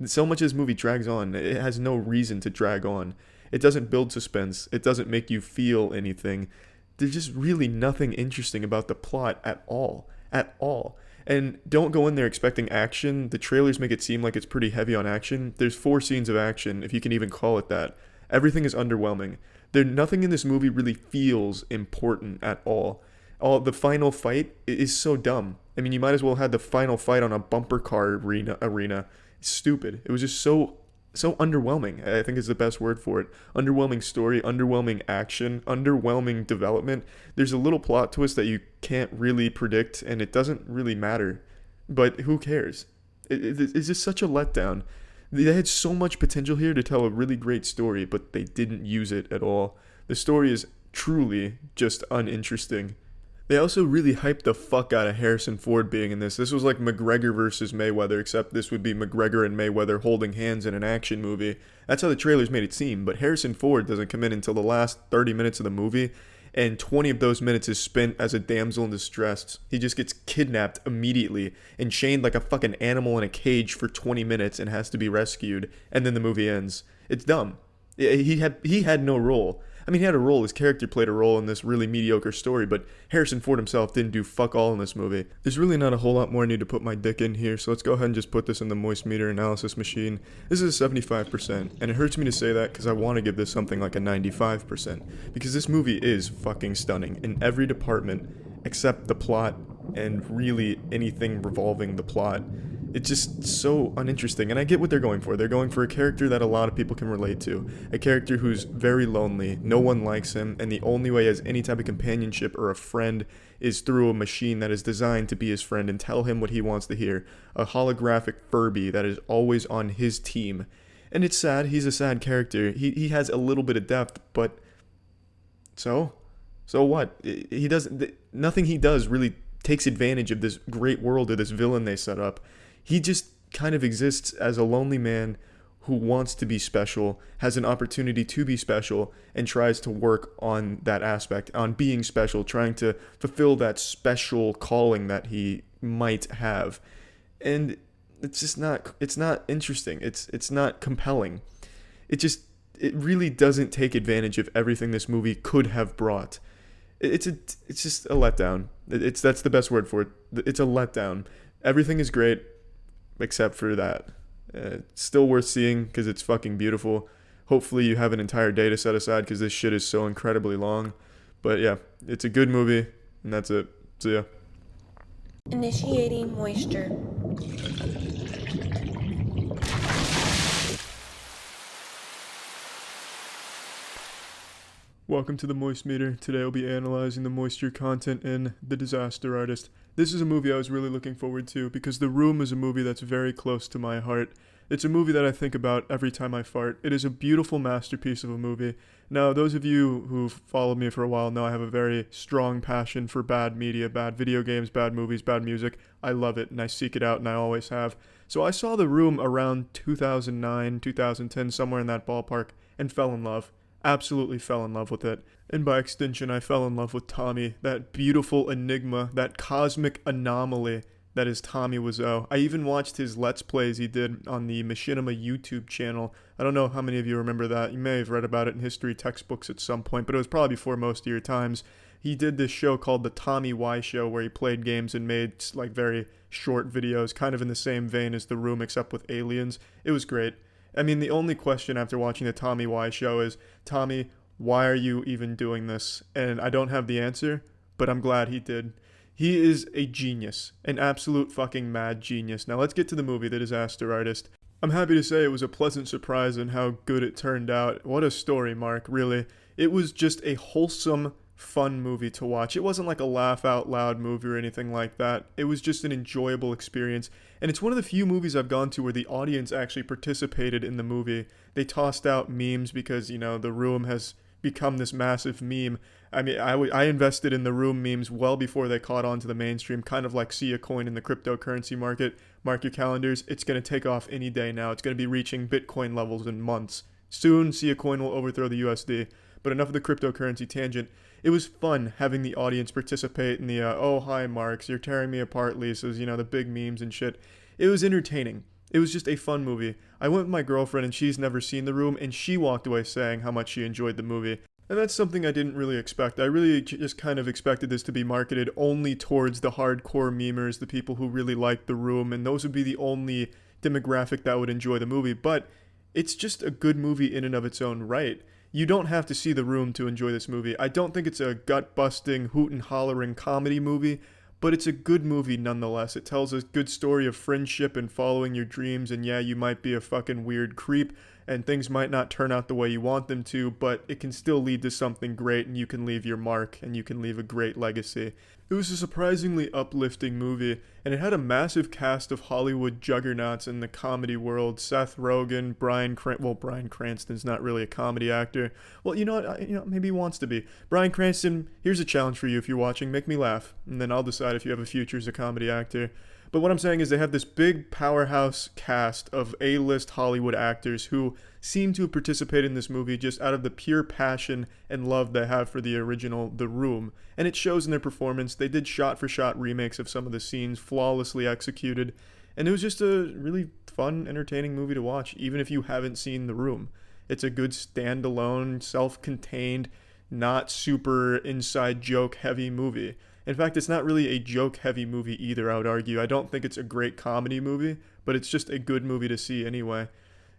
So much of this movie drags on. It has no reason to drag on. It doesn't build suspense. It doesn't make you feel anything. There's just really nothing interesting about the plot at all. At all. And don't go in there expecting action. The trailers make it seem like it's pretty heavy on action. There's 4 scenes of action, if you can even call it that. Everything is underwhelming. Nothing in this movie really feels important at all. The final fight is so dumb. I mean, you might as well have the final fight on a bumper car arena. It's stupid. It was just so underwhelming, I think is the best word for it. Underwhelming story, underwhelming action, underwhelming development. There's a little plot twist that you can't really predict, and it doesn't really matter. But who cares? It's just such a letdown. They had so much potential here to tell a really great story, but they didn't use it at all. The story is truly just uninteresting. They also really hyped the fuck out of Harrison Ford being in this. This was like McGregor versus Mayweather, except this would be McGregor and Mayweather holding hands in an action movie. That's how the trailers made it seem, but Harrison Ford doesn't come in until the last 30 minutes of the movie, and 20 of those minutes is spent as a damsel in distress. He just gets kidnapped immediately and chained like a fucking animal in a cage for 20 minutes and has to be rescued, and then the movie ends. It's dumb. He had no role. I mean, he had a role. His character played a role in this really mediocre story, but Harrison Ford himself didn't do fuck all in this movie. There's really not a whole lot more I need to put my dick in here, so let's go ahead and just put this in the moist meter analysis machine. This is a 75%, and it hurts me to say that because I want to give this something like a 95%, because this movie is fucking stunning in every department except the plot and really anything revolving the plot. It's just so uninteresting, and I get what they're going for. They're going for a character that a lot of people can relate to. A character who's very lonely, no one likes him, and the only way he has any type of companionship or a friend is through a machine that is designed to be his friend and tell him what he wants to hear. A holographic Furby that is always on his team. And it's sad, he's a sad character. He has a little bit of depth, but so what? Nothing he does really takes advantage of this great world or this villain they set up. He just kind of exists as a lonely man who wants to be special, has an opportunity to be special, and tries to work on that aspect, on being special, trying to fulfill that special calling that he might have. And it's just not interesting. It's not compelling. It really doesn't take advantage of everything this movie could have brought. It's just a letdown. That's the best word for it. It's a letdown. Everything is great except for that. It's still worth seeing because it's fucking beautiful. hopefully you have an entire day to set aside because this shit is so incredibly long. But yeah, it's a good movie, and that's it. So yeah. Initiating moisture. Welcome to the Moist Meter. Today I'll be analyzing the moisture content in The Disaster Artist. This is a movie I was really looking forward to because The Room is a movie that's very close to my heart. It's a movie that I think about every time I fart. It is a beautiful masterpiece of a movie. Now, those of you who've followed me for a while know I have a very strong passion for bad media, bad video games, bad movies, bad music. I love it, and I seek it out, and I always have. So I saw The Room around 2009, 2010, somewhere in that ballpark, and fell in love. Absolutely fell in love with it. And by extension, I fell in love with Tommy, that beautiful enigma, that cosmic anomaly that is Tommy Wiseau. I even watched his Let's Plays he did on the Machinima YouTube channel. I don't know how many of you remember that. You may have read about it in history textbooks at some point, but it was probably before most of your times. He did this show called The Tommy Y Show where he played games and made like very short videos, kind of in the same vein as The Room except with aliens. It was great. I mean, the only question after watching the Tommy Y Show is, Tommy, why are you even doing this? And I don't have the answer, but I'm glad he did. He is a genius, an absolute fucking mad genius. Now let's get to the movie, The Disaster Artist. I'm happy to say it was a pleasant surprise in how good it turned out. What a story, Mark, really. It was just a wholesome, fun movie to watch. It wasn't like a laugh out loud movie or anything like that. It was just an enjoyable experience. And it's one of the few movies I've gone to where the audience actually participated in the movie. They tossed out memes because, you know, The Room has become this massive meme. I mean, I invested in The Room memes well before they caught on to the mainstream, kind of like see a coin in the cryptocurrency market. Mark your calendars. It's going to take off any day now. It's going to be reaching Bitcoin levels in months. Soon, see a coin will overthrow the USD. But enough of the cryptocurrency tangent. It was fun having the audience participate in the, oh, hi, Marks, you're tearing me apart, Lisa's, you know, the big memes and shit. It was entertaining. It was just a fun movie. I went with my girlfriend and she's never seen The Room, and she walked away saying how much she enjoyed the movie. And that's something I didn't really expect. I really just kind of expected this to be marketed only towards the hardcore memers, the people who really like The Room, and those would be the only demographic that would enjoy the movie. But it's just a good movie in and of its own right. You don't have to see The Room to enjoy this movie. I don't think it's a gut-busting, hoot-and-hollering comedy movie, but it's a good movie nonetheless. It tells a good story of friendship and following your dreams, and yeah, you might be a fucking weird creep, and things might not turn out the way you want them to, but it can still lead to something great, and you can leave your mark, and you can leave a great legacy. It was a surprisingly uplifting movie, and it had a massive cast of Hollywood juggernauts in the comedy world. Seth Rogen, Bryan Cranston's not really a comedy actor. Well, you know what? Maybe he wants to be. Bryan Cranston, here's a challenge for you if you're watching. Make me laugh, and then I'll decide if you have a future as a comedy actor. But what I'm saying is they have this big powerhouse cast of A-list Hollywood actors who seem to have participated in this movie just out of the pure passion and love they have for the original The Room. And it shows in their performance. They did shot-for-shot remakes of some of the scenes, flawlessly executed. And it was just a really fun, entertaining movie to watch, even if you haven't seen The Room. It's a good standalone, self-contained, not super inside joke-heavy movie. In fact, it's not really a joke-heavy movie either, I would argue. I don't think it's a great comedy movie, but it's just a good movie to see anyway.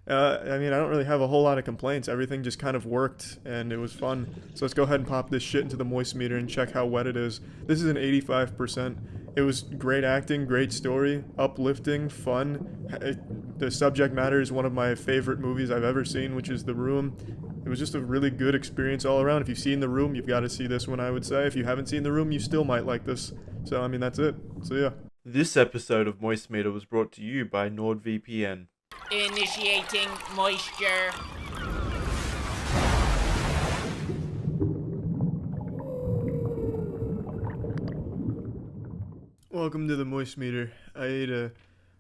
I don't really have a whole lot of complaints. Everything just kind of worked, and it was fun. So let's go ahead and pop this shit into the moist meter and check how wet it is. This is an 85%. It was great acting, great story, uplifting, fun. The subject matter is one of my favorite movies I've ever seen, which is The Room. It was just a really good experience all around. If you've seen The Room, you've got to see this one, I would say. If you haven't seen The Room, you still might like this. So, that's it. So, yeah. This episode of Moist Meter was brought to you by NordVPN. Initiating moisture. Welcome to the moist meter. I ate a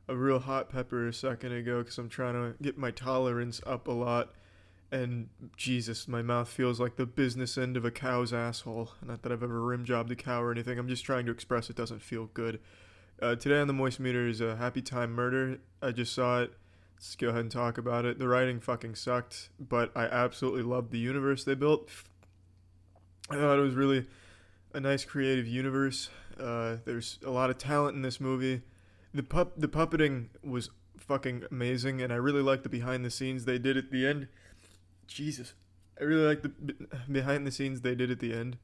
real hot pepper a second ago because I'm trying to get my tolerance up a lot. And Jesus, my mouth feels like the business end of a cow's asshole. Not that I've ever rim jobbed a cow or anything. I'm just trying to express it doesn't feel good. Today on the moist meter is a Happytime murder. I just saw it. Let's go ahead and talk about it. The writing fucking sucked, but I absolutely loved the universe they built. I thought it was really a nice creative universe. There's a lot of talent in this movie. The puppeting was fucking amazing, and I really liked the behind the scenes they did at the end. Jesus. I really like the behind the scenes they did at the end.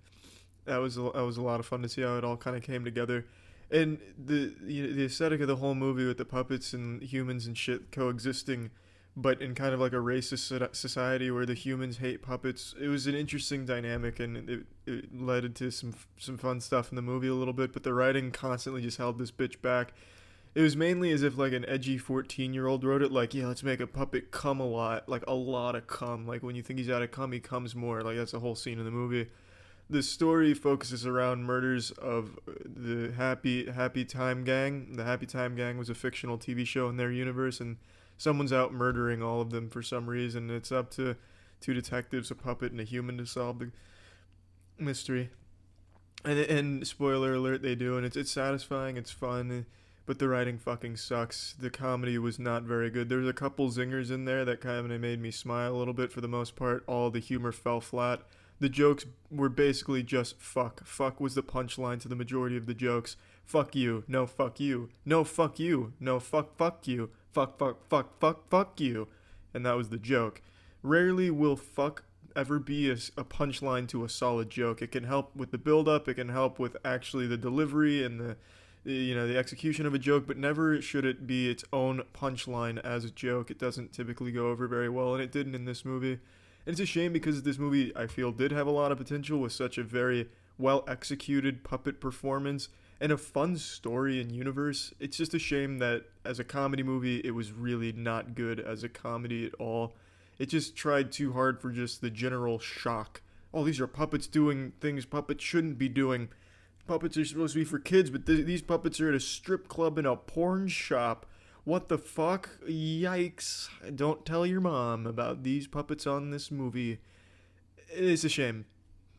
That was a lot of fun to see how it all kind of came together. And the aesthetic of the whole movie with the puppets and humans and shit coexisting, but in kind of like a racist society where the humans hate puppets. It was an interesting dynamic, and it led to some fun stuff in the movie a little bit, but the writing constantly just held this bitch back. It was mainly as if like an edgy 14-year-old wrote it, like, yeah, let's make a puppet come a lot, like a lot of cum. Like when you think he's out of cum, he comes more. Like that's the whole scene in the movie. The story focuses around murders of the Happytime gang. The Happytime gang was a fictional TV show in their universe, and someone's out murdering all of them for some reason. It's up to two detectives, a puppet and a human, to solve the mystery. And spoiler alert, they do, and it's satisfying, it's fun, but the writing fucking sucks. The comedy was not very good. There's a couple zingers in there that kind of made me smile a little bit. For the most part, all the humor fell flat. The jokes were basically just fuck. Fuck was the punchline to the majority of the jokes. Fuck you. No, fuck you. No, fuck you. No, fuck you. Fuck you. And that was the joke. Rarely will fuck ever be a punchline to a solid joke. It can help with the build-up. It can help with actually the delivery and the execution of a joke, but never should it be its own punchline as a joke. It doesn't typically go over very well, and it didn't in this movie. And it's a shame because this movie, I feel, did have a lot of potential with such a very well-executed puppet performance and a fun story and universe. It's just a shame that as a comedy movie, it was really not good as a comedy at all. It just tried too hard for just the general shock. Oh, these are puppets doing things puppets shouldn't be doing. Puppets are supposed to be for kids, but these puppets are at a strip club and a porn shop. What the fuck? Yikes. Don't tell your mom about these puppets on this movie. It's a shame.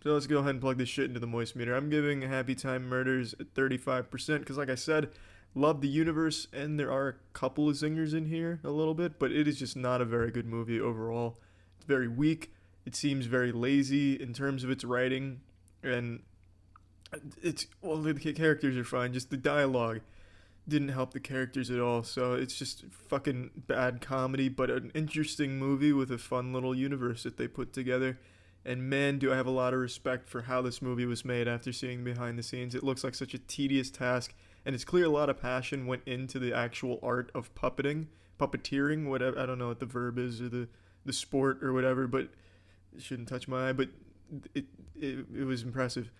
So let's go ahead and plug this shit into the moist meter. I'm giving Happytime Murders at 35% because, like I said, love the universe, and there are a couple of zingers in here a little bit, but it is just not a very good movie overall. It's very weak. It seems very lazy in terms of its writing, and the characters are fine. Just the dialogue didn't help the characters at all, so it's just fucking bad comedy, but an interesting movie with a fun little universe that they put together. And man, do I have a lot of respect for how this movie was made after seeing behind the scenes. It looks like such a tedious task, and it's clear a lot of passion went into the actual art of puppeteering, whatever, I don't know what the verb is, or the sport or whatever, but it shouldn't touch my eye, but it was impressive.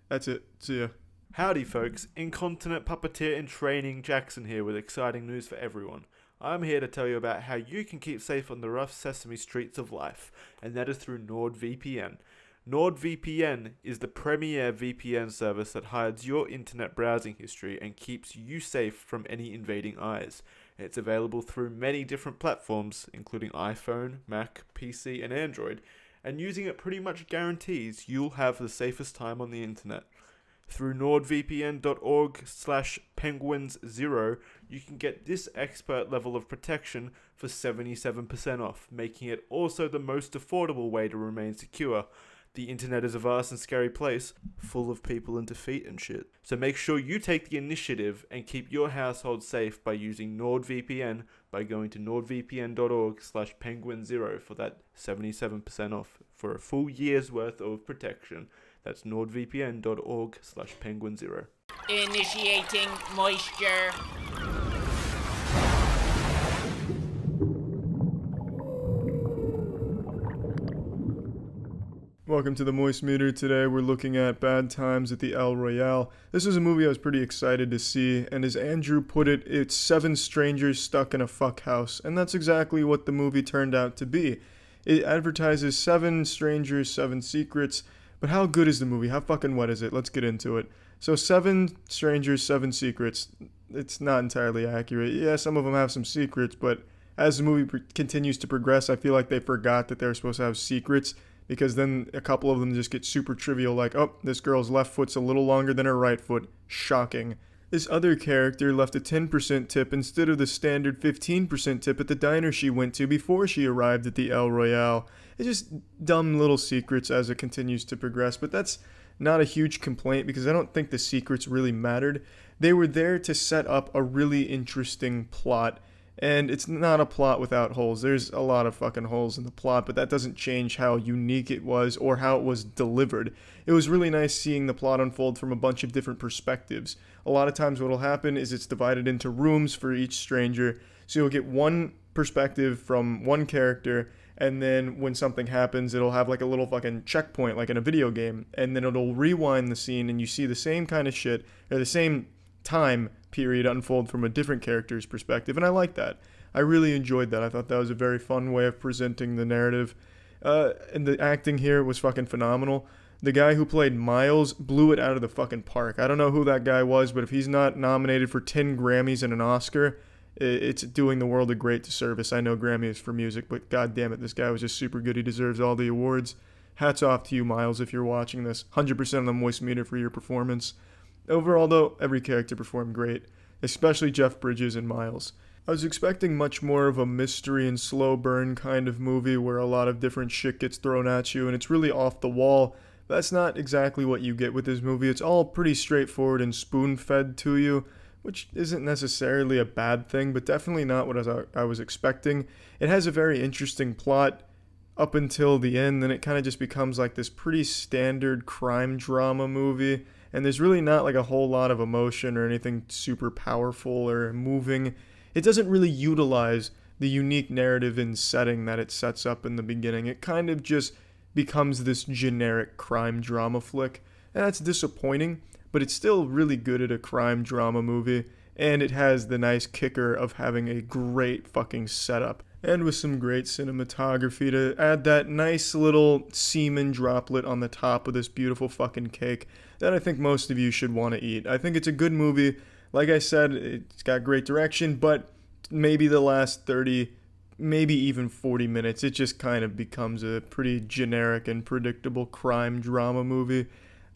That's it. See ya. Howdy folks, incontinent puppeteer in training Jackson here with exciting news for everyone. I'm here to tell you about how you can keep safe on the rough sesame streets of life, and that is through NordVPN. NordVPN is the premier VPN service that hides your internet browsing history and keeps you safe from any invading eyes. It's available through many different platforms, including iPhone, Mac, PC, and Android, and using it pretty much guarantees you'll have the safest time on the internet. Through nordvpn.org/penguinz0, you can get this expert level of protection for 77% off, making it also the most affordable way to remain secure. The internet is a vast and scary place, full of people and defeat and shit. So make sure you take the initiative and keep your household safe by using NordVPN by going to nordvpn.org/penguin0 for that 77% off for a full year's worth of protection. That's nordvpn.org/penguin0. Initiating moisture. Welcome to the Moist Meter. Today we're looking at Bad Times at the El Royale. This is a movie I was pretty excited to see, and as Andrew put it, it's 7 strangers stuck in a fuck house, and that's exactly what the movie turned out to be. It advertises 7 strangers, 7 secrets, but how good is the movie? How fucking what is it? Let's get into it. So 7 strangers, 7 secrets. It's not entirely accurate. Yeah, some of them have some secrets, but as the movie continues to progress, I feel like they forgot that they were supposed to have secrets, because then a couple of them just get super trivial, like, oh, this girl's left foot's a little longer than her right foot. Shocking. This other character left a 10% tip instead of the standard 15% tip at the diner she went to before she arrived at the El Royale. It's just dumb little secrets as it continues to progress, but that's not a huge complaint because I don't think the secrets really mattered. They were there to set up a really interesting plot, And it's not a plot without holes. There's a lot of fucking holes in the plot, but that doesn't change how unique it was or how it was delivered. It was really nice seeing the plot unfold from a bunch of different perspectives. A lot of times what will happen is it's divided into rooms for each stranger, so you'll get one perspective from one character, and then when something happens, it'll have like a little fucking checkpoint like in a video game, and then it'll rewind the scene and you see the same kind of shit, or the same time period unfold from a different character's perspective, and I like that. I really enjoyed that. I thought that was a very fun way of presenting the narrative. And the acting here was fucking phenomenal. The guy who played Miles blew it out of the fucking park. I don't know who that guy was, but if he's not nominated for 10 Grammys and an Oscar, it's doing the world a great disservice. I know Grammy is for music, but god damn it, this guy was just super good. He deserves all the awards. Hats off to you, Miles, if you're watching this. 100% on the moist meter for your performance. Overall, though, every character performed great, especially Jeff Bridges and Miles. I was expecting much more of a mystery and slow burn kind of movie where a lot of different shit gets thrown at you and it's really off the wall. That's not exactly what you get with this movie. It's all pretty straightforward and spoon-fed to you, which isn't necessarily a bad thing, but definitely not what I was expecting. It has a very interesting plot up until the end, then it kind of just becomes like this pretty standard crime drama movie. And there's really not like a whole lot of emotion or anything super powerful or moving. It doesn't really utilize the unique narrative and setting that it sets up in the beginning. It kind of just becomes this generic crime drama flick. And that's disappointing, but it's still really good at a crime drama movie. And it has the nice kicker of having a great fucking setup. And with some great cinematography to add that nice little semen droplet on the top of this beautiful fucking cake that I think most of you should want to eat. I think it's a good movie. Like I said, it's got great direction, but maybe the last 30, maybe even 40 minutes, it just kind of becomes a pretty generic and predictable crime drama movie.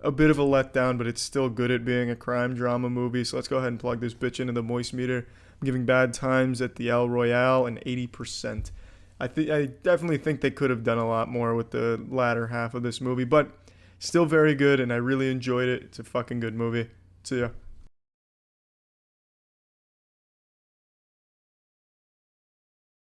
A bit of a letdown, but it's still good at being a crime drama movie. So let's go ahead and plug this bitch into the moist meter. I'm giving Bad Times at the Royale an 80%. I definitely think they could have done a lot more with the latter half of this movie, but still very good, and I really enjoyed it. It's a fucking good movie. See ya.